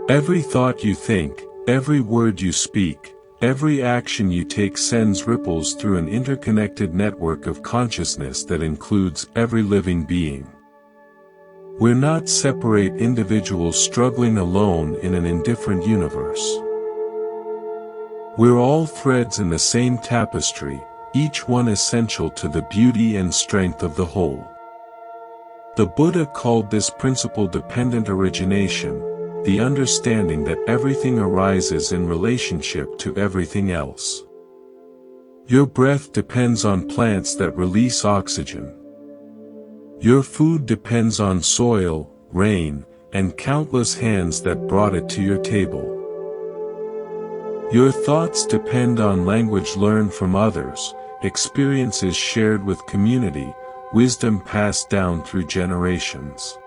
Every thought you think, every word you speak, every action you take sends ripples through an interconnected network of consciousness that includes every living being. We're not separate individuals struggling alone in an indifferent universe. We're all threads in the same tapestry, each one essential to the beauty and strength of the whole. The Buddha called this principle dependent origination, the understanding that everything arises in relationship to everything else. Your breath depends on plants that release oxygen. Your food depends on soil, rain, and countless hands that brought it to your table. Your thoughts depend on language learned from others, experiences shared with community, wisdom passed down through generations.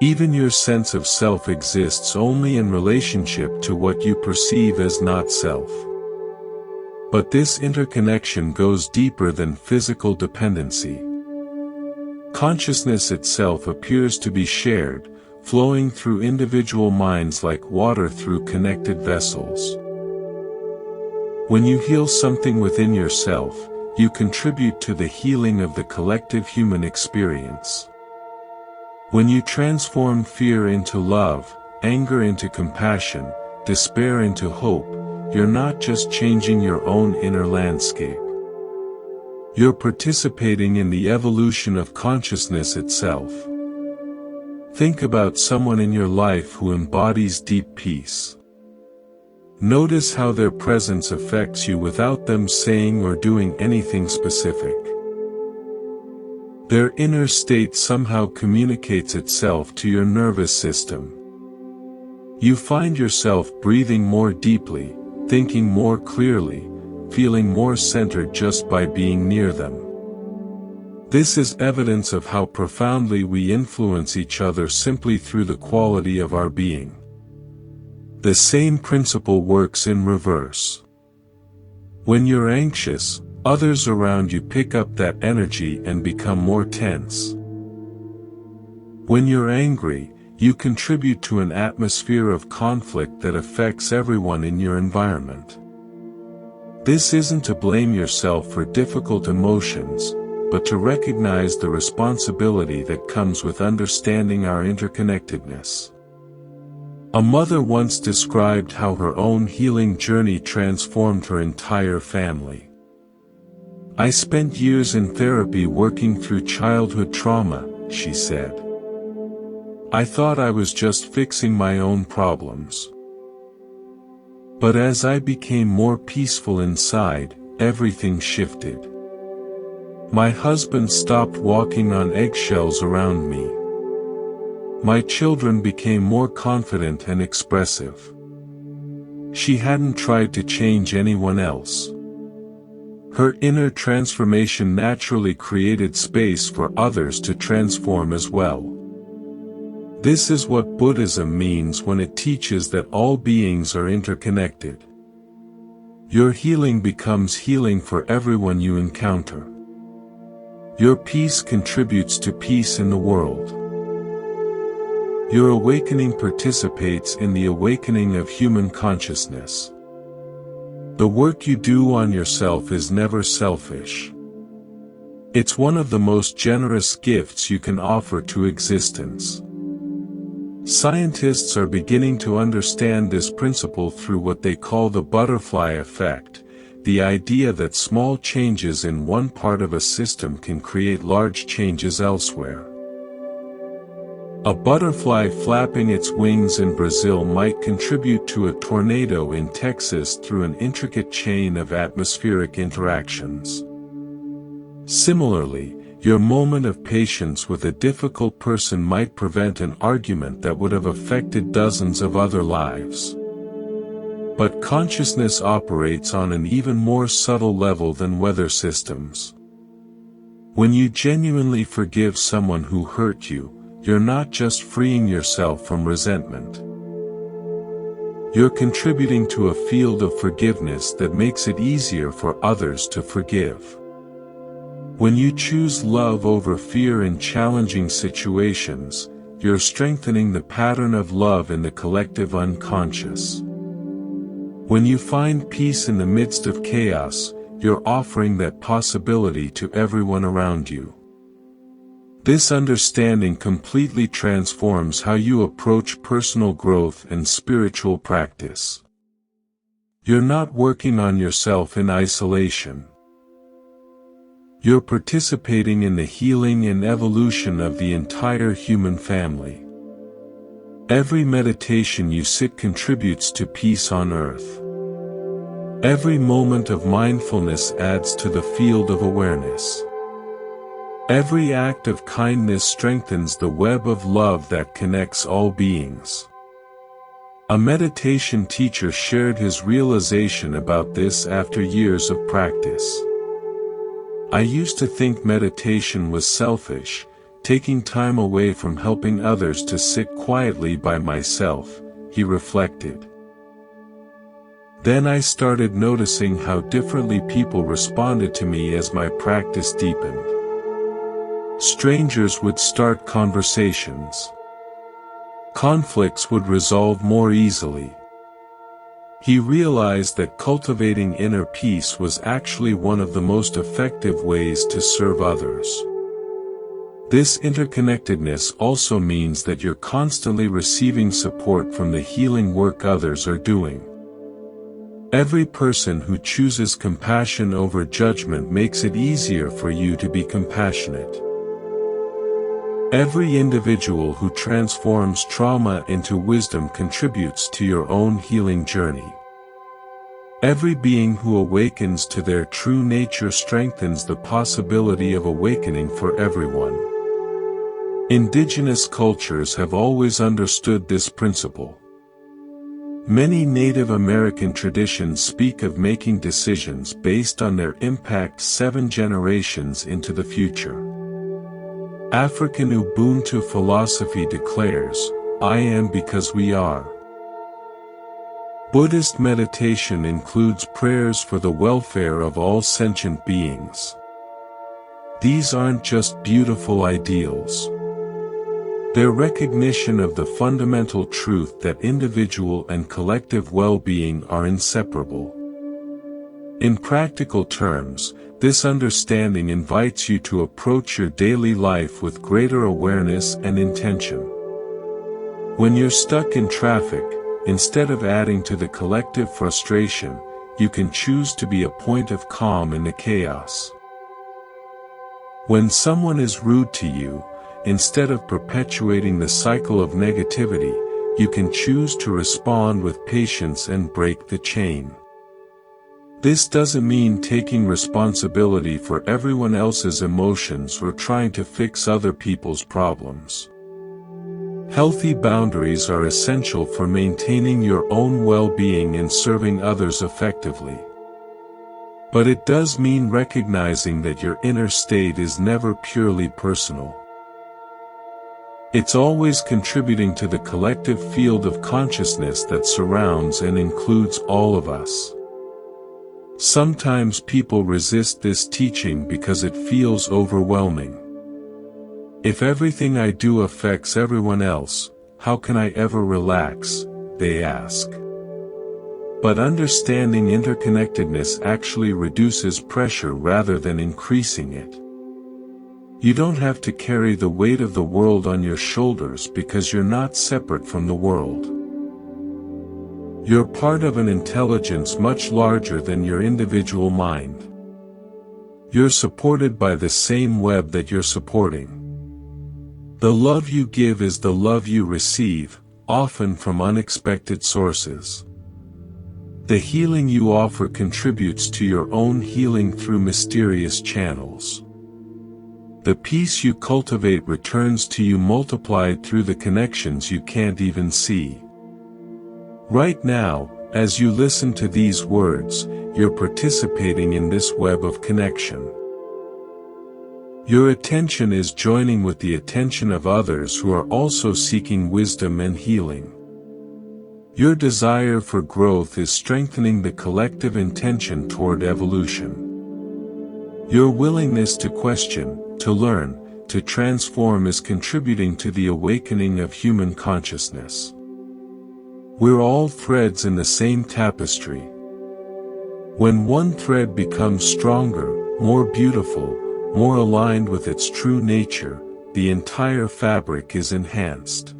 Even your sense of self exists only in relationship to what you perceive as not self. But this interconnection goes deeper than physical dependency. Consciousness itself appears to be shared, flowing through individual minds like water through connected vessels. When you heal something within yourself, you contribute to the healing of the collective human experience. When you transform fear into love, anger into compassion, despair into hope, you're not just changing your own inner landscape. You're participating in the evolution of consciousness itself. Think about someone in your life who embodies deep peace. Notice how their presence affects you without them saying or doing anything specific. Their inner state somehow communicates itself to your nervous system. You find yourself breathing more deeply, thinking more clearly, feeling more centered just by being near them. This is evidence of how profoundly we influence each other simply through the quality of our being. The same principle works in reverse. When you're anxious, others around you pick up that energy and become more tense. When you're angry, you contribute to an atmosphere of conflict that affects everyone in your environment. This isn't to blame yourself for difficult emotions, but to recognize the responsibility that comes with understanding our interconnectedness. A mother once described how her own healing journey transformed her entire family. "I spent years in therapy working through childhood trauma," she said. "I thought I was just fixing my own problems. But as I became more peaceful inside, everything shifted. My husband stopped walking on eggshells around me. My children became more confident and expressive. She hadn't tried to change anyone else. Her inner transformation naturally created space for others to transform as well." This is what Buddhism means when it teaches that all beings are interconnected. Your healing becomes healing for everyone you encounter. Your peace contributes to peace in the world. Your awakening participates in the awakening of human consciousness. The work you do on yourself is never selfish. It's one of the most generous gifts you can offer to existence. Scientists are beginning to understand this principle through what they call the butterfly effect, the idea that small changes in one part of a system can create large changes elsewhere. A butterfly flapping its wings in Brazil might contribute to a tornado in Texas through an intricate chain of atmospheric interactions. Similarly, your moment of patience with a difficult person might prevent an argument that would have affected dozens of other lives. But consciousness operates on an even more subtle level than weather systems. When you genuinely forgive someone who hurt you, you're not just freeing yourself from resentment. You're contributing to a field of forgiveness that makes it easier for others to forgive. When you choose love over fear in challenging situations, you're strengthening the pattern of love in the collective unconscious. When you find peace in the midst of chaos, you're offering that possibility to everyone around you. This understanding completely transforms how you approach personal growth and spiritual practice. You're not working on yourself in isolation. You're participating in the healing and evolution of the entire human family. Every meditation you sit contributes to peace on earth. Every moment of mindfulness adds to the field of awareness. Every act of kindness strengthens the web of love that connects all beings. A meditation teacher shared his realization about this after years of practice. I used to think meditation was selfish, taking time away from helping others to sit quietly by myself, he reflected. Then I started noticing how differently people responded to me as my practice deepened. Strangers would start conversations. Conflicts would resolve more easily. He realized that cultivating inner peace was actually one of the most effective ways to serve others. This interconnectedness also means that you're constantly receiving support from the healing work others are doing. Every person who chooses compassion over judgment makes it easier for you to be compassionate. Every individual who transforms trauma into wisdom contributes to your own healing journey. Every being who awakens to their true nature strengthens the possibility of awakening for everyone. Indigenous cultures have always understood this principle. Many Native American traditions speak of making decisions based on their impact 7 generations into the future. African Ubuntu philosophy declares, "I am because we are." Buddhist meditation includes prayers for the welfare of all sentient beings. These aren't just beautiful ideals. They're recognition of the fundamental truth that individual and collective well-being are inseparable. In practical terms, this understanding invites you to approach your daily life with greater awareness and intention. When you're stuck in traffic, instead of adding to the collective frustration, you can choose to be a point of calm in the chaos. When someone is rude to you, instead of perpetuating the cycle of negativity, you can choose to respond with patience and break the chain. This doesn't mean taking responsibility for everyone else's emotions or trying to fix other people's problems. Healthy boundaries are essential for maintaining your own well-being and serving others effectively. But it does mean recognizing that your inner state is never purely personal. It's always contributing to the collective field of consciousness that surrounds and includes all of us. Sometimes people resist this teaching because it feels overwhelming. If everything I do affects everyone else, how can I ever relax, they ask. But understanding interconnectedness actually reduces pressure rather than increasing it. You don't have to carry the weight of the world on your shoulders because you're not separate from the world. You're part of an intelligence much larger than your individual mind. You're supported by the same web that you're supporting. The love you give is the love you receive, often from unexpected sources. The healing you offer contributes to your own healing through mysterious channels. The peace you cultivate returns to you multiplied through the connections you can't even see. Right now, as you listen to these words, you're participating in this web of connection. Your attention is joining with the attention of others who are also seeking wisdom and healing. Your desire for growth is strengthening the collective intention toward evolution. Your willingness to question, to learn, to transform is contributing to the awakening of human consciousness. We're all threads in the same tapestry. When one thread becomes stronger, more beautiful, more aligned with its true nature, the entire fabric is enhanced.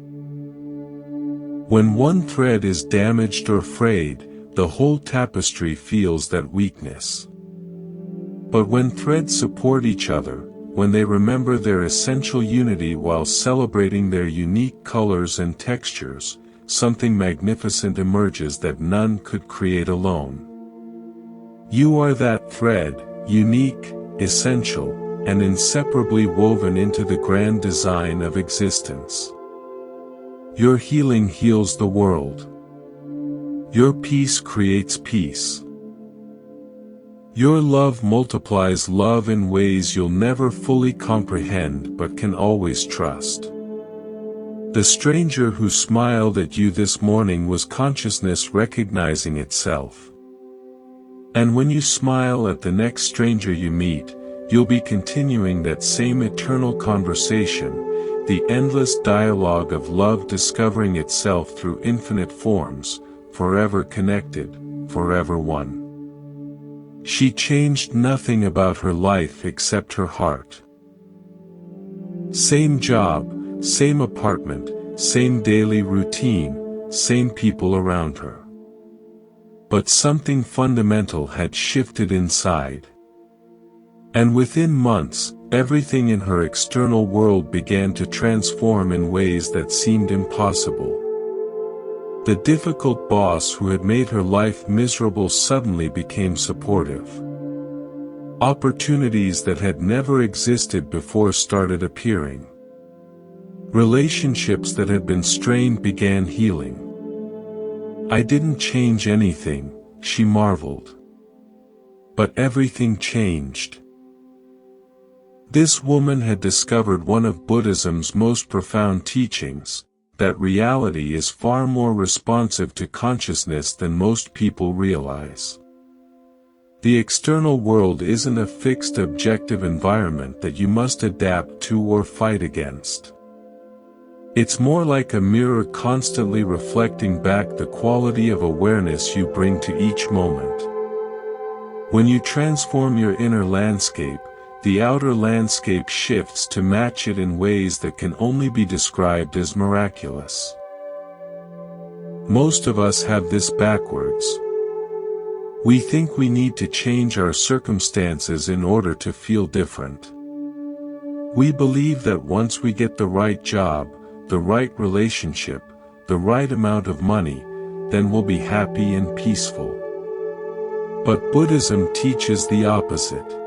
When one thread is damaged or frayed, the whole tapestry feels that weakness. But when threads support each other, when they remember their essential unity while celebrating their unique colors and textures, something magnificent emerges that none could create alone. You are that thread, unique, essential, and inseparably woven into the grand design of existence. Your healing heals the world. Your peace creates peace. Your love multiplies love in ways you'll never fully comprehend but can always trust. The stranger who smiled at you this morning was consciousness recognizing itself. And when you smile at the next stranger you meet, you'll be continuing that same eternal conversation, the endless dialogue of love discovering itself through infinite forms, forever connected, forever one. She changed nothing about her life except her heart. Same job, same apartment, same daily routine, same people around her. But something fundamental had shifted inside. And within months, everything in her external world began to transform in ways that seemed impossible. The difficult boss who had made her life miserable suddenly became supportive. Opportunities that had never existed before started appearing. Relationships that had been strained began healing. I didn't change anything, she marveled. But everything changed. This woman had discovered one of Buddhism's most profound teachings, that reality is far more responsive to consciousness than most people realize. The external world isn't a fixed objective environment that you must adapt to or fight against. It's more like a mirror constantly reflecting back the quality of awareness you bring to each moment. When you transform your inner landscape, the outer landscape shifts to match it in ways that can only be described as miraculous. Most of us have this backwards. We think we need to change our circumstances in order to feel different. We believe that once we get the right job, the right relationship, the right amount of money, then we'll be happy and peaceful. But Buddhism teaches the opposite.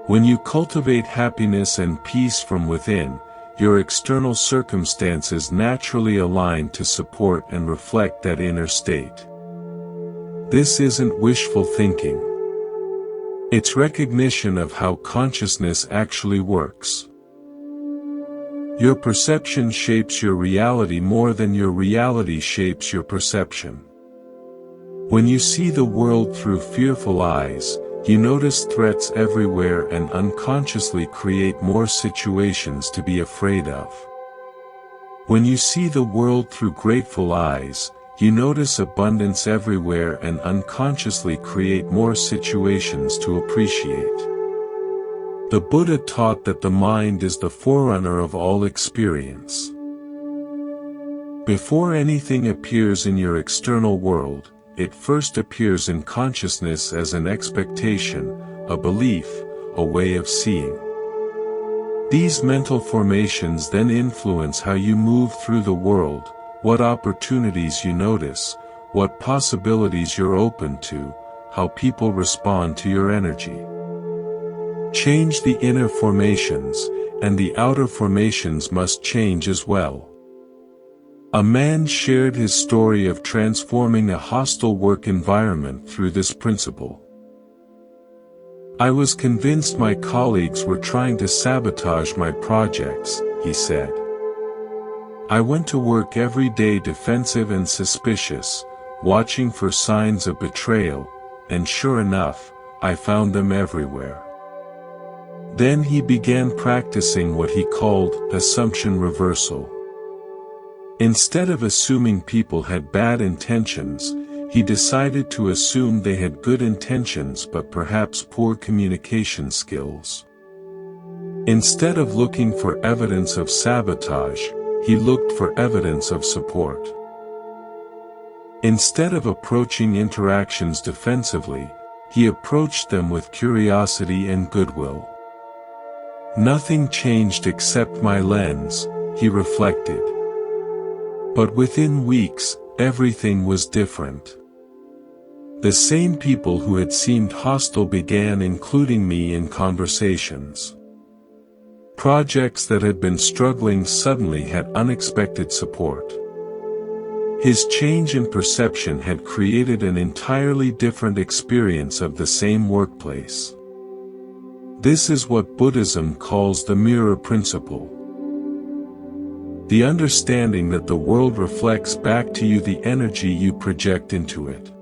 When you cultivate happiness and peace from within, your external circumstances naturally align to support and reflect that inner state. This isn't wishful thinking. It's recognition of how consciousness actually works. Your perception shapes your reality more than your reality shapes your perception. When you see the world through fearful eyes, you notice threats everywhere and unconsciously create more situations to be afraid of. When you see the world through grateful eyes, you notice abundance everywhere and unconsciously create more situations to appreciate. The Buddha taught that the mind is the forerunner of all experience. Before anything appears in your external world, it first appears in consciousness as an expectation, a belief, a way of seeing. These mental formations then influence how you move through the world, what opportunities you notice, what possibilities you're open to, how people respond to your energy. Change the inner formations, and the outer formations must change as well. A man shared his story of transforming a hostile work environment through this principle. I was convinced my colleagues were trying to sabotage my projects, he said. I went to work every day defensive and suspicious, watching for signs of betrayal, and sure enough, I found them everywhere. Then he began practicing what he called assumption reversal. Instead of assuming people had bad intentions, he decided to assume they had good intentions but perhaps poor communication skills. Instead of looking for evidence of sabotage, he looked for evidence of support. Instead of approaching interactions defensively, he approached them with curiosity and goodwill. Nothing changed except my lens, he reflected. But within weeks, everything was different. The same people who had seemed hostile began including me in conversations. Projects that had been struggling suddenly had unexpected support. His change in perception had created an entirely different experience of the same workplace. This is what Buddhism calls the mirror principle. The understanding that the world reflects back to you the energy you project into it.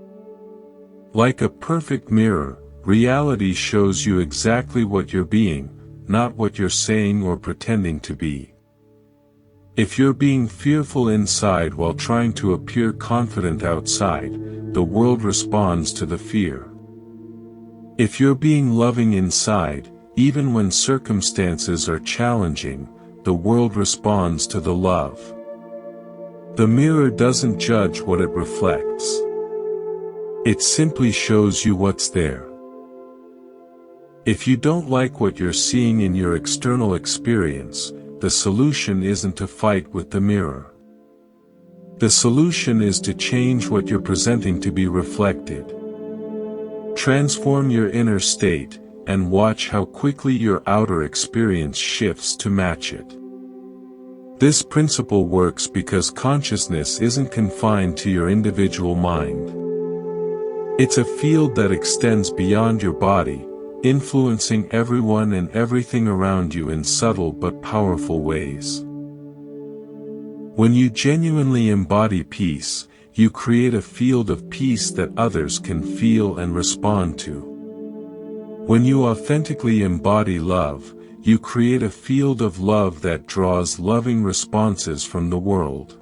Like a perfect mirror, reality shows you exactly what you're being, not what you're saying or pretending to be. If you're being fearful inside while trying to appear confident outside, the world responds to the fear. If you're being loving inside, even when circumstances are challenging, the world responds to the love. The mirror doesn't judge what it reflects. It simply shows you what's there. If you don't like what you're seeing in your external experience, the solution isn't to fight with the mirror. The solution is to change what you're presenting to be reflected. Transform your inner state, and watch how quickly your outer experience shifts to match it. This principle works because consciousness isn't confined to your individual mind. It's a field that extends beyond your body, influencing everyone and everything around you in subtle but powerful ways. When you genuinely embody peace, you create a field of peace that others can feel and respond to. When you authentically embody love, you create a field of love that draws loving responses from the world.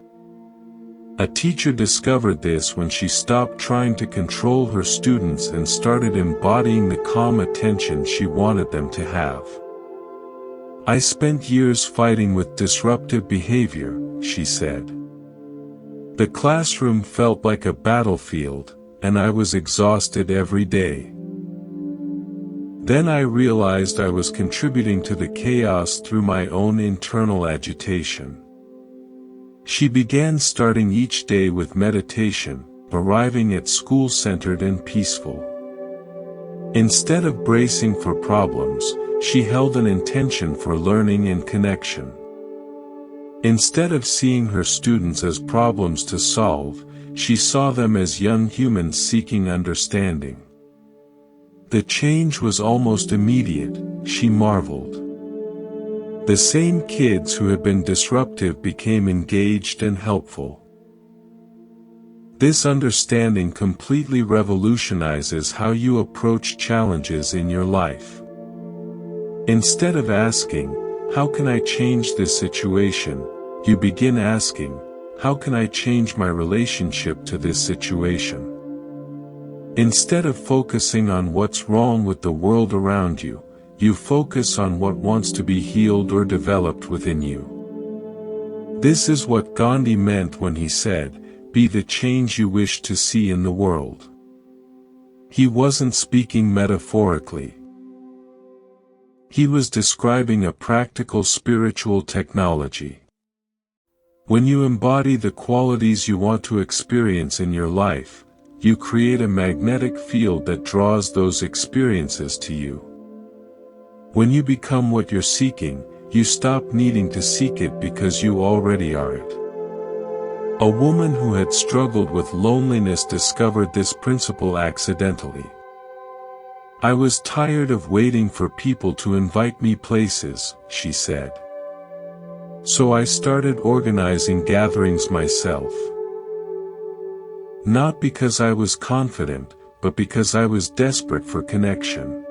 A teacher discovered this when she stopped trying to control her students and started embodying the calm attention she wanted them to have. I spent years fighting with disruptive behavior, she said. The classroom felt like a battlefield, and I was exhausted every day. Then I realized I was contributing to the chaos through my own internal agitation. She began starting each day with meditation, arriving at school centered and peaceful. Instead of bracing for problems, she held an intention for learning and connection. Instead of seeing her students as problems to solve, she saw them as young humans seeking understanding. The change was almost immediate, she marveled. The same kids who had been disruptive became engaged and helpful. This understanding completely revolutionizes how you approach challenges in your life. Instead of asking, "How can I change this situation?" you begin asking, "How can I change my relationship to this situation?" Instead of focusing on what's wrong with the world around you, you focus on what wants to be healed or developed within you. This is what Gandhi meant when he said, "Be the change you wish to see in the world." He wasn't speaking metaphorically. He was describing a practical spiritual technology. When you embody the qualities you want to experience in your life, you create a magnetic field that draws those experiences to you. When you become what you're seeking, you stop needing to seek it because you already are it. A woman who had struggled with loneliness discovered this principle accidentally. "I was tired of waiting for people to invite me places," she said. "So I started organizing gatherings myself. Not because I was confident, but because I was desperate for connection.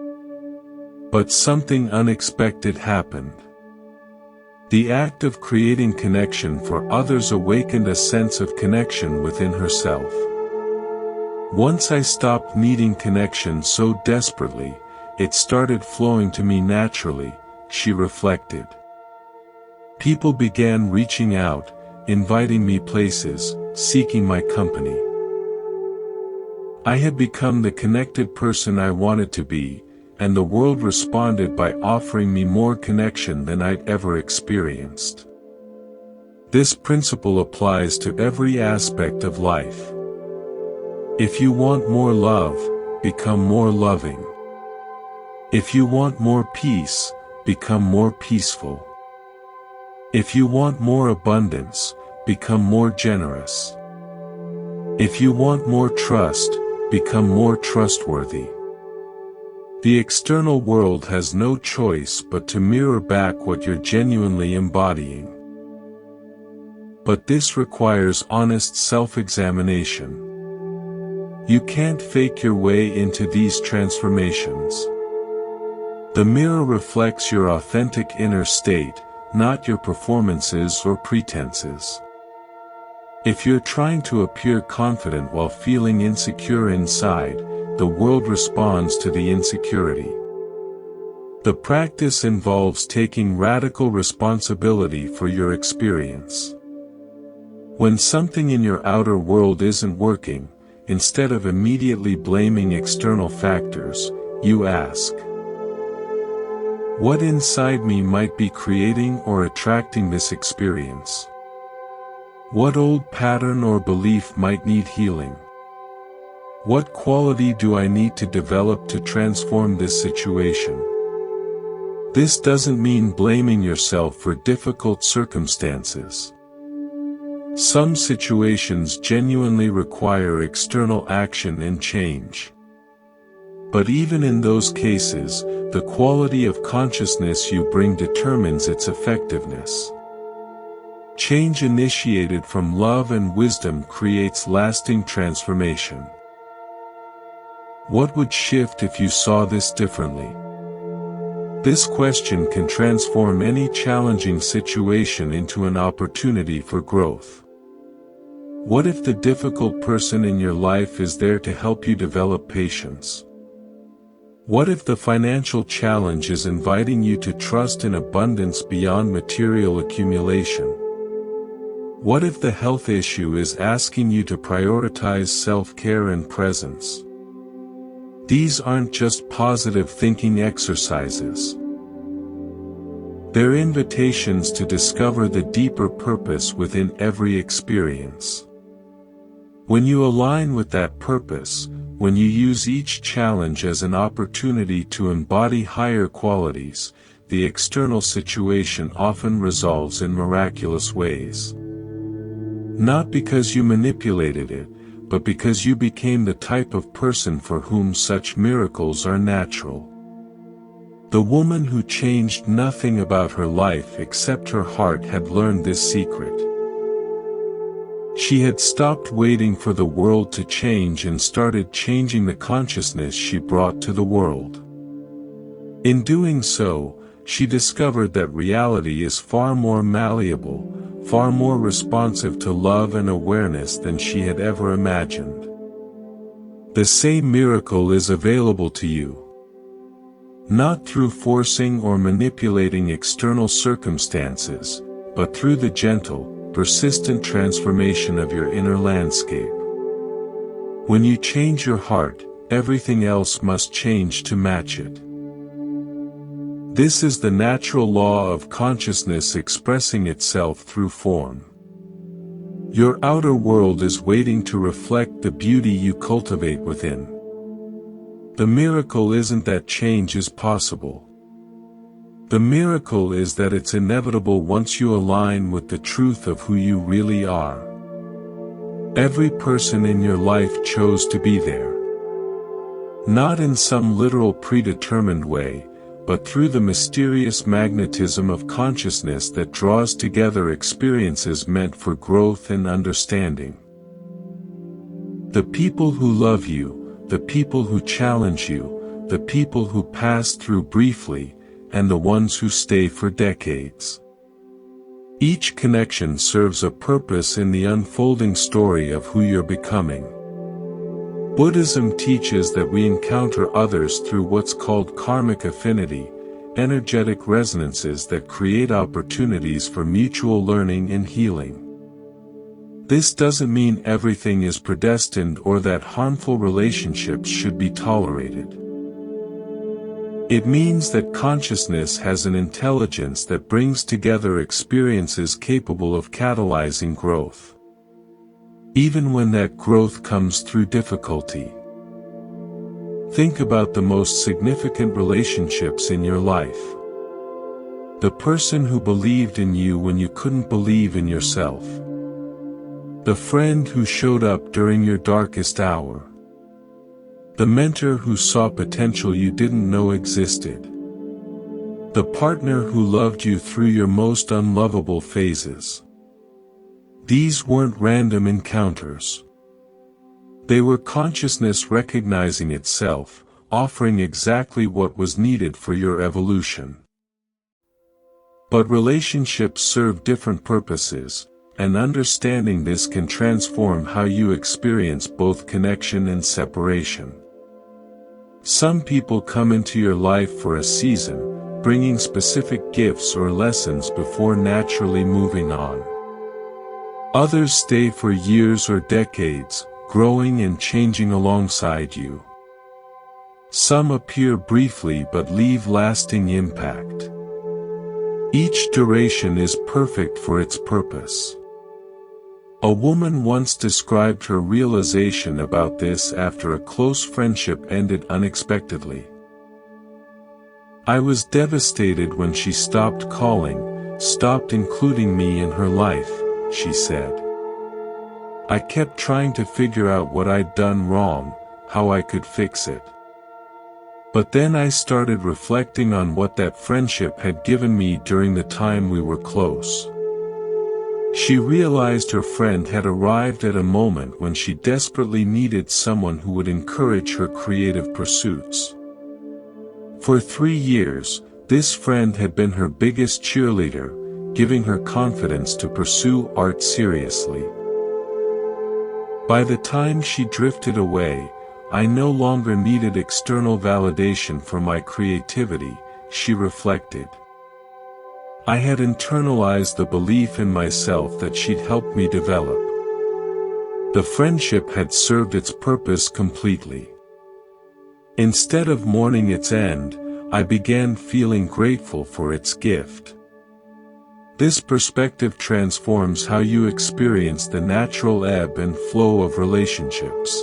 But something unexpected happened. The act of creating connection for others awakened a sense of connection within herself. Once I stopped needing connection so desperately, it started flowing to me naturally," she reflected. "People began reaching out, inviting me places, seeking my company. I had become the connected person I wanted to be, and the world responded by offering me more connection than I'd ever experienced." This principle applies to every aspect of life. If you want more love, become more loving. If you want more peace, become more peaceful. If you want more abundance, become more generous. If you want more trust, become more trustworthy. The external world has no choice but to mirror back what you're genuinely embodying. But this requires honest self-examination. You can't fake your way into these transformations. The mirror reflects your authentic inner state, not your performances or pretenses. If you're trying to appear confident while feeling insecure inside, the world responds to the insecurity. The practice involves taking radical responsibility for your experience. When something in your outer world isn't working, instead of immediately blaming external factors, you ask, "What inside me might be creating or attracting this experience? What old pattern or belief might need healing? What quality do I need to develop to transform this situation?" This doesn't mean blaming yourself for difficult circumstances. Some situations genuinely require external action and change. But even in those cases, the quality of consciousness you bring determines its effectiveness. Change initiated from love and wisdom creates lasting transformation. What would shift if you saw this differently? This question can transform any challenging situation into an opportunity for growth. What if the difficult person in your life is there to help you develop patience? What if the financial challenge is inviting you to trust in abundance beyond material accumulation? What if the health issue is asking you to prioritize self-care and presence? These aren't just positive thinking exercises. They're invitations to discover the deeper purpose within every experience. When you align with that purpose, when you use each challenge as an opportunity to embody higher qualities, the external situation often resolves in miraculous ways. Not because you manipulated it, but because you became the type of person for whom such miracles are natural. The woman who changed nothing about her life except her heart had learned this secret. She had stopped waiting for the world to change and started changing the consciousness she brought to the world. In doing so, she discovered that reality is far more malleable, far more responsive to love and awareness than she had ever imagined. The same miracle is available to you. Not through forcing or manipulating external circumstances, but through the gentle, persistent transformation of your inner landscape. When you change your heart, everything else must change to match it. This is the natural law of consciousness expressing itself through form. Your outer world is waiting to reflect the beauty you cultivate within. The miracle isn't that change is possible. The miracle is that it's inevitable once you align with the truth of who you really are. Every person in your life chose to be there. Not in some literal predetermined way, but through the mysterious magnetism of consciousness that draws together experiences meant for growth and understanding. The people who love you, the people who challenge you, the people who pass through briefly, and the ones who stay for decades. Each connection serves a purpose in the unfolding story of who you're becoming. Buddhism teaches that we encounter others through what's called karmic affinity, energetic resonances that create opportunities for mutual learning and healing. This doesn't mean everything is predestined or that harmful relationships should be tolerated. It means that consciousness has an intelligence that brings together experiences capable of catalyzing growth. Even when that growth comes through difficulty. Think about the most significant relationships in your life. The person who believed in you when you couldn't believe in yourself. The friend who showed up during your darkest hour. The mentor who saw potential you didn't know existed. The partner who loved you through your most unlovable phases. These weren't random encounters. They were consciousness recognizing itself, offering exactly what was needed for your evolution. But relationships serve different purposes, and understanding this can transform how you experience both connection and separation. Some people come into your life for a season, bringing specific gifts or lessons before naturally moving on. Others stay for years or decades, growing and changing alongside you. Some appear briefly but leave lasting impact. Each duration is perfect for its purpose. A woman once described her realization about this after a close friendship ended unexpectedly. I was devastated when she stopped calling, stopped including me in her life, she said. I kept trying to figure out what I'd done wrong, how I could fix it. But then I started reflecting on what that friendship had given me during the time we were close. She realized her friend had arrived at a moment when she desperately needed someone who would encourage her creative pursuits. For 3 years, this friend had been her biggest cheerleader, giving her confidence to pursue art seriously. By the time she drifted away, I no longer needed external validation for my creativity, she reflected. I had internalized the belief in myself that she'd helped me develop. The friendship had served its purpose completely. Instead of mourning its end, I began feeling grateful for its gift. This perspective transforms how you experience the natural ebb and flow of relationships.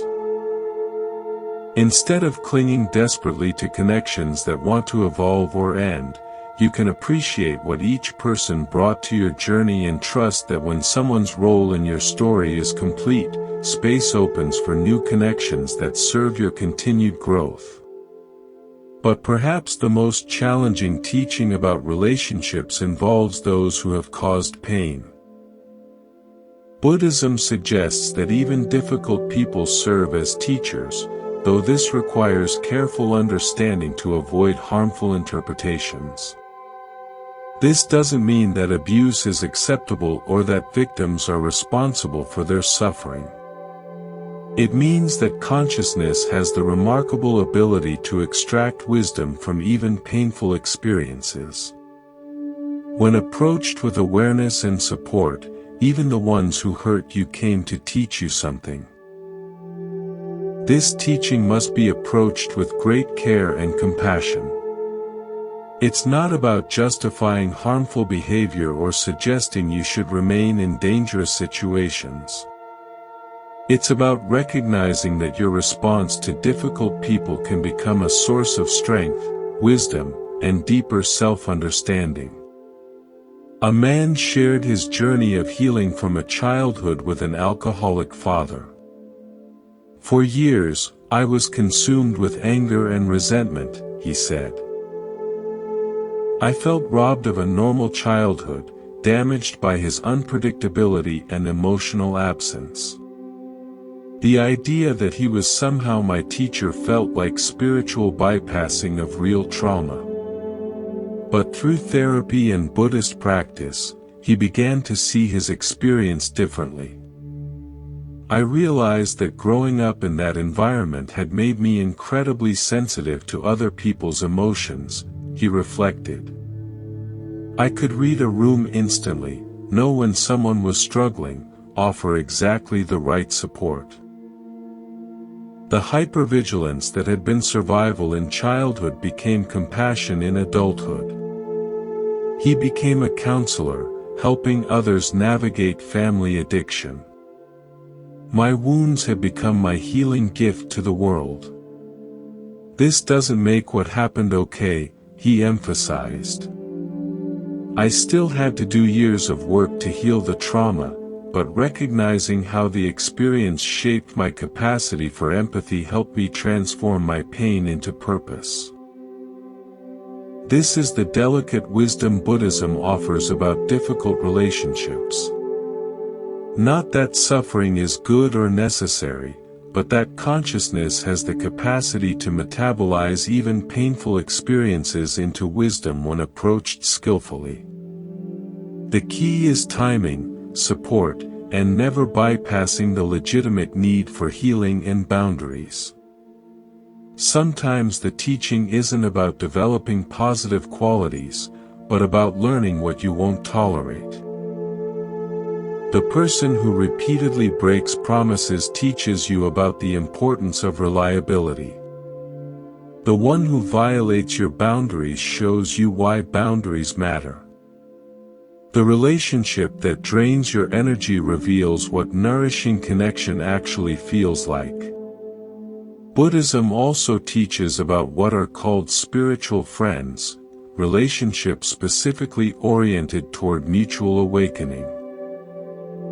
Instead of clinging desperately to connections that want to evolve or end, you can appreciate what each person brought to your journey and trust that when someone's role in your story is complete, space opens for new connections that serve your continued growth. But perhaps the most challenging teaching about relationships involves those who have caused pain. Buddhism suggests that even difficult people serve as teachers, though this requires careful understanding to avoid harmful interpretations. This doesn't mean that abuse is acceptable or that victims are responsible for their suffering. It means that consciousness has the remarkable ability to extract wisdom from even painful experiences. When approached with awareness and support, even the ones who hurt you came to teach you something. This teaching must be approached with great care and compassion. It's not about justifying harmful behavior or suggesting you should remain in dangerous situations. It's about recognizing that your response to difficult people can become a source of strength, wisdom, and deeper self-understanding. A man shared his journey of healing from a childhood with an alcoholic father. For years, I was consumed with anger and resentment, he said. I felt robbed of a normal childhood, damaged by his unpredictability and emotional absence. The idea that he was somehow my teacher felt like spiritual bypassing of real trauma. But through therapy and Buddhist practice, he began to see his experience differently. I realized that growing up in that environment had made me incredibly sensitive to other people's emotions, he reflected. I could read a room instantly, know when someone was struggling, offer exactly the right support. The hypervigilance that had been survival in childhood became compassion in adulthood. He became a counselor, helping others navigate family addiction. My wounds have become my healing gift to the world. This doesn't make what happened okay, he emphasized. I still had to do years of work to heal the trauma, but recognizing how the experience shaped my capacity for empathy helped me transform my pain into purpose. This is the delicate wisdom Buddhism offers about difficult relationships. Not that suffering is good or necessary, but that consciousness has the capacity to metabolize even painful experiences into wisdom when approached skillfully. The key is timing, support, and never bypassing the legitimate need for healing and boundaries. Sometimes the teaching isn't about developing positive qualities, but about learning what you won't tolerate. The person who repeatedly breaks promises teaches you about the importance of reliability. The one who violates your boundaries shows you why boundaries matter. The relationship that drains your energy reveals what nourishing connection actually feels like. Buddhism also teaches about what are called spiritual friends, relationships specifically oriented toward mutual awakening.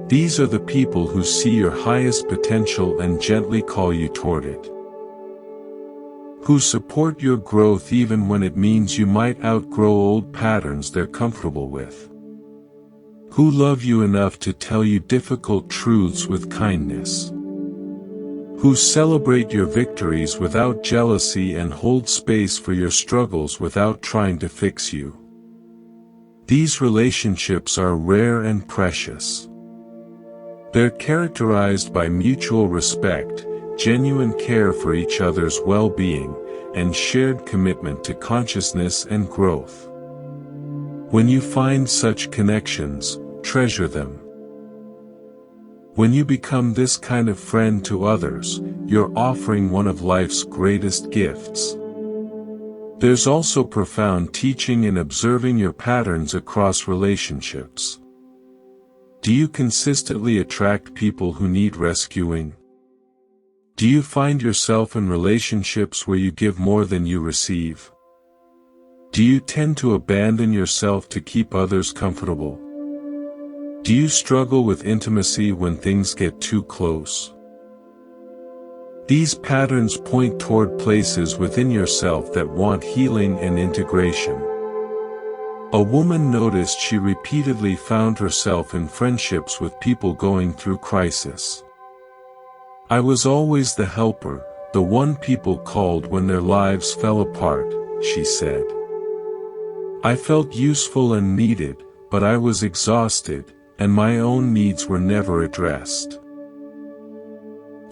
These are the people who see your highest potential and gently call you toward it. Who support your growth even when it means you might outgrow old patterns they're comfortable with. Who love you enough to tell you difficult truths with kindness. Who celebrate your victories without jealousy and hold space for your struggles without trying to fix you. These relationships are rare and precious. They're characterized by mutual respect, genuine care for each other's well-being, and shared commitment to consciousness and growth. When you find such connections, treasure them. When you become this kind of friend to others, you're offering one of life's greatest gifts. There's also profound teaching in observing your patterns across relationships. Do you consistently attract people who need rescuing? Do you find yourself in relationships where you give more than you receive? Do you tend to abandon yourself to keep others comfortable? Do you struggle with intimacy when things get too close? These patterns point toward places within yourself that want healing and integration. A woman noticed she repeatedly found herself in friendships with people going through crisis. I was always the helper, the one people called when their lives fell apart, she said. I felt useful and needed, but I was exhausted, and my own needs were never addressed.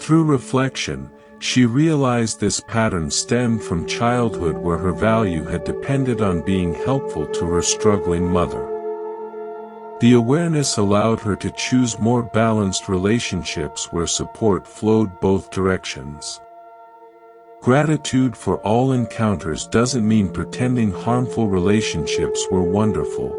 Through reflection, she realized this pattern stemmed from childhood where her value had depended on being helpful to her struggling mother. The awareness allowed her to choose more balanced relationships where support flowed both directions. Gratitude for all encounters doesn't mean pretending harmful relationships were wonderful.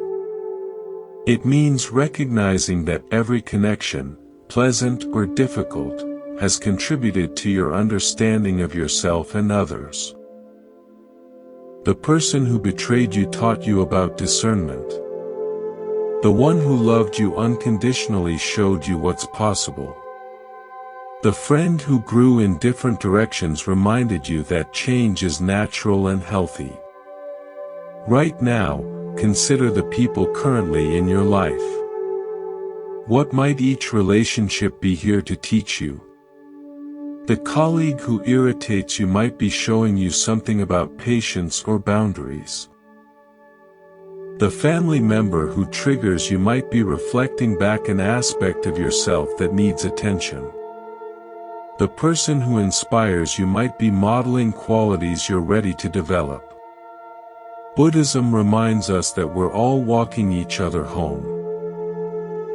It means recognizing that every connection, pleasant or difficult, has contributed to your understanding of yourself and others. The person who betrayed you taught you about discernment. The one who loved you unconditionally showed you what's possible. The friend who grew in different directions reminded you that change is natural and healthy. Right now, consider the people currently in your life. What might each relationship be here to teach you? The colleague who irritates you might be showing you something about patience or boundaries. The family member who triggers you might be reflecting back an aspect of yourself that needs attention. The person who inspires you might be modeling qualities you're ready to develop. Buddhism reminds us that we're all walking each other home.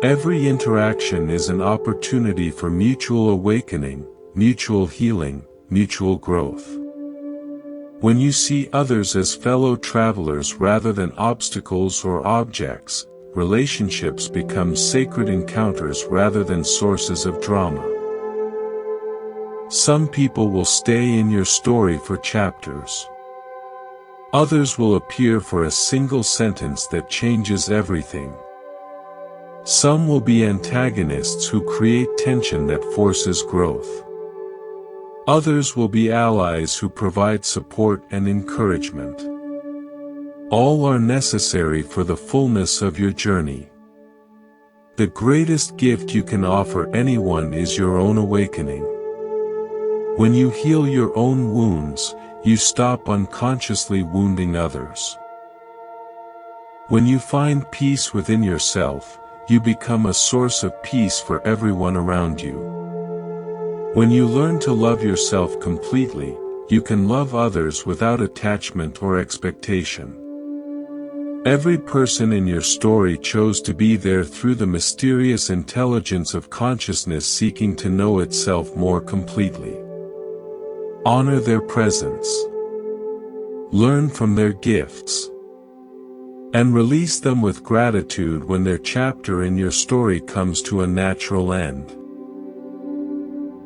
Every interaction is an opportunity for mutual awakening, mutual healing, mutual growth. When you see others as fellow travelers rather than obstacles or objects, relationships become sacred encounters rather than sources of drama. Some people will stay in your story for chapters. Others will appear for a single sentence that changes everything. Some will be antagonists who create tension that forces growth. Others will be allies who provide support and encouragement. All are necessary for the fullness of your journey. The greatest gift you can offer anyone is your own awakening. When you heal your own wounds, you stop unconsciously wounding others. When you find peace within yourself, you become a source of peace for everyone around you. When you learn to love yourself completely, you can love others without attachment or expectation. Every person in your story chose to be there through the mysterious intelligence of consciousness seeking to know itself more completely. Honor their presence. Learn from their gifts. And release them with gratitude when their chapter in your story comes to a natural end.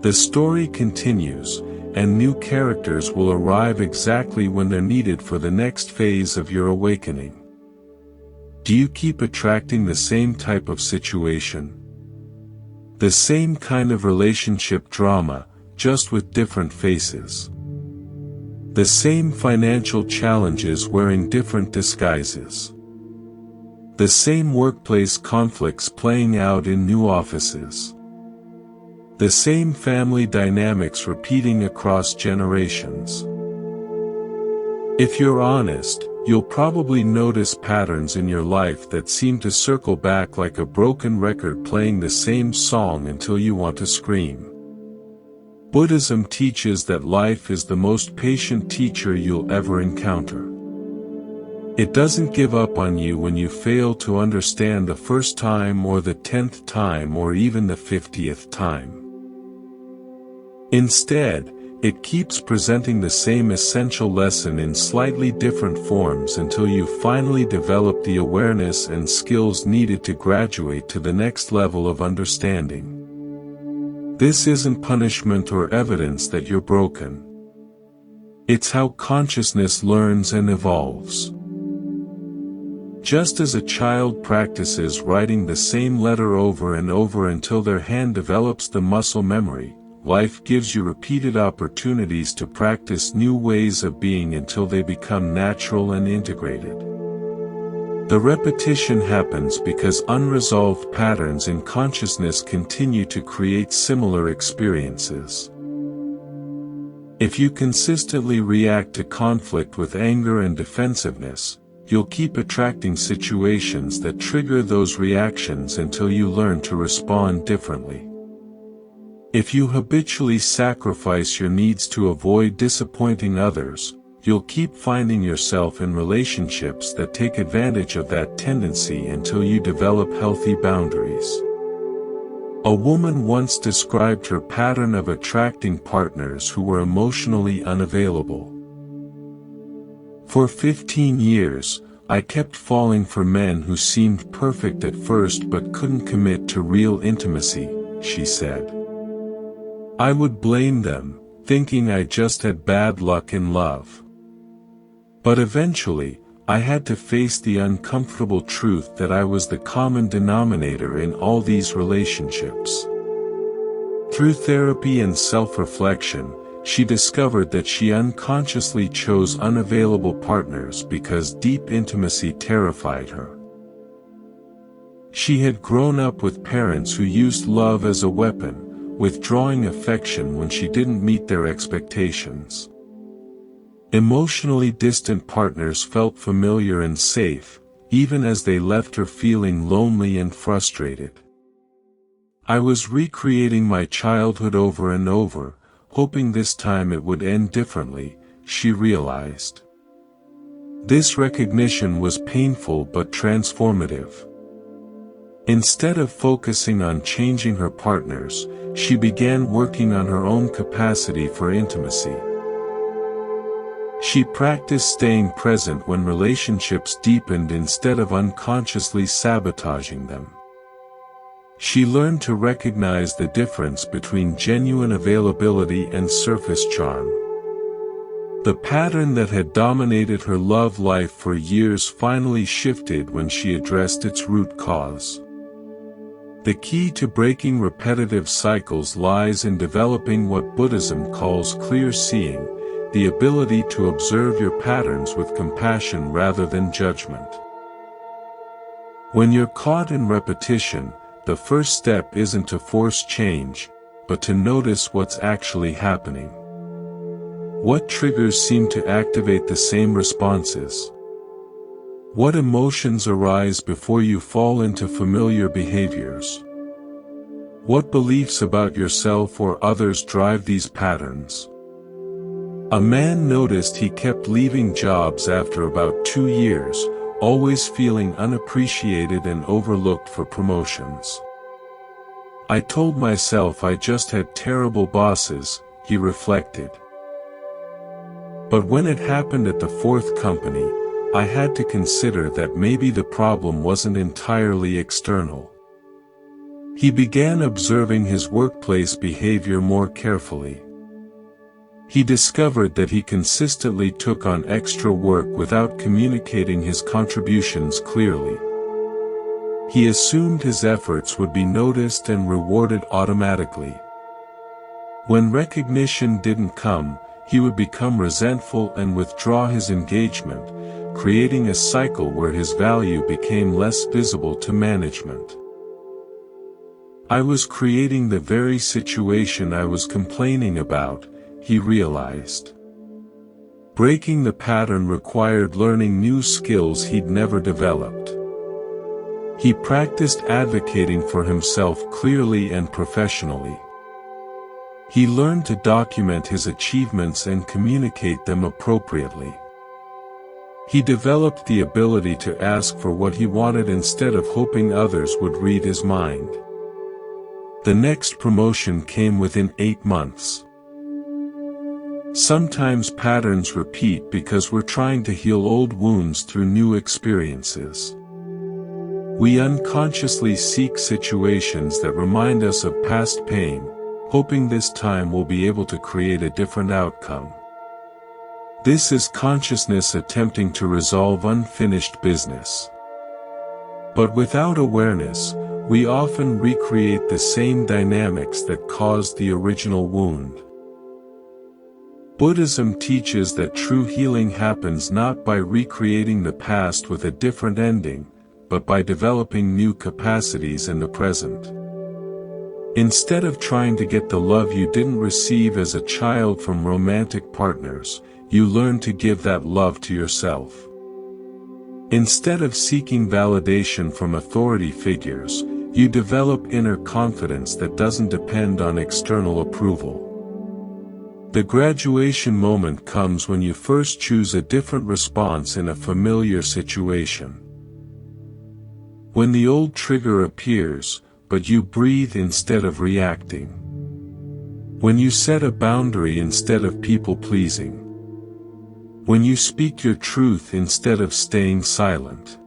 The story continues, and new characters will arrive exactly when they're needed for the next phase of your awakening. Do you keep attracting the same type of situation? The same kind of relationship drama, just with different faces. The same financial challenges wearing different disguises. The same workplace conflicts playing out in new offices. The same family dynamics repeating across generations. If you're honest, you'll probably notice patterns in your life that seem to circle back like a broken record playing the same song until you want to scream. Buddhism teaches that life is the most patient teacher you'll ever encounter. It doesn't give up on you when you fail to understand the first time or the 10th time or even the 50th time. Instead, it keeps presenting the same essential lesson in slightly different forms until you finally develop the awareness and skills needed to graduate to the next level of understanding. This isn't punishment or evidence that you're broken. It's how consciousness learns and evolves. Just as a child practices writing the same letter over and over until their hand develops the muscle memory, life gives you repeated opportunities to practice new ways of being until they become natural and integrated. The repetition happens because unresolved patterns in consciousness continue to create similar experiences. If you consistently react to conflict with anger and defensiveness, you'll keep attracting situations that trigger those reactions until you learn to respond differently. If you habitually sacrifice your needs to avoid disappointing others, you'll keep finding yourself in relationships that take advantage of that tendency until you develop healthy boundaries. A woman once described her pattern of attracting partners who were emotionally unavailable. For 15 years, I kept falling for men who seemed perfect at first but couldn't commit to real intimacy, she said. I would blame them, thinking I just had bad luck in love. But eventually, I had to face the uncomfortable truth that I was the common denominator in all these relationships. Through therapy and self-reflection, she discovered that she unconsciously chose unavailable partners because deep intimacy terrified her. She had grown up with parents who used love as a weapon, withdrawing affection when she didn't meet their expectations. Emotionally distant partners felt familiar and safe, even as they left her feeling lonely and frustrated. I was recreating my childhood over and over, hoping this time it would end differently, she realized. This recognition was painful but transformative. Instead of focusing on changing her partners, she began working on her own capacity for intimacy. She practiced staying present when relationships deepened instead of unconsciously sabotaging them. She learned to recognize the difference between genuine availability and surface charm. The pattern that had dominated her love life for years finally shifted when she addressed its root cause. The key to breaking repetitive cycles lies in developing what Buddhism calls clear seeing, the ability to observe your patterns with compassion rather than judgment. When you're caught in repetition, the first step isn't to force change, but to notice what's actually happening. What triggers seem to activate the same responses? What emotions arise before you fall into familiar behaviors? What beliefs about yourself or others drive these patterns? A man noticed he kept leaving jobs after about 2 years, always feeling unappreciated and overlooked for promotions. I told myself I just had terrible bosses, he reflected. But when it happened at the fourth company, I had to consider that maybe the problem wasn't entirely external. He began observing his workplace behavior more carefully. He discovered that he consistently took on extra work without communicating his contributions clearly. He assumed his efforts would be noticed and rewarded automatically. When recognition didn't come, he would become resentful and withdraw his engagement, creating a cycle where his value became less visible to management. I was creating the very situation I was complaining about, he realized. Breaking the pattern required learning new skills he'd never developed. He practiced advocating for himself clearly and professionally. He learned to document his achievements and communicate them appropriately. He developed the ability to ask for what he wanted instead of hoping others would read his mind. The next promotion came within 8 months. Sometimes patterns repeat because we're trying to heal old wounds through new experiences. We unconsciously seek situations that remind us of past pain, hoping this time we'll be able to create a different outcome. This is consciousness attempting to resolve unfinished business. But without awareness, we often recreate the same dynamics that caused the original wound. Buddhism teaches that true healing happens not by recreating the past with a different ending, but by developing new capacities in the present. Instead of trying to get the love you didn't receive as a child from romantic partners, you learn to give that love to yourself. Instead of seeking validation from authority figures, You develop inner confidence that doesn't depend on external approval. The graduation moment comes when you first choose a different response in a familiar situation. When the old trigger appears, but you breathe instead of reacting. When you set a boundary instead of people-pleasing. When you speak your truth instead of staying silent.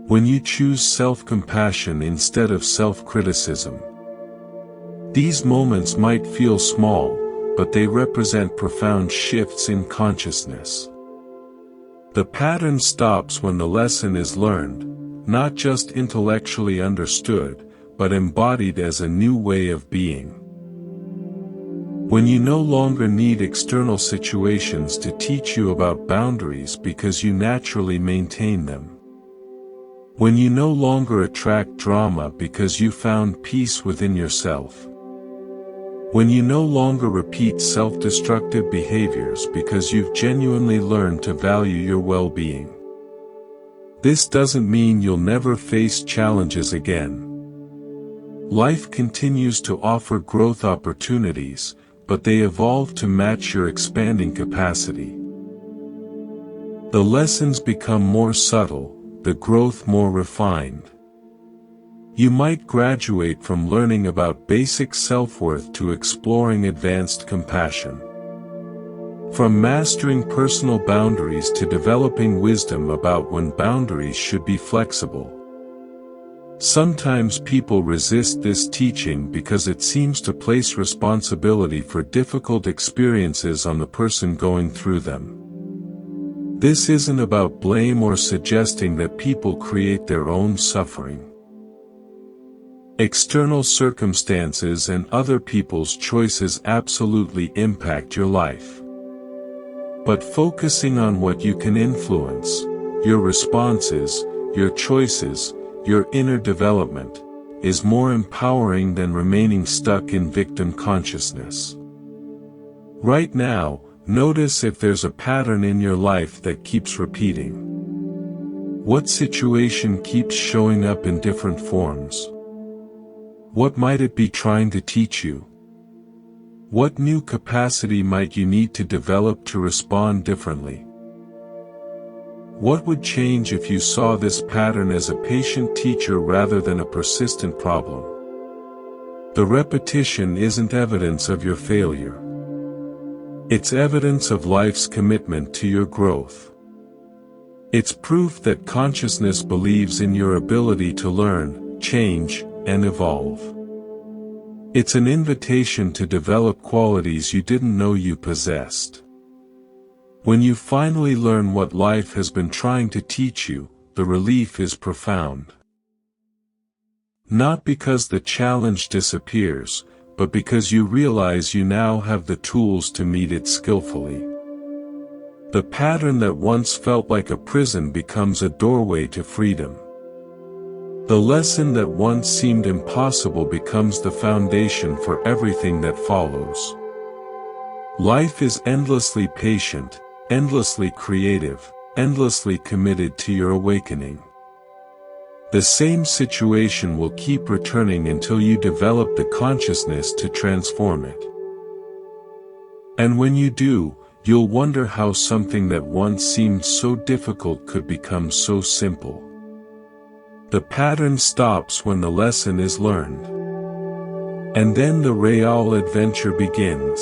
When you choose self-compassion instead of self-criticism. These moments might feel small, but they represent profound shifts in consciousness. The pattern stops when the lesson is learned, not just intellectually understood, but embodied as a new way of being. When you no longer need external situations to teach you about boundaries because you naturally maintain them. When you no longer attract drama because you found peace within yourself. When you no longer repeat self-destructive behaviors because you've genuinely learned to value your well-being. This doesn't mean you'll never face challenges again. Life continues to offer growth opportunities, but they evolve to match your expanding capacity. The lessons become more subtle, the growth more refined. You might graduate from learning about basic self-worth to exploring advanced compassion. From mastering personal boundaries to developing wisdom about when boundaries should be flexible. Sometimes people resist this teaching because it seems to place responsibility for difficult experiences on the person going through them. This isn't about blame or suggesting that people create their own suffering. External circumstances and other people's choices absolutely impact your life. But focusing on what you can influence, your responses, your choices, your inner development, is more empowering than remaining stuck in victim consciousness. Right now, notice if there's a pattern in your life that keeps repeating. What situation keeps showing up in different forms? What might it be trying to teach you? What new capacity might you need to develop to respond differently? What would change if you saw this pattern as a patient teacher rather than a persistent problem? The repetition isn't evidence of your failure. It's evidence of life's commitment to your growth. It's proof that consciousness believes in your ability to learn, change, and evolve. It's an invitation to develop qualities you didn't know you possessed. When you finally learn what life has been trying to teach you, the relief is profound. Not because the challenge disappears, but because you realize you now have the tools to meet it skillfully. The pattern that once felt like a prison becomes a doorway to freedom. The lesson that once seemed impossible becomes the foundation for everything that follows. Life is endlessly patient, endlessly creative, endlessly committed to your awakening. The same situation will keep returning until you develop the consciousness to transform it. And when you do, you'll wonder how something that once seemed so difficult could become so simple. The pattern stops when the lesson is learned. And then the real adventure begins.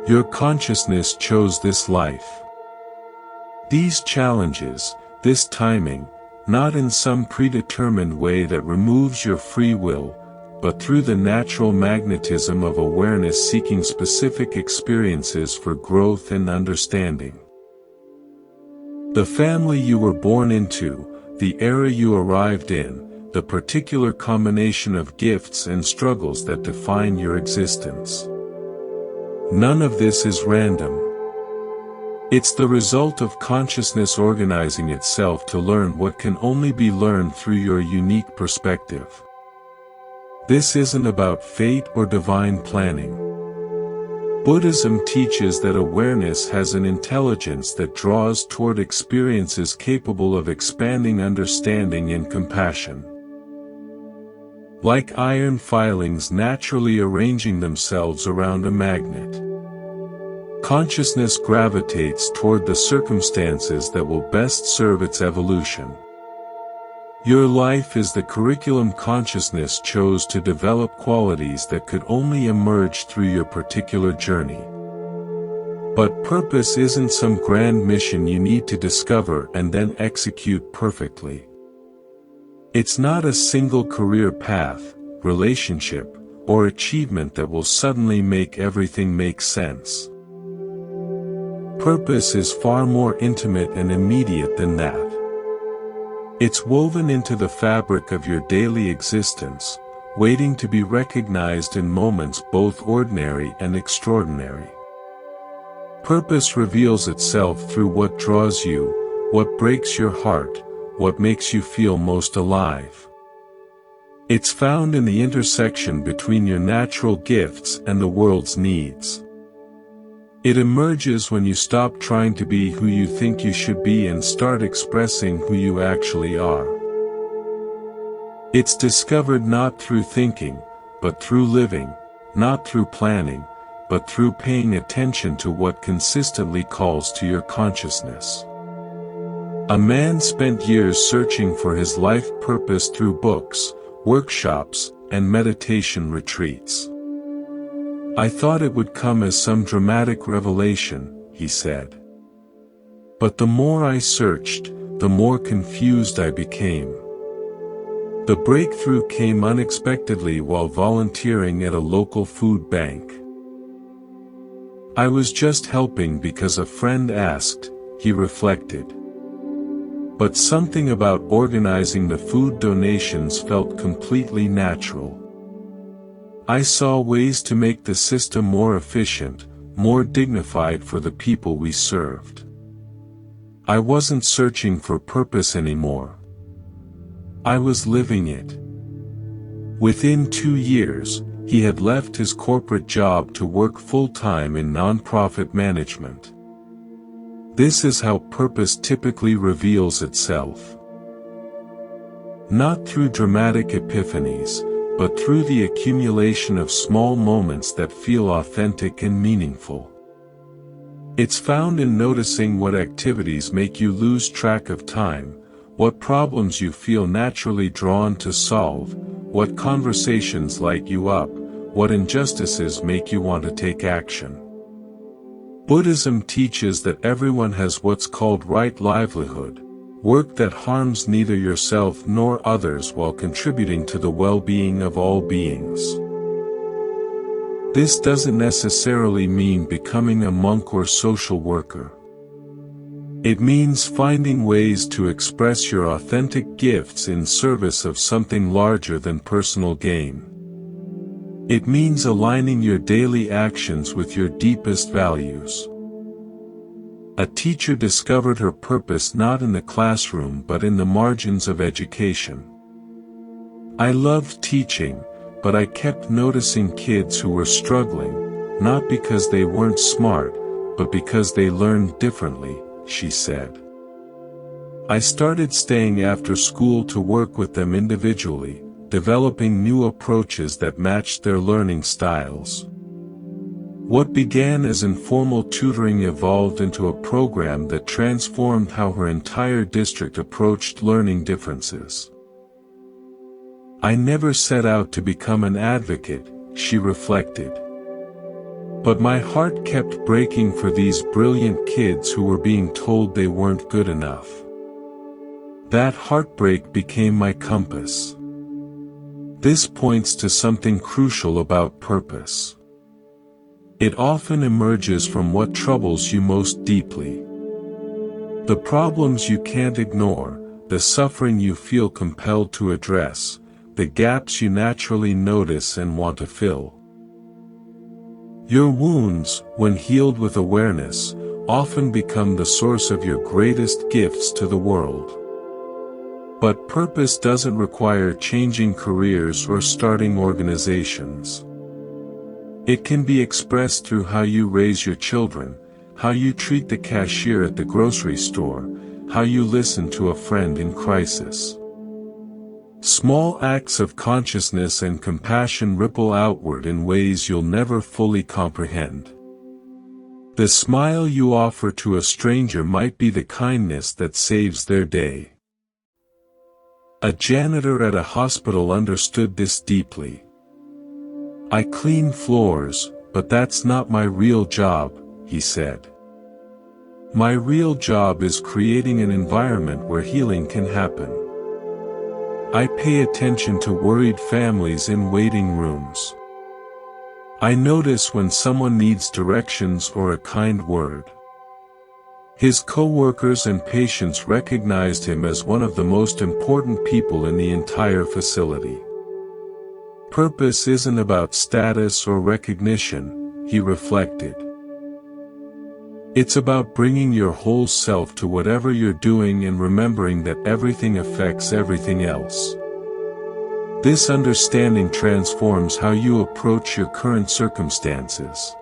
Your consciousness chose this life. These challenges, this timing, not in some predetermined way that removes your free will, but through the natural magnetism of awareness seeking specific experiences for growth and understanding. The family you were born into, the era you arrived in, the particular combination of gifts and struggles that define your existence. None of this is random. It's the result of consciousness organizing itself to learn what can only be learned through your unique perspective. This isn't about fate or divine planning. Buddhism teaches that awareness has an intelligence that draws toward experiences capable of expanding understanding and compassion. like iron filings naturally arranging themselves around a magnet. Consciousness gravitates toward the circumstances that will best serve its evolution. Your life is the curriculum consciousness chose to develop qualities that could only emerge through your particular journey. But purpose isn't some grand mission you need to discover and then execute perfectly. It's not a single career path, relationship, or achievement that will suddenly make everything make sense. Purpose is far more intimate and immediate than that. It's woven into the fabric of your daily existence, waiting to be recognized in moments both ordinary and extraordinary. Purpose reveals itself through what draws you, what breaks your heart, what makes you feel most alive. It's found in the intersection between your natural gifts and the world's needs. It emerges when you stop trying to be who you think you should be and start expressing who you actually are. It's discovered not through thinking, but through living, not through planning, but through paying attention to what consistently calls to your consciousness. A man spent years searching for his life purpose through books, workshops, and meditation retreats. I thought it would come as some dramatic revelation, he said. But the more I searched, the more confused I became. The breakthrough came unexpectedly while volunteering at a local food bank. I was just helping because a friend asked, he reflected. But something about organizing the food donations felt completely natural. I saw ways to make the system more efficient, more dignified for the people we served. I wasn't searching for purpose anymore. I was living it. Within 2 years, he had left his corporate job to work full-time in nonprofit management. This is how purpose typically reveals itself. Not through dramatic epiphanies, but through the accumulation of small moments that feel authentic and meaningful. It's found in noticing what activities make you lose track of time, what problems you feel naturally drawn to solve, what conversations light you up, what injustices make you want to take action. Buddhism teaches that everyone has what's called right livelihood, work that harms neither yourself nor others while contributing to the well-being of all beings. This doesn't necessarily mean becoming a monk or social worker. It means finding ways to express your authentic gifts in service of something larger than personal gain. It means aligning your daily actions with your deepest values. A teacher discovered her purpose not in the classroom but in the margins of education. I loved teaching, but I kept noticing kids who were struggling, not because they weren't smart, but because they learned differently, she said. I started staying after school to work with them individually, developing new approaches that matched their learning styles. What began as informal tutoring evolved into a program that transformed how her entire district approached learning differences. I never set out to become an advocate, she reflected. But my heart kept breaking for these brilliant kids who were being told they weren't good enough. That heartbreak became my compass. This points to something crucial about purpose. It often emerges from what troubles you most deeply. The problems you can't ignore, the suffering you feel compelled to address, the gaps you naturally notice and want to fill. Your wounds, when healed with awareness, often become the source of your greatest gifts to the world. But purpose doesn't require changing careers or starting organizations. It can be expressed through how you raise your children, how you treat the cashier at the grocery store, how you listen to a friend in crisis. Small acts of consciousness and compassion ripple outward in ways you'll never fully comprehend. The smile you offer to a stranger might be the kindness that saves their day. A janitor at a hospital understood this deeply. "I clean floors, but that's not my real job," he said. "My real job is creating an environment where healing can happen. I pay attention to worried families in waiting rooms. I notice when someone needs directions or a kind word." His co-workers and patients recognized him as one of the most important people in the entire facility. Purpose isn't about status or recognition, he reflected. It's about bringing your whole self to whatever you're doing and remembering that everything affects everything else. This understanding transforms how you approach your current circumstances.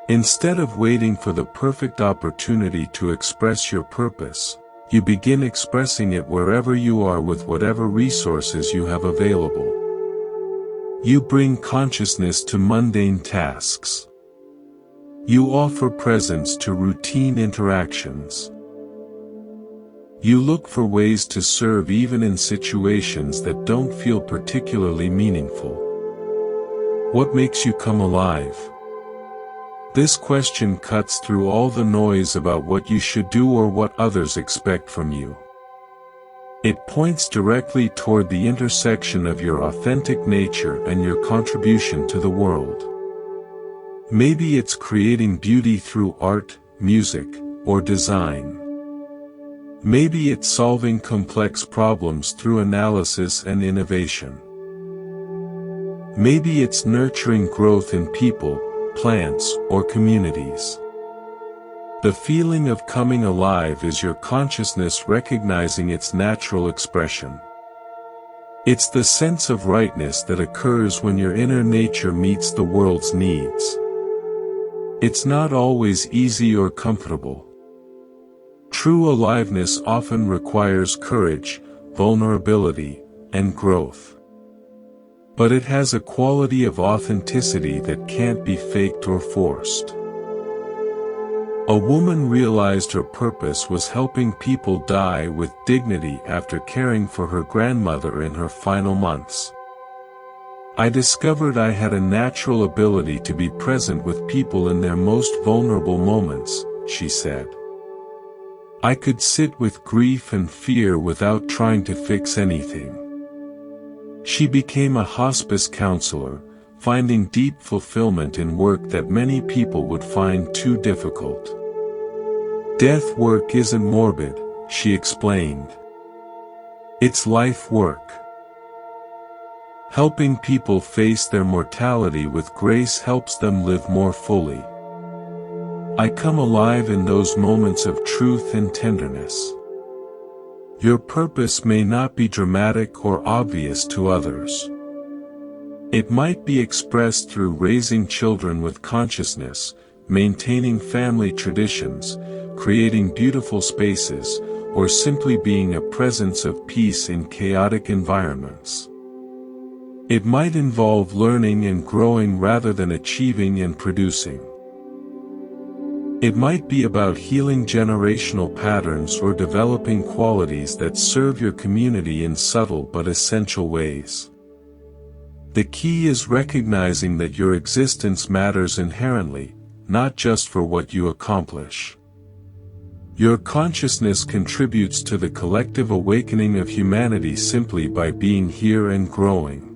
Instead of waiting for the perfect opportunity to express your purpose, you begin expressing it wherever you are with whatever resources you have available. You bring consciousness to mundane tasks. You offer presence to routine interactions. You look for ways to serve even in situations that don't feel particularly meaningful. What makes you come alive? This question cuts through all the noise about what you should do or what others expect from you. It points directly toward the intersection of your authentic nature and your contribution to the world. Maybe it's creating beauty through art, music, or design. Maybe it's solving complex problems through analysis and innovation. Maybe it's nurturing growth in people, plants, or communities. The feeling of coming alive is your consciousness recognizing its natural expression. It's the sense of rightness that occurs when your inner nature meets the world's needs. It's not always easy or comfortable. True aliveness often requires courage, vulnerability, and growth. But it has a quality of authenticity that can't be faked or forced. A woman realized her purpose was helping people die with dignity after caring for her grandmother in her final months. "I discovered I had a natural ability to be present with people in their most vulnerable moments," she said. "I could sit with grief and fear without trying to fix anything." She became a hospice counselor, finding deep fulfillment in work that many people would find too difficult. "Death work isn't morbid," she explained. "It's life work. Helping people face their mortality with grace helps them live more fully. I come alive in those moments of truth and tenderness." Your purpose may not be dramatic or obvious to others. It might be expressed through raising children with consciousness, maintaining family traditions, creating beautiful spaces, or simply being a presence of peace in chaotic environments. It might involve learning and growing rather than achieving and producing. It might be about healing generational patterns or developing qualities that serve your community in subtle but essential ways. The key is recognizing that your existence matters inherently, not just for what you accomplish. Your consciousness contributes to the collective awakening of humanity simply by being here and growing.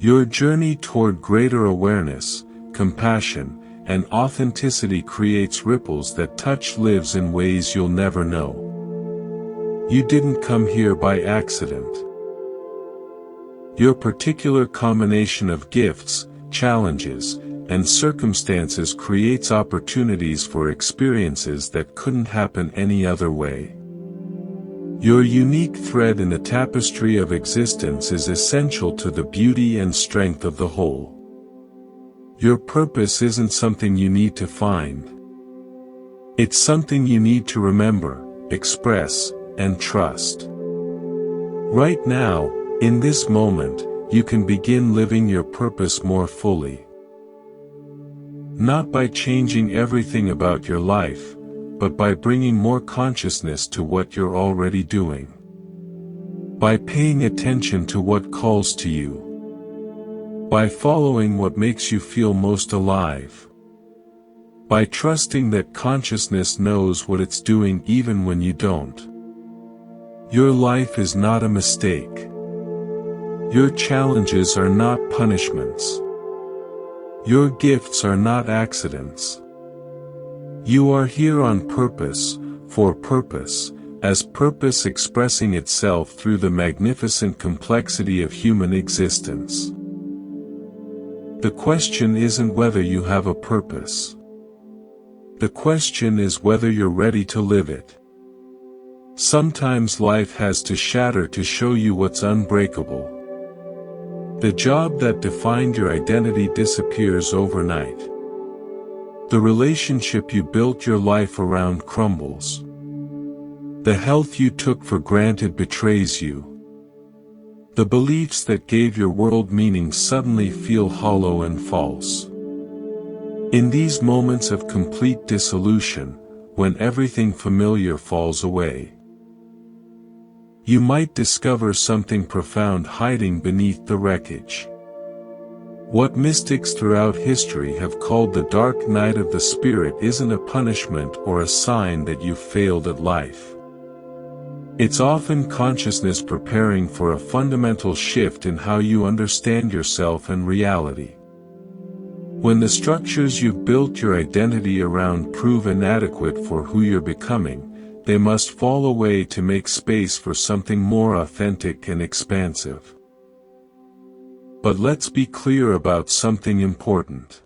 Your journey toward greater awareness, compassion, and authenticity creates ripples that touch lives in ways you'll never know. You didn't come here by accident. Your particular combination of gifts, challenges, and circumstances creates opportunities for experiences that couldn't happen any other way. Your unique thread in the tapestry of existence is essential to the beauty and strength of the whole. Your purpose isn't something you need to find. It's something you need to remember, express, and trust. Right now, in this moment, you can begin living your purpose more fully. Not by changing everything about your life, but by bringing more consciousness to what you're already doing. By paying attention to what calls to you. By following what makes you feel most alive. By trusting that consciousness knows what it's doing even when you don't. Your life is not a mistake. Your challenges are not punishments. Your gifts are not accidents. You are here on purpose, for purpose, as purpose expressing itself through the magnificent complexity of human existence. The question isn't whether you have a purpose. The question is whether you're ready to live it. Sometimes life has to shatter to show you what's unbreakable. The job that defined your identity disappears overnight. The relationship you built your life around crumbles. The health you took for granted betrays you. The beliefs that gave your world meaning suddenly feel hollow and false. In these moments of complete dissolution, when everything familiar falls away, you might discover something profound hiding beneath the wreckage. What mystics throughout history have called the dark night of the spirit isn't a punishment or a sign that you've failed at life. It's often consciousness preparing for a fundamental shift in how you understand yourself and reality. When the structures you've built your identity around prove inadequate for who you're becoming, they must fall away to make space for something more authentic and expansive. But let's be clear about something important.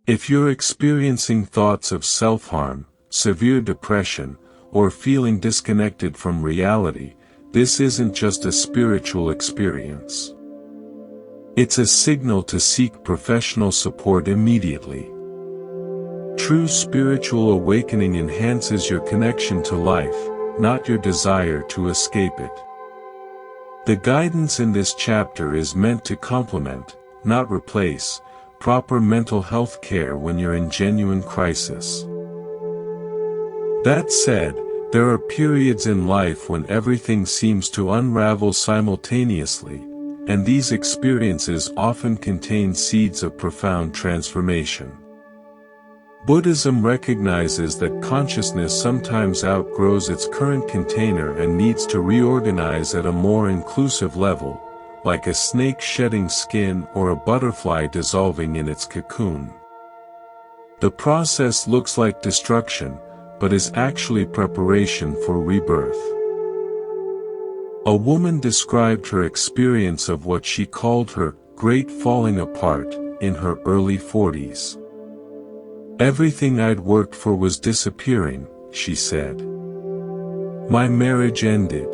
If you're experiencing thoughts of self-harm, severe depression, or feeling disconnected from reality, this isn't just a spiritual experience. It's a signal to seek professional support immediately. True spiritual awakening enhances your connection to life, not your desire to escape it. The guidance in this chapter is meant to complement, not replace, proper mental health care when you're in genuine crisis. That said, there are periods in life when everything seems to unravel simultaneously, and these experiences often contain seeds of profound transformation. Buddhism recognizes that consciousness sometimes outgrows its current container and needs to reorganize at a more inclusive level, like a snake shedding skin or a butterfly dissolving in its cocoon. The process looks like destruction, but is actually preparation for rebirth. A woman described her experience of what she called her great falling apart in her early 40s. Everything I'd worked for was disappearing, she said. My marriage ended.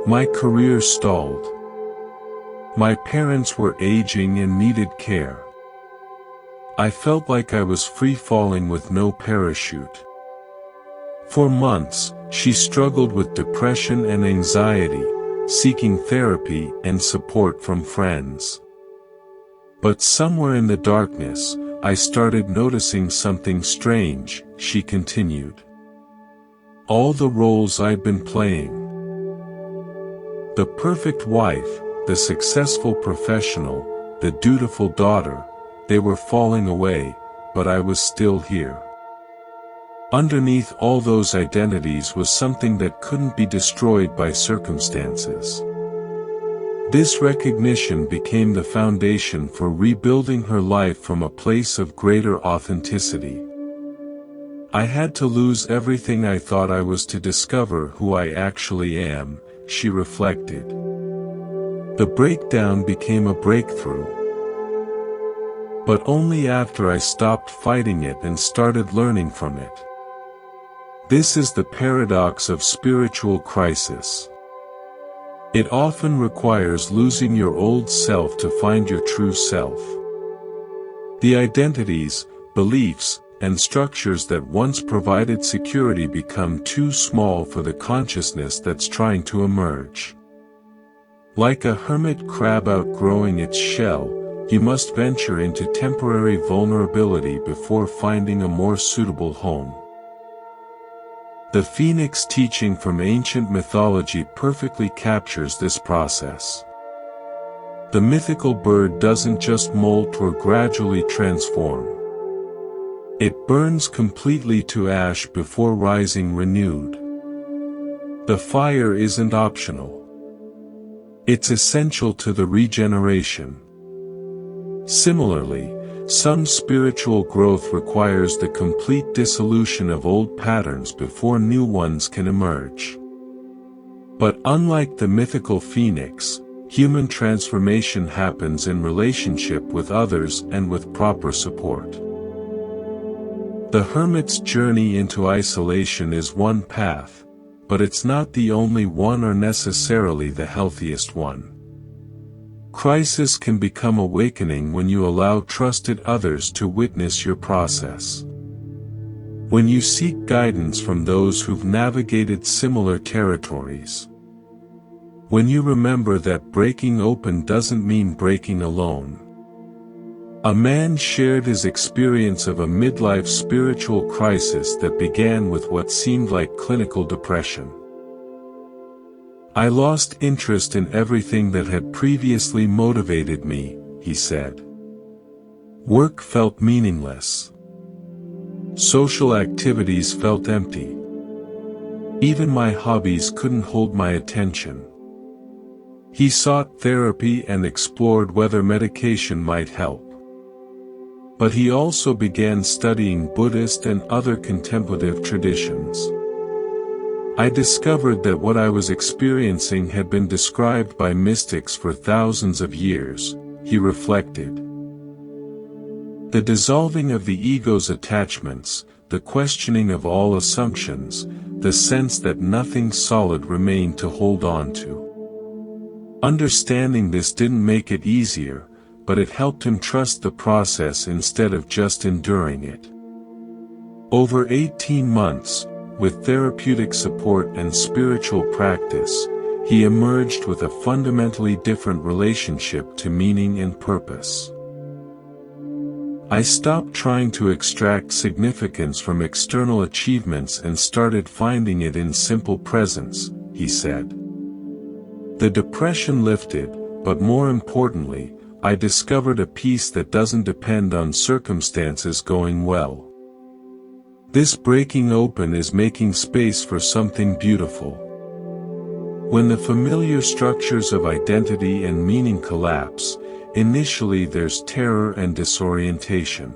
My career stalled. My parents were aging and needed care. I felt like I was free falling with no parachute. For months, she struggled with depression and anxiety, seeking therapy and support from friends. But somewhere in the darkness, I started noticing something strange, she continued. All the roles I'd been playing. The perfect wife, the successful professional, the dutiful daughter, they were falling away, but I was still here. Underneath all those identities was something that couldn't be destroyed by circumstances. This recognition became the foundation for rebuilding her life from a place of greater authenticity. I had to lose everything I thought I was to discover who I actually am, she reflected. The breakdown became a breakthrough. But only after I stopped fighting it and started learning from it. This is the paradox of spiritual crisis. It often requires losing your old self to find your true self. The identities, beliefs, and structures that once provided security become too small for the consciousness that's trying to emerge. Like a hermit crab outgrowing its shell, you must venture into temporary vulnerability before finding a more suitable home. The phoenix teaching from ancient mythology perfectly captures this process. The mythical bird doesn't just molt or gradually transform. It burns completely to ash before rising renewed. The fire isn't optional. It's essential to the regeneration. Similarly, some spiritual growth requires the complete dissolution of old patterns before new ones can emerge. But unlike the mythical phoenix, human transformation happens in relationship with others and with proper support. The hermit's journey into isolation is one path, but it's not the only one or necessarily the healthiest one. Crisis can become awakening when you allow trusted others to witness your process. When you seek guidance from those who've navigated similar territories. When you remember that breaking open doesn't mean breaking alone. A man shared his experience of a midlife spiritual crisis that began with what seemed like clinical depression. "I lost interest in everything that had previously motivated me," he said. "Work felt meaningless. Social activities felt empty. Even my hobbies couldn't hold my attention." He sought therapy and explored whether medication might help. But he also began studying Buddhist and other contemplative traditions. "I discovered that what I was experiencing had been described by mystics for thousands of years," he reflected. The dissolving of the ego's attachments, the questioning of all assumptions, the sense that nothing solid remained to hold on to. Understanding this didn't make it easier, but it helped him trust the process instead of just enduring it. Over 18 months, with therapeutic support and spiritual practice, he emerged with a fundamentally different relationship to meaning and purpose. "I stopped trying to extract significance from external achievements and started finding it in simple presence," he said. "The depression lifted, but more importantly, I discovered a peace that doesn't depend on circumstances going well." This breaking open is making space for something beautiful. When the familiar structures of identity and meaning collapse, initially there's terror and disorientation.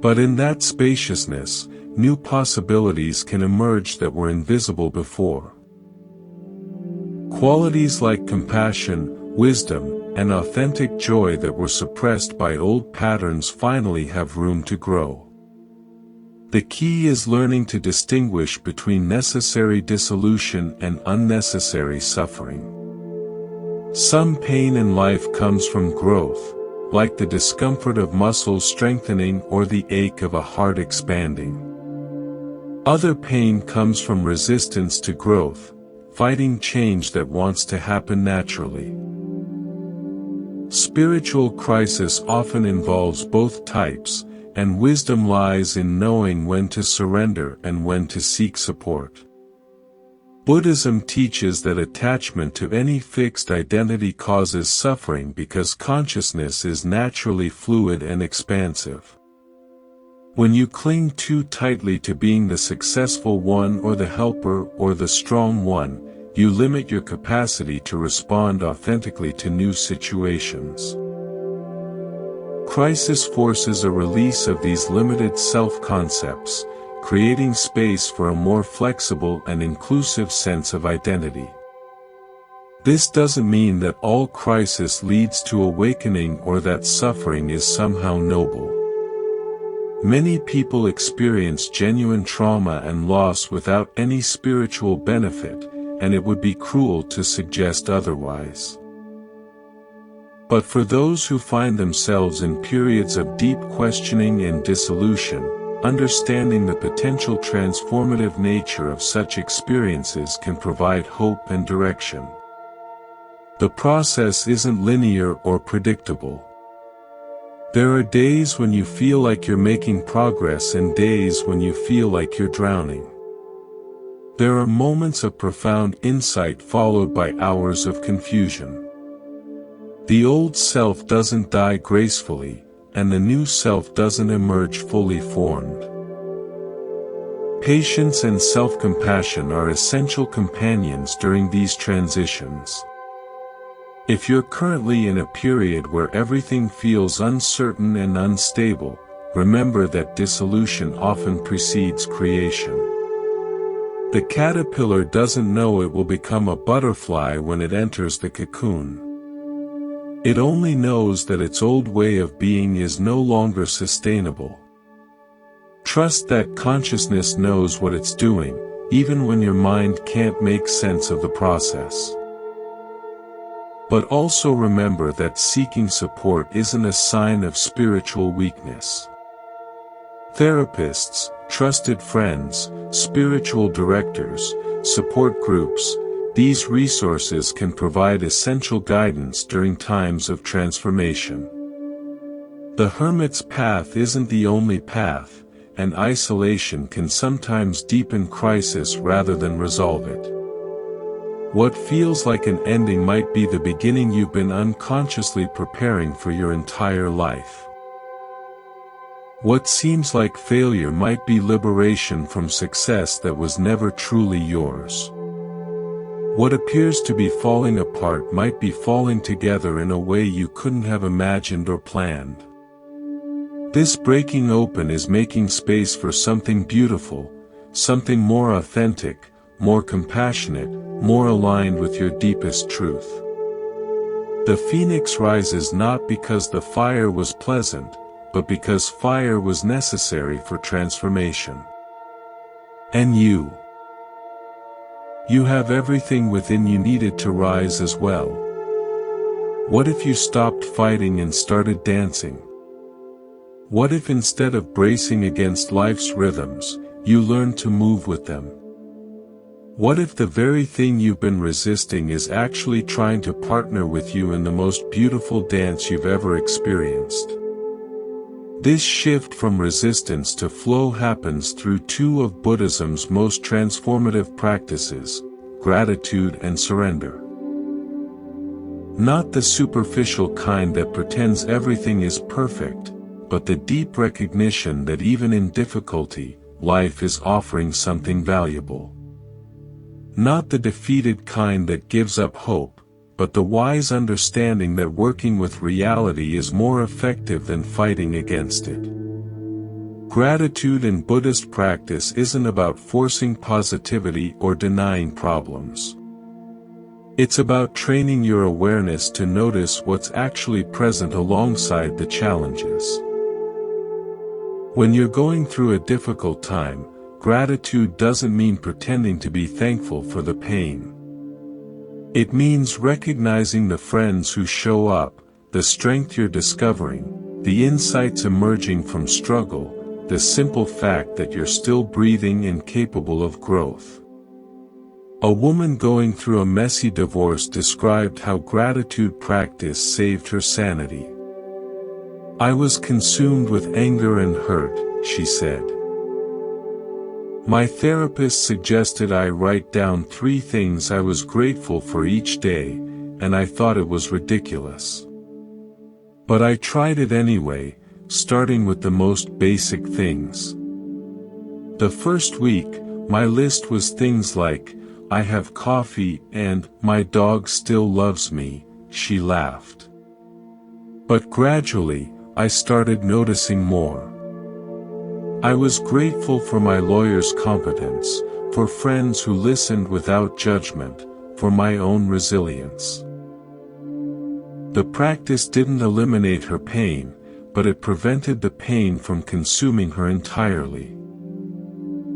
But in that spaciousness, new possibilities can emerge that were invisible before. Qualities like compassion, wisdom, and authentic joy that were suppressed by old patterns finally have room to grow. The key is learning to distinguish between necessary dissolution and unnecessary suffering. Some pain in life comes from growth, like the discomfort of muscles strengthening or the ache of a heart expanding. Other pain comes from resistance to growth, fighting change that wants to happen naturally. Spiritual crisis often involves both types, and wisdom lies in knowing when to surrender and when to seek support. Buddhism teaches that attachment to any fixed identity causes suffering because consciousness is naturally fluid and expansive. When you cling too tightly to being the successful one or the helper or the strong one, you limit your capacity to respond authentically to new situations. Crisis forces a release of these limited self-concepts, creating space for a more flexible and inclusive sense of identity. This doesn't mean that all crisis leads to awakening or that suffering is somehow noble. Many people experience genuine trauma and loss without any spiritual benefit, and it would be cruel to suggest otherwise. But for those who find themselves in periods of deep questioning and dissolution, understanding the potential transformative nature of such experiences can provide hope and direction. The process isn't linear or predictable. There are days when you feel like you're making progress and days when you feel like you're drowning. There are moments of profound insight followed by hours of confusion. The old self doesn't die gracefully, and the new self doesn't emerge fully formed. Patience and self-compassion are essential companions during these transitions. If you're currently in a period where everything feels uncertain and unstable, remember that dissolution often precedes creation. The caterpillar doesn't know it will become a butterfly when it enters the cocoon. It only knows that its old way of being is no longer sustainable. Trust that consciousness knows what it's doing, even when your mind can't make sense of the process. But also remember that seeking support isn't a sign of spiritual weakness. Therapists, trusted friends, spiritual directors, support groups, these resources can provide essential guidance during times of transformation. The hermit's path isn't the only path, and isolation can sometimes deepen crisis rather than resolve it. What feels like an ending might be the beginning you've been unconsciously preparing for your entire life. What seems like failure might be liberation from success that was never truly yours. What appears to be falling apart might be falling together in a way you couldn't have imagined or planned. This breaking open is making space for something beautiful, something more authentic, more compassionate, more aligned with your deepest truth. The phoenix rises not because the fire was pleasant, but because fire was necessary for transformation. And you have everything within you needed to rise as well. What if you stopped fighting and started dancing? What if instead of bracing against life's rhythms, you learned to move with them? What if the very thing you've been resisting is actually trying to partner with you in the most beautiful dance you've ever experienced? This shift from resistance to flow happens through two of Buddhism's most transformative practices, gratitude and surrender. Not the superficial kind that pretends everything is perfect, but the deep recognition that even in difficulty, life is offering something valuable. Not the defeated kind that gives up hope, but the wise understanding that working with reality is more effective than fighting against it. Gratitude in Buddhist practice isn't about forcing positivity or denying problems. It's about training your awareness to notice what's actually present alongside the challenges. When you're going through a difficult time, gratitude doesn't mean pretending to be thankful for the pain. It means recognizing the friends who show up, the strength you're discovering, the insights emerging from struggle, the simple fact that you're still breathing and capable of growth. A woman going through a messy divorce described how gratitude practice saved her sanity. "I was consumed with anger and hurt," she said. "My therapist suggested I write down 3 things I was grateful for each day, and I thought it was ridiculous. But I tried it anyway, starting with the most basic things. The first week, my list was things like, I have coffee and my dog still loves me," she laughed. "But gradually, I started noticing more. I was grateful for my lawyer's competence, for friends who listened without judgment, for my own resilience." The practice didn't eliminate her pain, but it prevented the pain from consuming her entirely.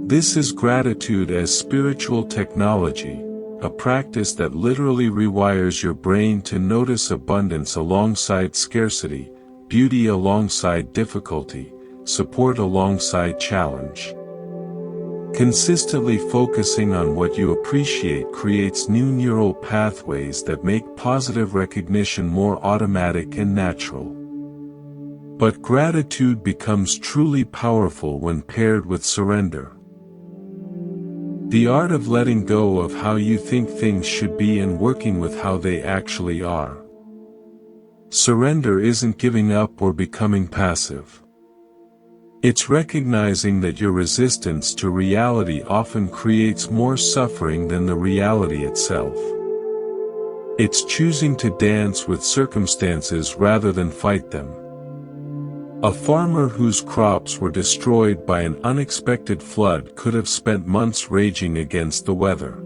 This is gratitude as spiritual technology, a practice that literally rewires your brain to notice abundance alongside scarcity, beauty alongside difficulty, support alongside challenge. Consistently focusing on what you appreciate creates new neural pathways that make positive recognition more automatic and natural. But gratitude becomes truly powerful when paired with surrender. The art of letting go of how you think things should be and working with how they actually are. Surrender isn't giving up or becoming passive. It's recognizing that your resistance to reality often creates more suffering than the reality itself. It's choosing to dance with circumstances rather than fight them. A farmer whose crops were destroyed by an unexpected flood could have spent months raging against the weather.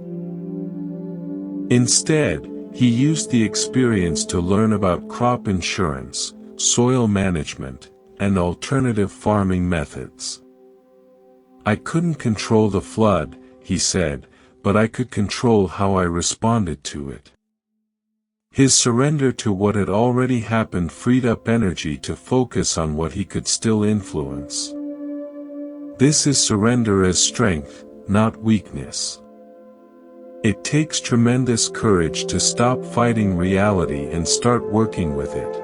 Instead, he used the experience to learn about crop insurance, soil management, and alternative farming methods. I couldn't control the flood, he said, but I could control how I responded to it. His surrender to what had already happened freed up energy to focus on what he could still influence. This is surrender as strength, not weakness. It takes tremendous courage to stop fighting reality and start working with it.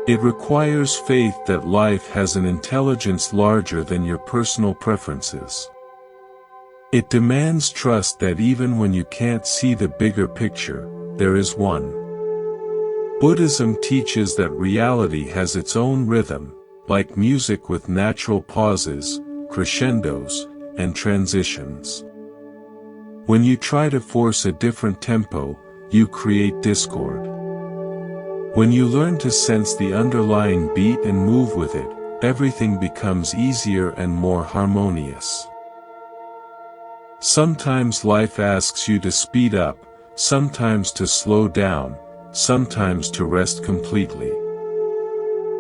It requires faith that life has an intelligence larger than your personal preferences. It demands trust that even when you can't see the bigger picture, there is one. Buddhism teaches that reality has its own rhythm, like music with natural pauses, crescendos, and transitions. When you try to force a different tempo, you create discord. When you learn to sense the underlying beat and move with it, everything becomes easier and more harmonious. Sometimes life asks you to speed up, sometimes to slow down, sometimes to rest completely.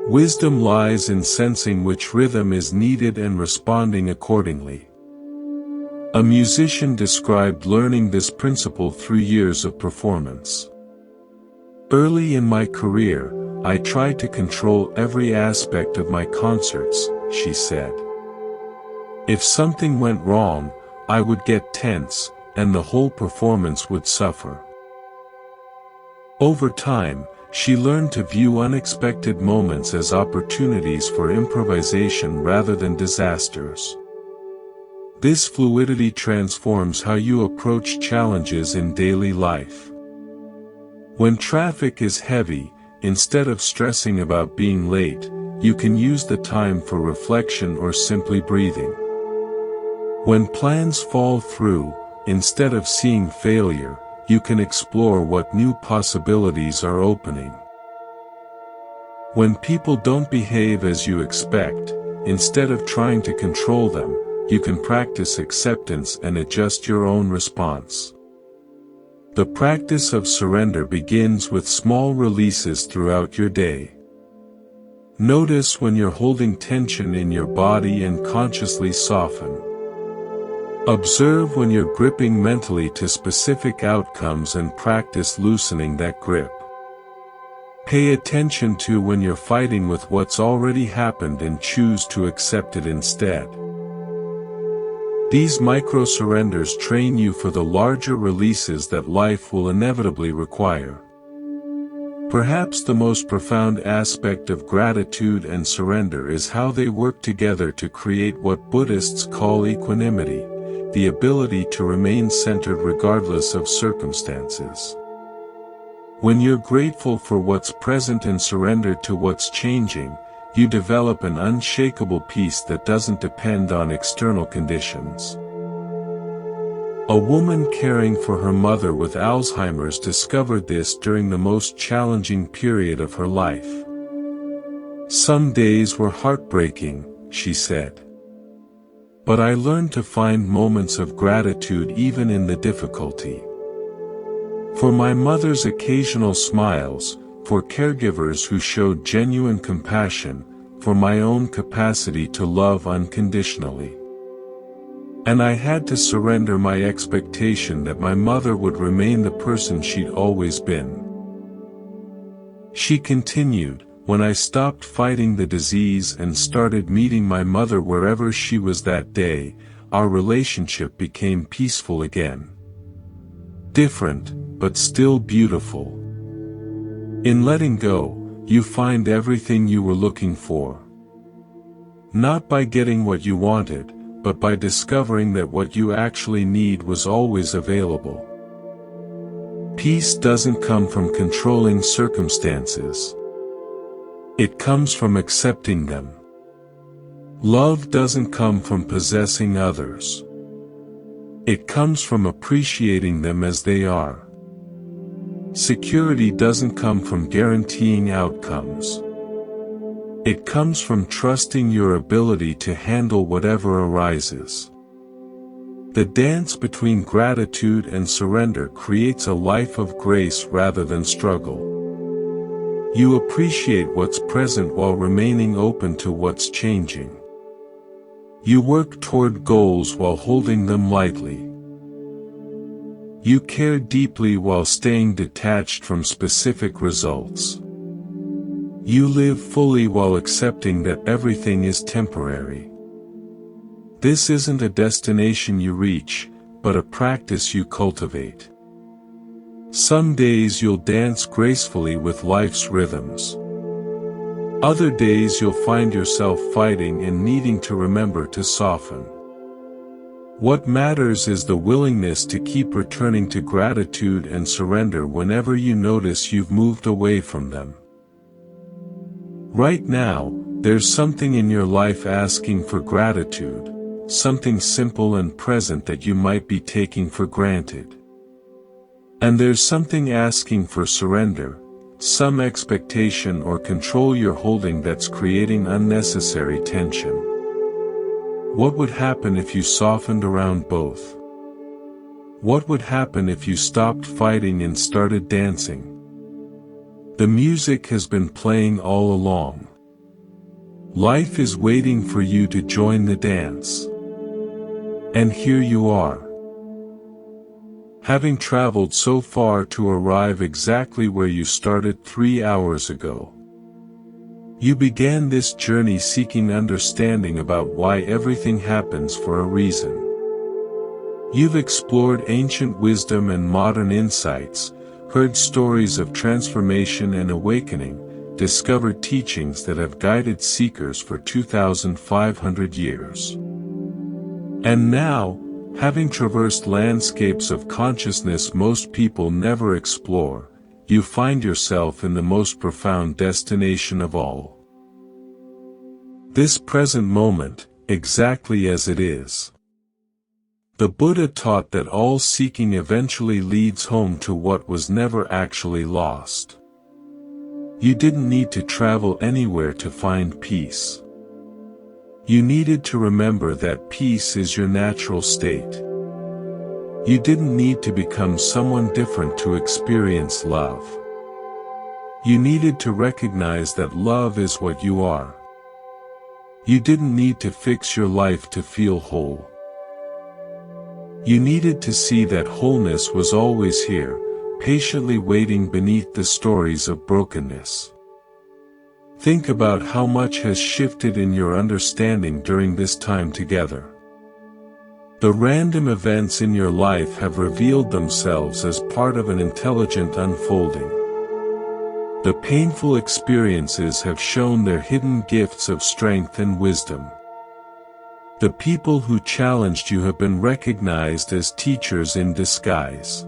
Wisdom lies in sensing which rhythm is needed and responding accordingly. A musician described learning this principle through years of performance. Early in my career, I tried to control every aspect of my concerts, she said. If something went wrong, I would get tense, and the whole performance would suffer. Over time, she learned to view unexpected moments as opportunities for improvisation rather than disasters. This fluidity transforms how you approach challenges in daily life. When traffic is heavy, instead of stressing about being late, you can use the time for reflection or simply breathing. When plans fall through, instead of seeing failure, you can explore what new possibilities are opening. When people don't behave as you expect, instead of trying to control them, you can practice acceptance and adjust your own response. The practice of surrender begins with small releases throughout your day. Notice when you're holding tension in your body and consciously soften. Observe when you're gripping mentally to specific outcomes and practice loosening that grip. Pay attention to when you're fighting with what's already happened and choose to accept it instead. These micro-surrenders train you for the larger releases that life will inevitably require. Perhaps the most profound aspect of gratitude and surrender is how they work together to create what Buddhists call equanimity, the ability to remain centered regardless of circumstances. When you're grateful for what's present and surrendered to what's changing, you develop an unshakable peace that doesn't depend on external conditions. A woman caring for her mother with Alzheimer's discovered this during the most challenging period of her life. Some days were heartbreaking, she said. But I learned to find moments of gratitude even in the difficulty. For my mother's occasional smiles, for caregivers who showed genuine compassion, for my own capacity to love unconditionally. And I had to surrender my expectation that my mother would remain the person she'd always been. She continued, when I stopped fighting the disease and started meeting my mother wherever she was that day, our relationship became peaceful again. Different, but still beautiful. In letting go, you find everything you were looking for. Not by getting what you wanted, but by discovering that what you actually need was always available. Peace doesn't come from controlling circumstances. It comes from accepting them. Love doesn't come from possessing others. It comes from appreciating them as they are. Security doesn't come from guaranteeing outcomes. It comes from trusting your ability to handle whatever arises. The dance between gratitude and surrender creates a life of grace rather than struggle. You appreciate what's present while remaining open to what's changing. You work toward goals while holding them lightly. You care deeply while staying detached from specific results. You live fully while accepting that everything is temporary. This isn't a destination you reach, but a practice you cultivate. Some days you'll dance gracefully with life's rhythms. Other days you'll find yourself fighting and needing to remember to soften. What matters is the willingness to keep returning to gratitude and surrender whenever you notice you've moved away from them. Right now, there's something in your life asking for gratitude, something simple and present that you might be taking for granted. And there's something asking for surrender, some expectation or control you're holding that's creating unnecessary tension. What would happen if you softened around both? What would happen if you stopped fighting and started dancing? The music has been playing all along. Life is waiting for you to join the dance. And here you are. Having traveled so far to arrive exactly where you started 3 hours ago. You began this journey seeking understanding about why everything happens for a reason. You've explored ancient wisdom and modern insights, heard stories of transformation and awakening, discovered teachings that have guided seekers for 2,500 years. And now, having traversed landscapes of consciousness most people never explore, you find yourself in the most profound destination of all. This present moment, exactly as it is. The Buddha taught that all seeking eventually leads home to what was never actually lost. You didn't need to travel anywhere to find peace. You needed to remember that peace is your natural state. You didn't need to become someone different to experience love. You needed to recognize that love is what you are. You didn't need to fix your life to feel whole. You needed to see that wholeness was always here, patiently waiting beneath the stories of brokenness. Think about how much has shifted in your understanding during this time together. The random events in your life have revealed themselves as part of an intelligent unfolding. The painful experiences have shown their hidden gifts of strength and wisdom. The people who challenged you have been recognized as teachers in disguise.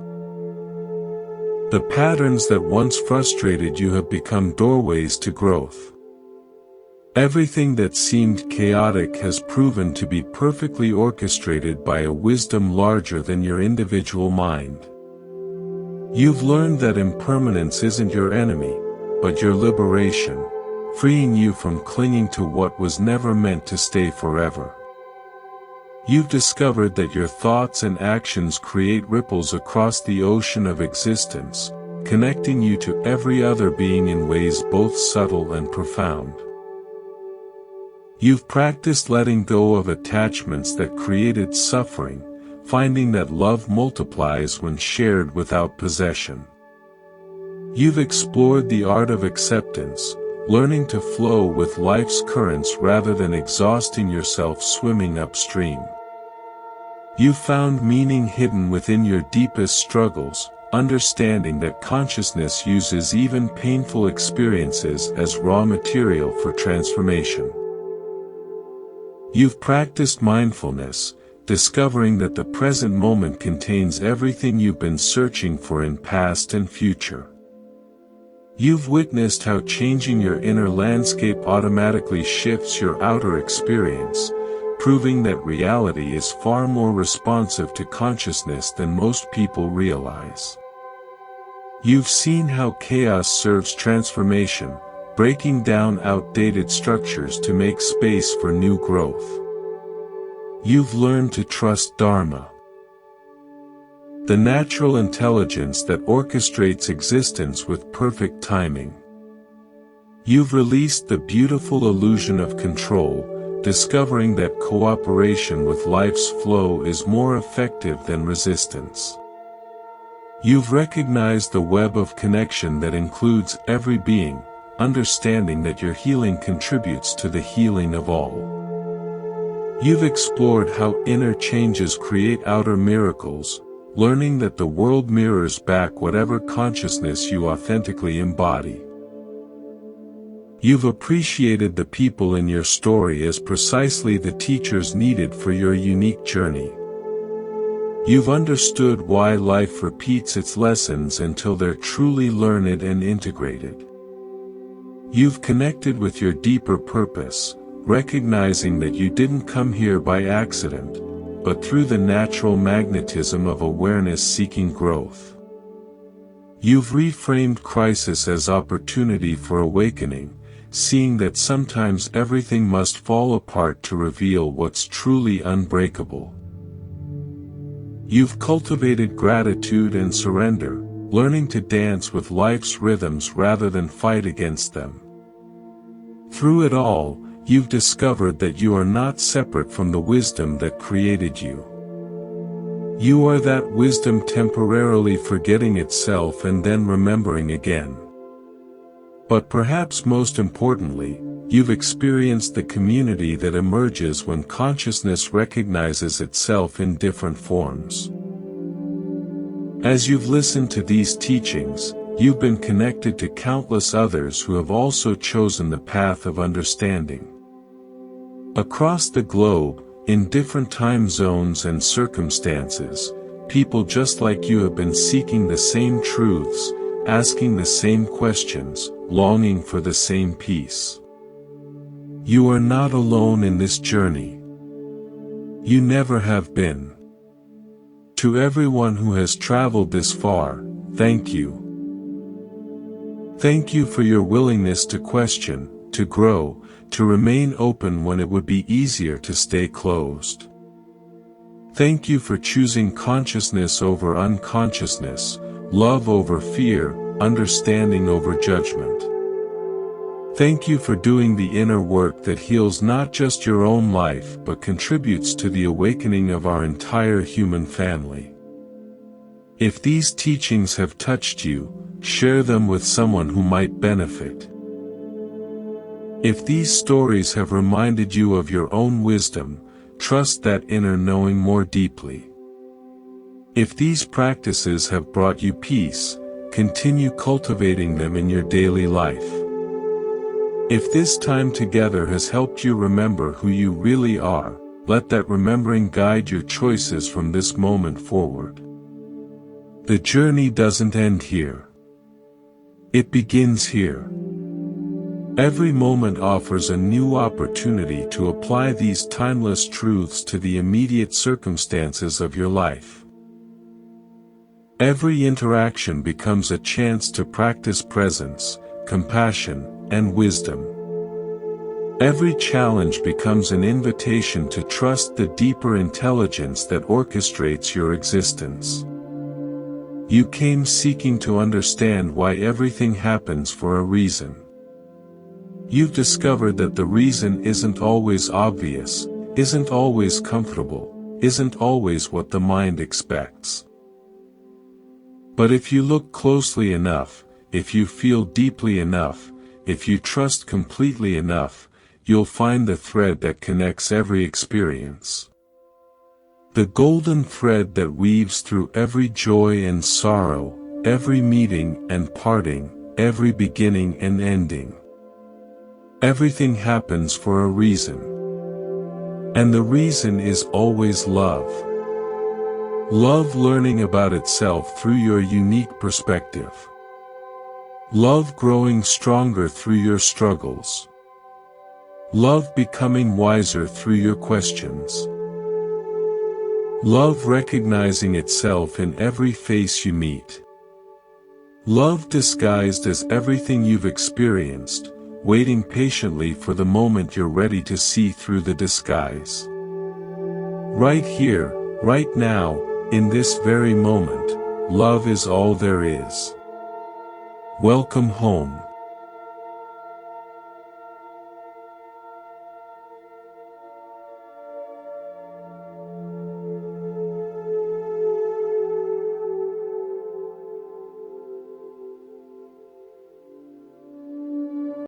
The patterns that once frustrated you have become doorways to growth. Everything that seemed chaotic has proven to be perfectly orchestrated by a wisdom larger than your individual mind. You've learned that impermanence isn't your enemy, but your liberation, freeing you from clinging to what was never meant to stay forever. You've discovered that your thoughts and actions create ripples across the ocean of existence, connecting you to every other being in ways both subtle and profound. You've practiced letting go of attachments that created suffering, finding that love multiplies when shared without possession. You've explored the art of acceptance, learning to flow with life's currents rather than exhausting yourself swimming upstream. You've found meaning hidden within your deepest struggles, understanding that consciousness uses even painful experiences as raw material for transformation. You've practiced mindfulness, discovering that the present moment contains everything you've been searching for in past and future. You've witnessed how changing your inner landscape automatically shifts your outer experience, proving that reality is far more responsive to consciousness than most people realize. You've seen how chaos serves transformation, breaking down outdated structures to make space for new growth. You've learned to trust Dharma, the natural intelligence that orchestrates existence with perfect timing. You've released the beautiful illusion of control, discovering that cooperation with life's flow is more effective than resistance. You've recognized the web of connection that includes every being, understanding that your healing contributes to the healing of all. You've explored how inner changes create outer miracles, learning that the world mirrors back whatever consciousness you authentically embody. You've appreciated the people in your story as precisely the teachers needed for your unique journey. You've understood why life repeats its lessons until they're truly learned and integrated. You've connected with your deeper purpose, recognizing that you didn't come here by accident, but through the natural magnetism of awareness seeking growth. You've reframed crisis as opportunity for awakening, seeing that sometimes everything must fall apart to reveal what's truly unbreakable. You've cultivated gratitude and surrender, learning to dance with life's rhythms rather than fight against them. Through it all, you've discovered that you are not separate from the wisdom that created you. You are that wisdom temporarily forgetting itself and then remembering again. But perhaps most importantly, you've experienced the community that emerges when consciousness recognizes itself in different forms. As you've listened to these teachings, you've been connected to countless others who have also chosen the path of understanding. Across the globe, in different time zones and circumstances, people just like you have been seeking the same truths, asking the same questions, longing for the same peace. You are not alone in this journey. You never have been. To everyone who has traveled this far, thank you. Thank you for your willingness to question, to grow, to remain open when it would be easier to stay closed. Thank you for choosing consciousness over unconsciousness, love over fear, understanding over judgment. Thank you for doing the inner work that heals not just your own life but contributes to the awakening of our entire human family. If these teachings have touched you, share them with someone who might benefit. If these stories have reminded you of your own wisdom, trust that inner knowing more deeply. If these practices have brought you peace, continue cultivating them in your daily life. If this time together has helped you remember who you really are, let that remembering guide your choices from this moment forward. The journey doesn't end here. It begins here. Every moment offers a new opportunity to apply these timeless truths to the immediate circumstances of your life. Every interaction becomes a chance to practice presence, compassion, and wisdom. Every challenge becomes an invitation to trust the deeper intelligence that orchestrates your existence. You came seeking to understand why everything happens for a reason. You've discovered that the reason isn't always obvious, isn't always comfortable, isn't always what the mind expects. But if you look closely enough, if you feel deeply enough, if you trust completely enough, you'll find the thread that connects every experience. The golden thread that weaves through every joy and sorrow, every meeting and parting, every beginning and ending. Everything happens for a reason. And the reason is always love. Love learning about itself through your unique perspective. Love growing stronger through your struggles. Love becoming wiser through your questions. Love recognizing itself in every face you meet. Love disguised as everything you've experienced, waiting patiently for the moment you're ready to see through the disguise. Right here, right now, in this very moment, love is all there is. Welcome home.